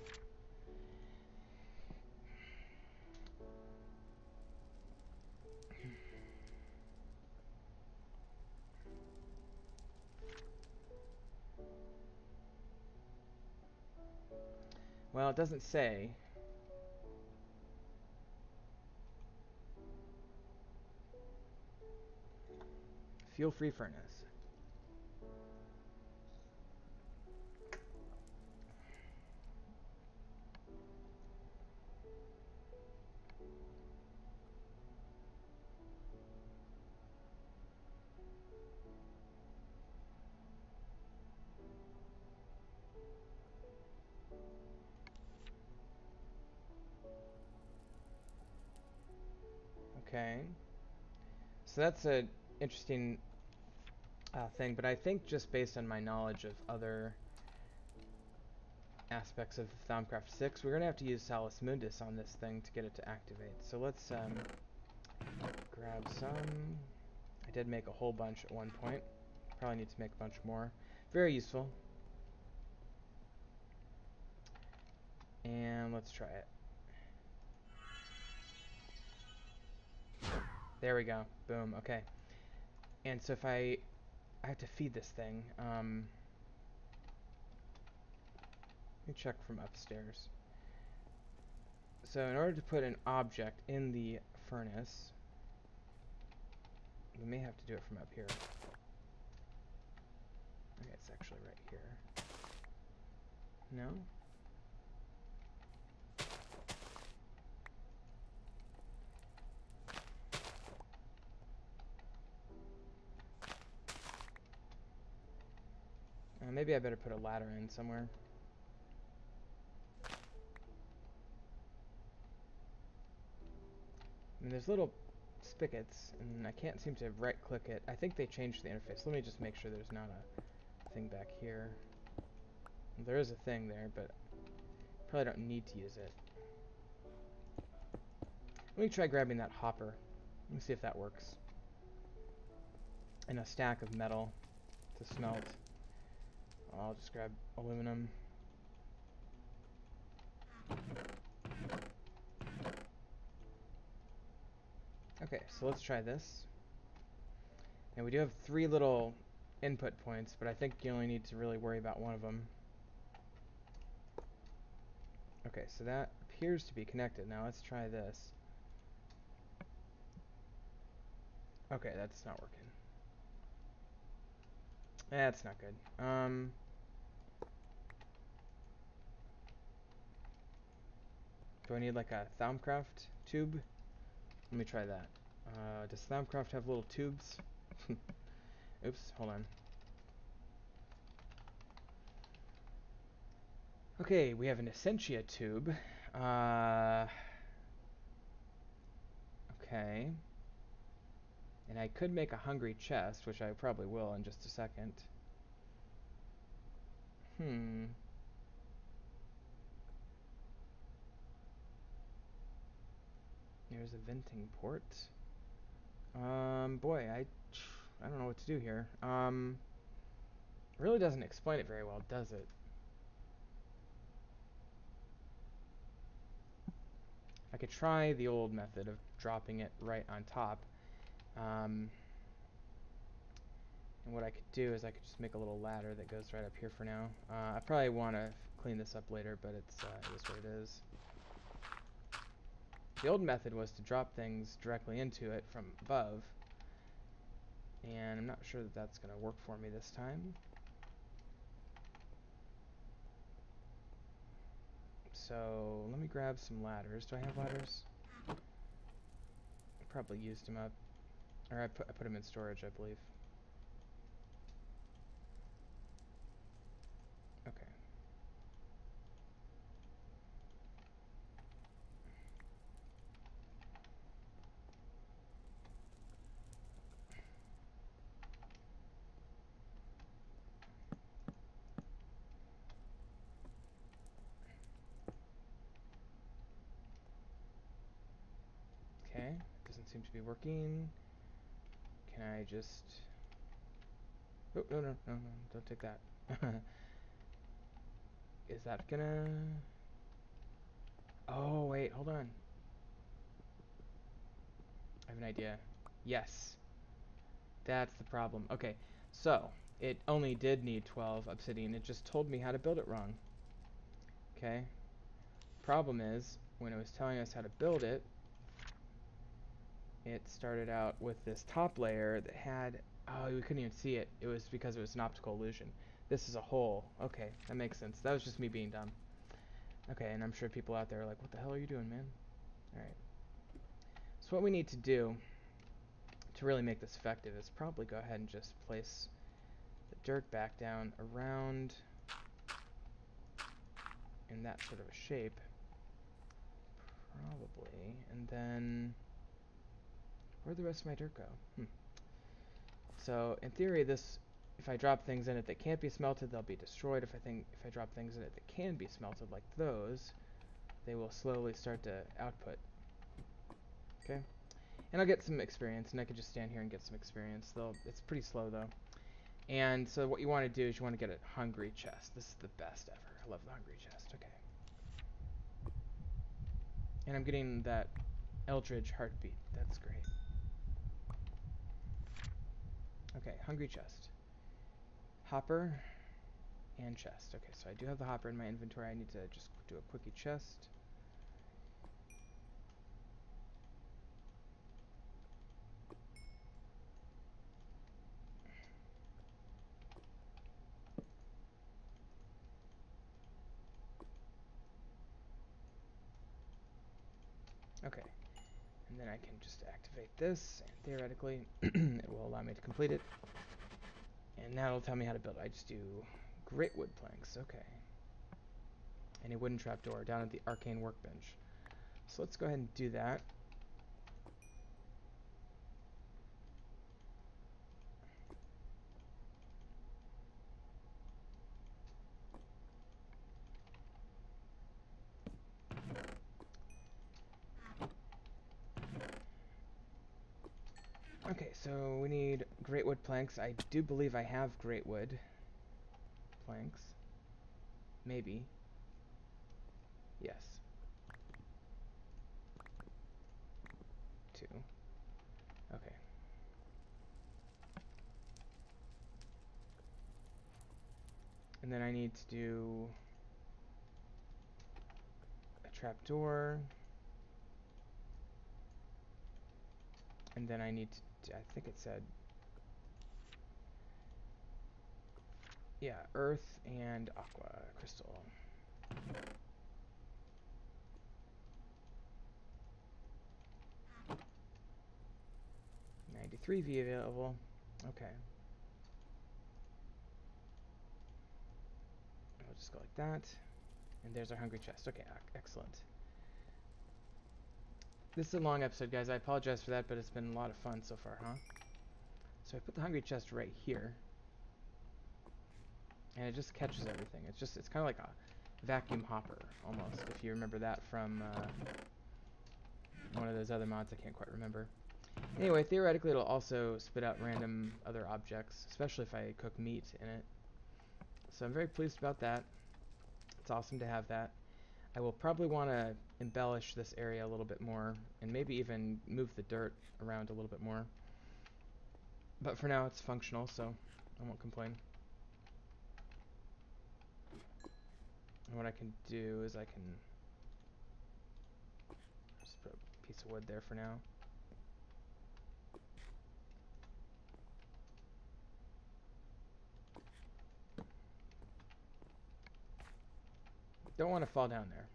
Well, it doesn't say. Fuel-free furnace. Okay. So that's an interesting thing, but I think just based on my knowledge of other aspects of Thaumcraft 6. We're going to have to use Salus Mundus on this thing to get it to activate. So let's grab some. I did make a whole bunch at one point. Probably need to make a bunch more. Very useful. And let's try it. There we go. Boom. Okay. And so if I have to feed this thing. Let me check from upstairs. So in order to put an object in the furnace, we may have to do it from up here. Okay, it's actually right here. No? Maybe I better put a ladder in somewhere. I mean, there's little spigots, and I can't seem to right-click it. I think they changed the interface. Let me just make sure there's not a thing back here. There is a thing there, but probably don't need to use it. Let me try grabbing that hopper. Let me see if that works. And a stack of metal to smelt. I'll just grab aluminum. Okay, so let's try this. And we do have 3 little input points, but I think you only need to really worry about one of them. Okay, so that appears to be connected. Now let's try this. Okay, that's not working. That's not good. Do I need like a Thaumcraft tube? Let me try that. Does Thaumcraft have little tubes? Oops, hold on. Okay, we have an Essentia tube. Okay. And I could make a hungry chest, which I probably will in just a second. There's a venting port. Boy, I don't know what to do here. Really doesn't explain it very well, does it? I could try the old method of dropping it right on top. And what I could do is I could just make a little ladder that goes right up here for now. I probably want to clean this up later, but it is what it is. The old method was to drop things directly into it from above. And I'm not sure that that's going to work for me this time. So let me grab some ladders. Do I have ladders? I probably used them up. Or I put them in storage, I believe. Okay. Okay, doesn't seem to be working. Can I just... Oh, no, don't take that. Is that gonna... Oh, wait, hold on. I have an idea. Yes. That's the problem. Okay, so, it only did need 12 obsidian. It just told me how to build it wrong. Okay. Problem is, when it was telling us how to build it, it started out with this top layer that had... Oh, we couldn't even see it. It was because it was an optical illusion. This is a hole. Okay, that makes sense. That was just me being dumb. Okay, and I'm sure people out there are like, what the hell are you doing, man? Alright. So what we need to do to really make this effective is probably go ahead and just place the dirt back down around in that sort of a shape. Probably. And then... Where'd the rest of my dirt go? So, in theory, this if I drop things in it that can't be smelted, they'll be destroyed. If I drop things in it that can be smelted, like those, they will slowly start to output. Okay? And I'll get some experience, and I can just stand here and get some experience. It's pretty slow, though. And so what you want to do is you want to get a hungry chest. This is the best ever. I love the hungry chest. Okay. And I'm getting that Eldritch heartbeat. That's great. Okay, hungry chest. Hopper and chest. Okay, so I do have the hopper in my inventory. I need to just do a quickie chest. Okay, and then I can just activate this, and theoretically, it will allow me to complete it. And now it'll tell me how to build it. I just do great wood planks. Okay. And a wooden trapdoor down at the arcane workbench. So let's go ahead and do that. Okay, so we need great wood planks. I do believe I have great wood planks. Maybe. Yes. 2. Okay. And then I need to do a trapdoor. And then I need to, I think it said, yeah, earth and aqua crystal. 93 V available. Okay. We'll just go like that. And there's our hungry chest. Okay, excellent. This is a long episode, guys. I apologize for that, but it's been a lot of fun so far, huh? So I put the hungry chest right here. And it just catches everything. It's kind of like a vacuum hopper, almost, if you remember that from one of those other mods I can't quite remember. Anyway, theoretically it'll also spit out random other objects, especially if I cook meat in it. So I'm very pleased about that. It's awesome to have that. I will probably want to embellish this area a little bit more, and maybe even move the dirt around a little bit more. But for now it's functional, so I won't complain. And what I can do is I can just put a piece of wood there for now. Don't want to fall down there.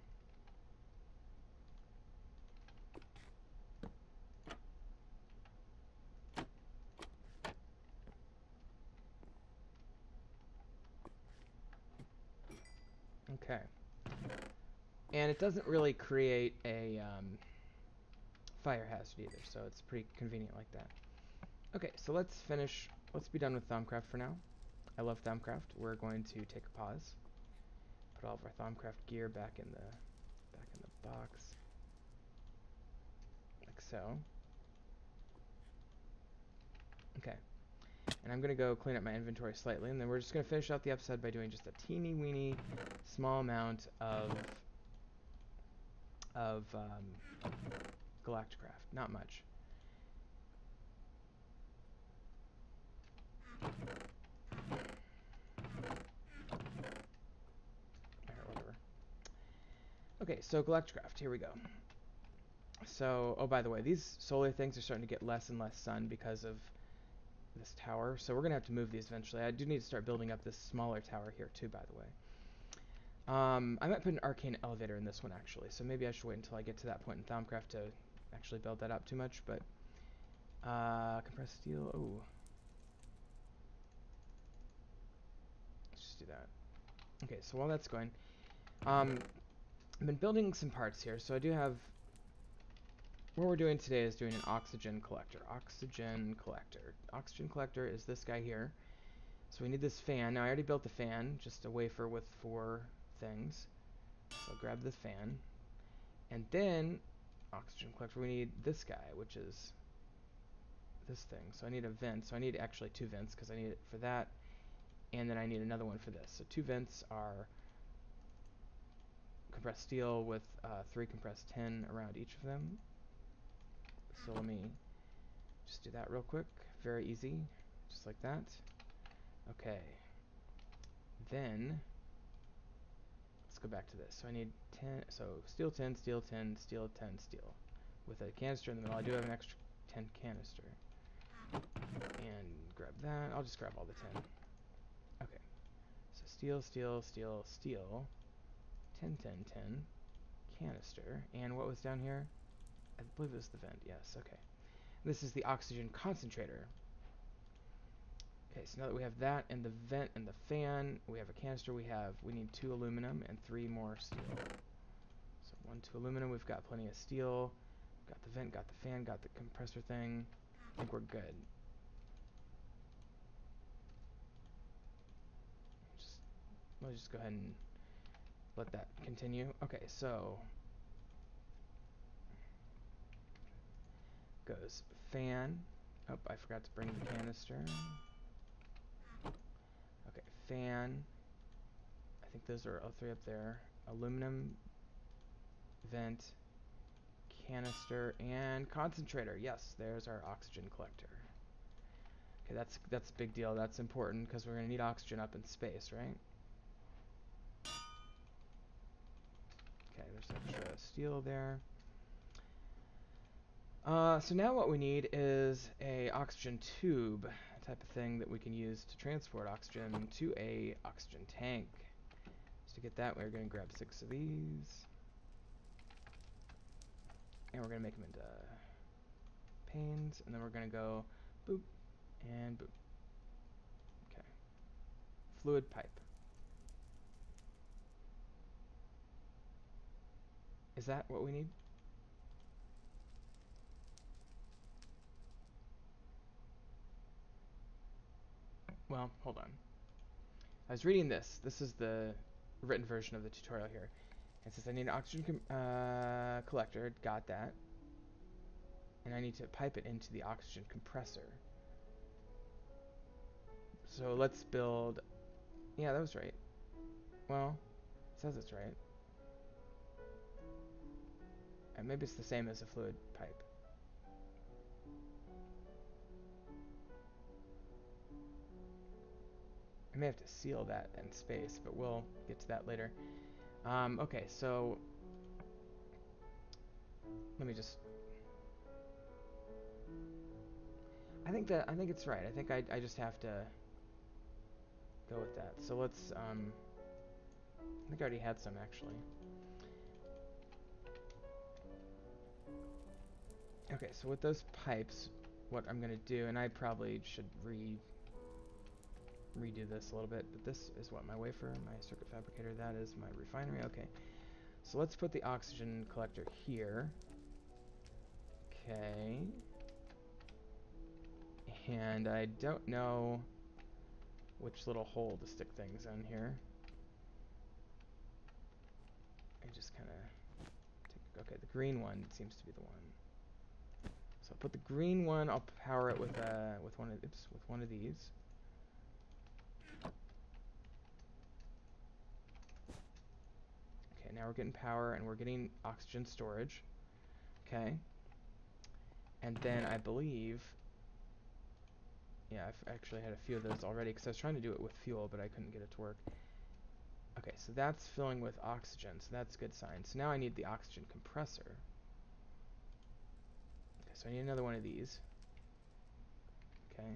Okay. And it doesn't really create a fire hazard either, so it's pretty convenient like that. Okay, so let's be done with Thaumcraft for now. I love Thaumcraft. We're going to take a pause. Put all of our Thaumcraft gear back in the box. Like so. Okay. And I'm going to go clean up my inventory slightly, and then we're just going to finish out the episode by doing just a teeny weeny small amount of Galacticraft. Not much. Whatever. Okay, so Galacticraft, here we go. So, oh, by the way, these solar things are starting to get less and less sun because of this tower, so we're going to have to move these eventually. I do need to start building up this smaller tower here, too, by the way. I might put an arcane elevator in this one, actually, so maybe I should wait until I get to that point in Thaumcraft to actually build that up too much, but... compressed steel, ooh. Let's just do that. Okay, so while that's going, I've been building some parts here, so I do have... What we're doing today is doing an oxygen collector. Oxygen collector is this guy here. So we need this fan. Now I already built the fan, just a wafer with 4 things. So I'll grab the fan. And then, oxygen collector, we need this guy, which is this thing. So I need a vent. So I need actually 2 vents because I need it for that. And then I need another one for this. So 2 vents are compressed steel with 3 compressed tin around each of them. So let me just do that real quick. Very easy. Just like that. Okay. Then, let's go back to this. So I need 10, so steel 10, steel 10, steel 10, steel. With a canister in the middle. I do have an extra 10 canister. And grab that. I'll just grab all the 10. Okay. So steel, steel, steel, steel. 10, 10, 10. Canister. And what was down here? I believe it was the vent. Yes, okay. This is the oxygen concentrator. Okay, so now that we have that and the vent and the fan, we have a canister, we need 2 aluminum and 3 more steel. So 1, 2 aluminum, we've got plenty of steel. Got the vent, got the fan, got the compressor thing. I think we're good. Let's just go ahead and let that continue. Okay, so goes fan. Oh, I forgot to bring the canister. Okay, fan. I think those are all 3 up there. Aluminum, vent, canister, and concentrator. Yes, there's our oxygen collector. Okay, that's a big deal. That's important because we're going to need oxygen up in space, right? Okay, there's extra steel there. So now what we need is a oxygen tube, a type of thing that we can use to transport oxygen to a oxygen tank. So to get that, we're going to grab 6 of these. And we're going to make them into panes, and then we're going to go boop and boop. Okay. Fluid pipe. Is that what we need? Well, hold on. I was reading this. This is the written version of the tutorial here. It says I need an oxygen collector. Got that. And I need to pipe it into the oxygen compressor. So let's build... Yeah, that was right. Well, it says it's right. And maybe it's the same as a fluid pipe. I may have to seal that in space, but we'll get to that later. Okay, so let me just... I think it's right. I think I just have to go with that. So let's I think I already had some actually. Okay, so with those pipes, what I'm gonna do, and I probably should redo this a little bit, but this is what my wafer, my circuit fabricator, that is my refinery. Okay, so let's put the oxygen collector here. Okay, and I don't know which little hole to stick things in here. I just kind of take, okay, the green one seems to be the one. So I'll put the green one, I'll power it with one of these. Okay, now we're getting power and we're getting oxygen storage. Okay. And then I believe, yeah, I've actually had a few of those already because I was trying to do it with fuel, but I couldn't get it to work. Okay, so that's filling with oxygen, so that's a good sign. So now I need the oxygen compressor. Okay, so I need another one of these. Okay.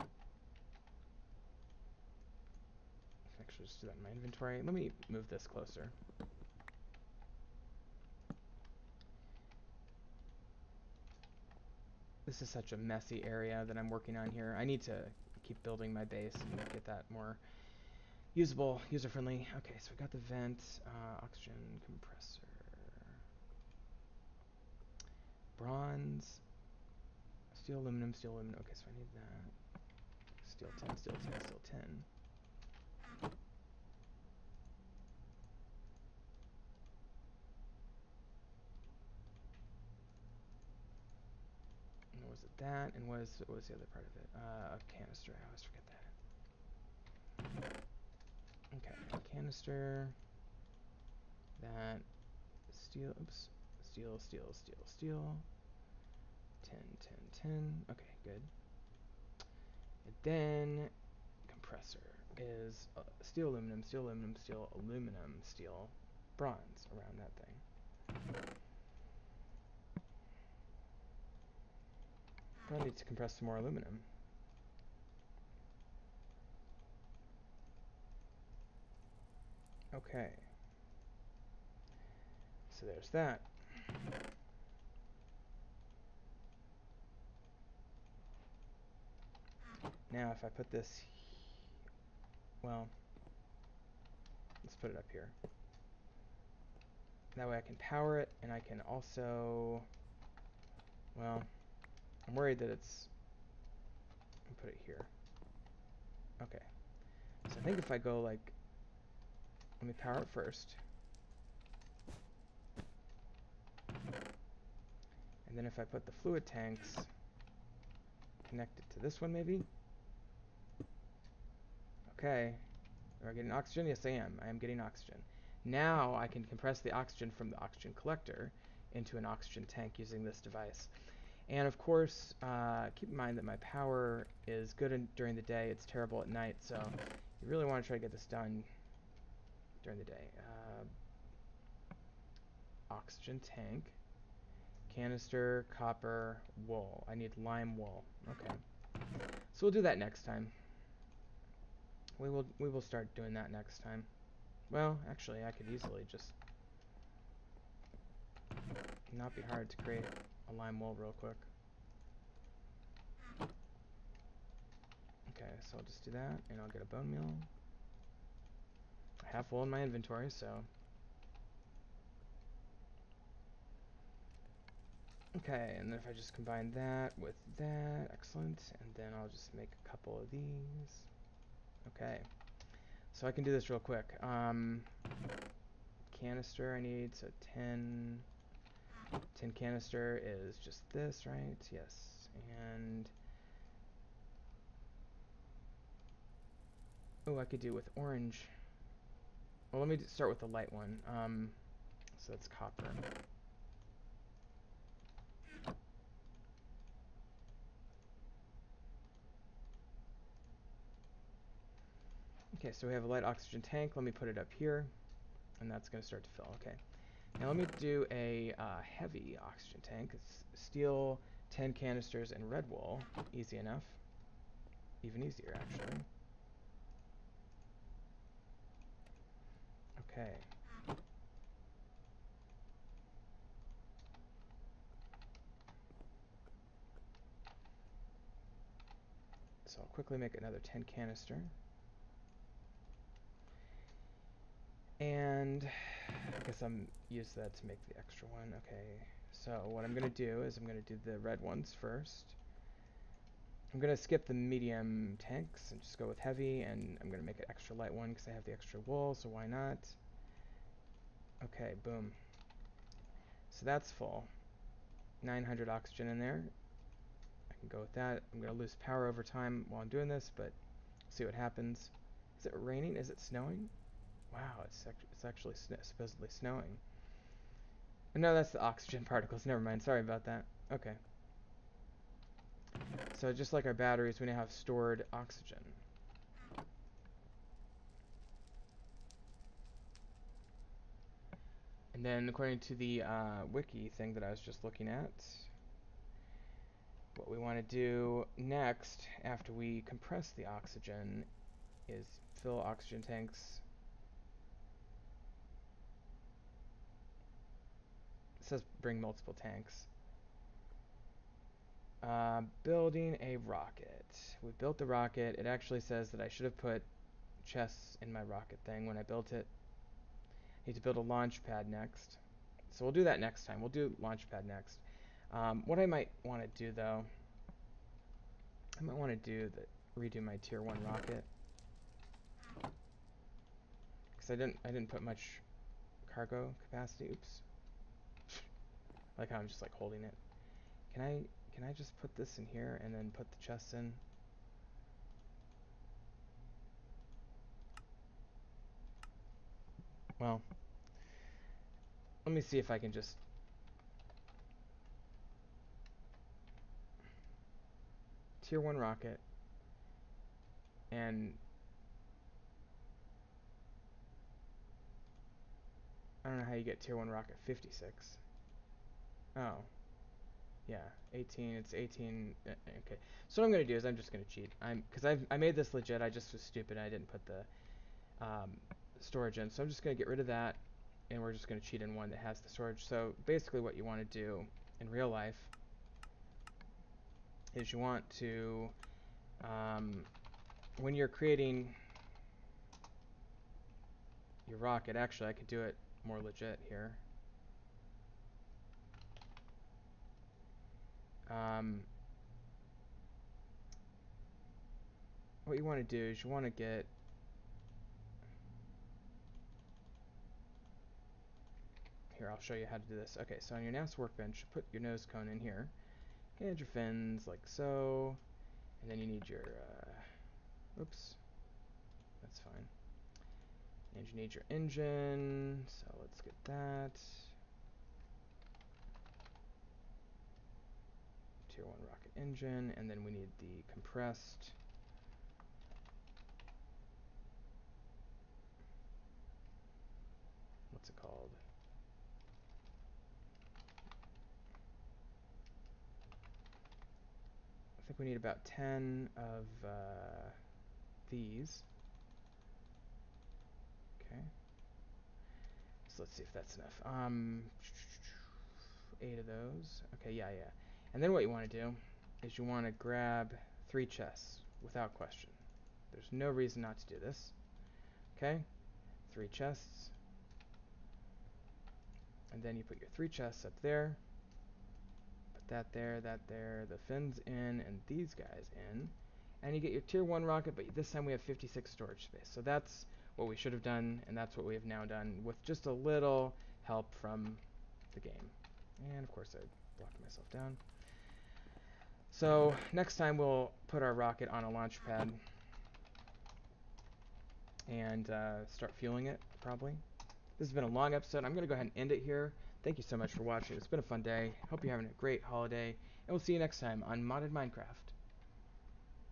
I can actually just do that in my inventory. Let me move this closer. This is such a messy area that I'm working on here. I need to keep building my base and get that more usable, user-friendly. Okay, so we got the vent, oxygen compressor, bronze. Steel, aluminum, steel, aluminum. Okay, so I need that. Steel 10, steel 10, steel 10. And was it that? And what was the other part of it? A canister. I always forget that. Okay, canister. That. Steel. Oops. Steel, steel, steel, steel. 10, 10, 10. Okay, good. And then compressor is steel, aluminum, steel, aluminum, steel, aluminum, steel, bronze around that thing. Probably need to compress some more aluminum. Okay. So there's that. Now if I put this, well, let's put it up here. That way I can power it, and I can also, well, I'm worried that it's, I'll put it here. Okay. So I think if I go like, let me power it first. And then if I put the fluid tanks, connect it to this one maybe. Okay. Am I getting oxygen? Yes, I am. I am getting oxygen. Now I can compress the oxygen from the oxygen collector into an oxygen tank using this device. And of course, keep in mind that my power is good during the day. It's terrible at night, so you really want to try to get this done during the day. Oxygen tank, canister, copper, wool. I need lime wool. Okay. So we'll do that next time. We will start doing that next time. Well, actually, I could easily just not be hard to create a lime wool real quick. Okay, so I'll just do that, and I'll get a bone meal. I have wool in my inventory, so. Okay, and then if I just combine that with that, excellent, and then I'll just make a couple of these. Okay, so I can do this real quick. Canister I need, so 10 canister is just this, right? Yes, and oh, I could do with orange. Well, let me start with the light one. So that's copper. Okay, so we have a light oxygen tank. Let me put it up here, and that's going to start to fill. Okay. Now let me do a heavy oxygen tank. It's steel, 10 canisters, and red wool. Easy enough. Even easier, actually. Okay. So I'll quickly make another 10 canister. And I guess I'm use that to make the extra one. Okay. So what I'm going to do is I'm going to do the red ones first. I'm going to skip the medium tanks and just go with heavy, and I'm going to make an extra light one because I have the extra wool, so why not? Okay, boom. So that's full. 900 oxygen in there. I can go with that. I'm going to lose power over time while I'm doing this, but see what happens. Is it raining? Is it snowing? Wow, it's actually supposedly snowing. No, that's the oxygen particles. Never mind. Sorry about that. Okay. So just like our batteries, we now have stored oxygen. And then according to the wiki thing that I was just looking at, what we want to do next after we compress the oxygen is fill oxygen tanks. It says bring multiple tanks. Building a rocket. We built the rocket. It actually says that I should have put chests in my rocket thing when I built it. Need to build a launch pad next. So we'll do that next time. We'll do launch pad next. What I might want to do though I might want to redo my tier 1 rocket. Because I didn't put much cargo capacity. Oops. I like how I'm just like holding it. Can I just put this in here and then put the chests in? Well, let me see if I can just tier 1 rocket and I don't know how you get tier 1 rocket 56. Oh. Yeah, 18, it's 18, okay. So what I'm going to do is I'm just going to cheat. Because I made this legit, I just was stupid and I didn't put the storage in. So I'm just going to get rid of that, and we're just going to cheat in one that has the storage. So basically what you want to do in real life is you want to, when you're creating your rocket, actually I could do it more legit here. What you want to do is you want to get here, I'll show you how to do this. Okay, so on your NASA workbench, put your nose cone in here, and your fins like so, and then you need your, oops, that's fine. And you need your engine, so let's get that. Tier 1 rocket engine, and then we need the compressed. What's it called? I think we need about 10 of these. Okay. So let's see if that's enough. 8 of those. Okay, yeah. And then what you want to do is you want to grab 3 chests without question. There's no reason not to do this. Okay? 3 chests. And then you put your 3 chests up there. Put that there, the fins in, and these guys in. And you get your tier 1 rocket, but this time we have 56 storage space. So that's what we should have done, and that's what we have now done with just a little help from the game. And of course I blocked myself down. So next time we'll put our rocket on a launch pad and start fueling it, probably. This has been a long episode. I'm going to go ahead and end it here. Thank you so much for watching. It's been a fun day. Hope you're having a great holiday. And we'll see you next time on Modded Minecraft.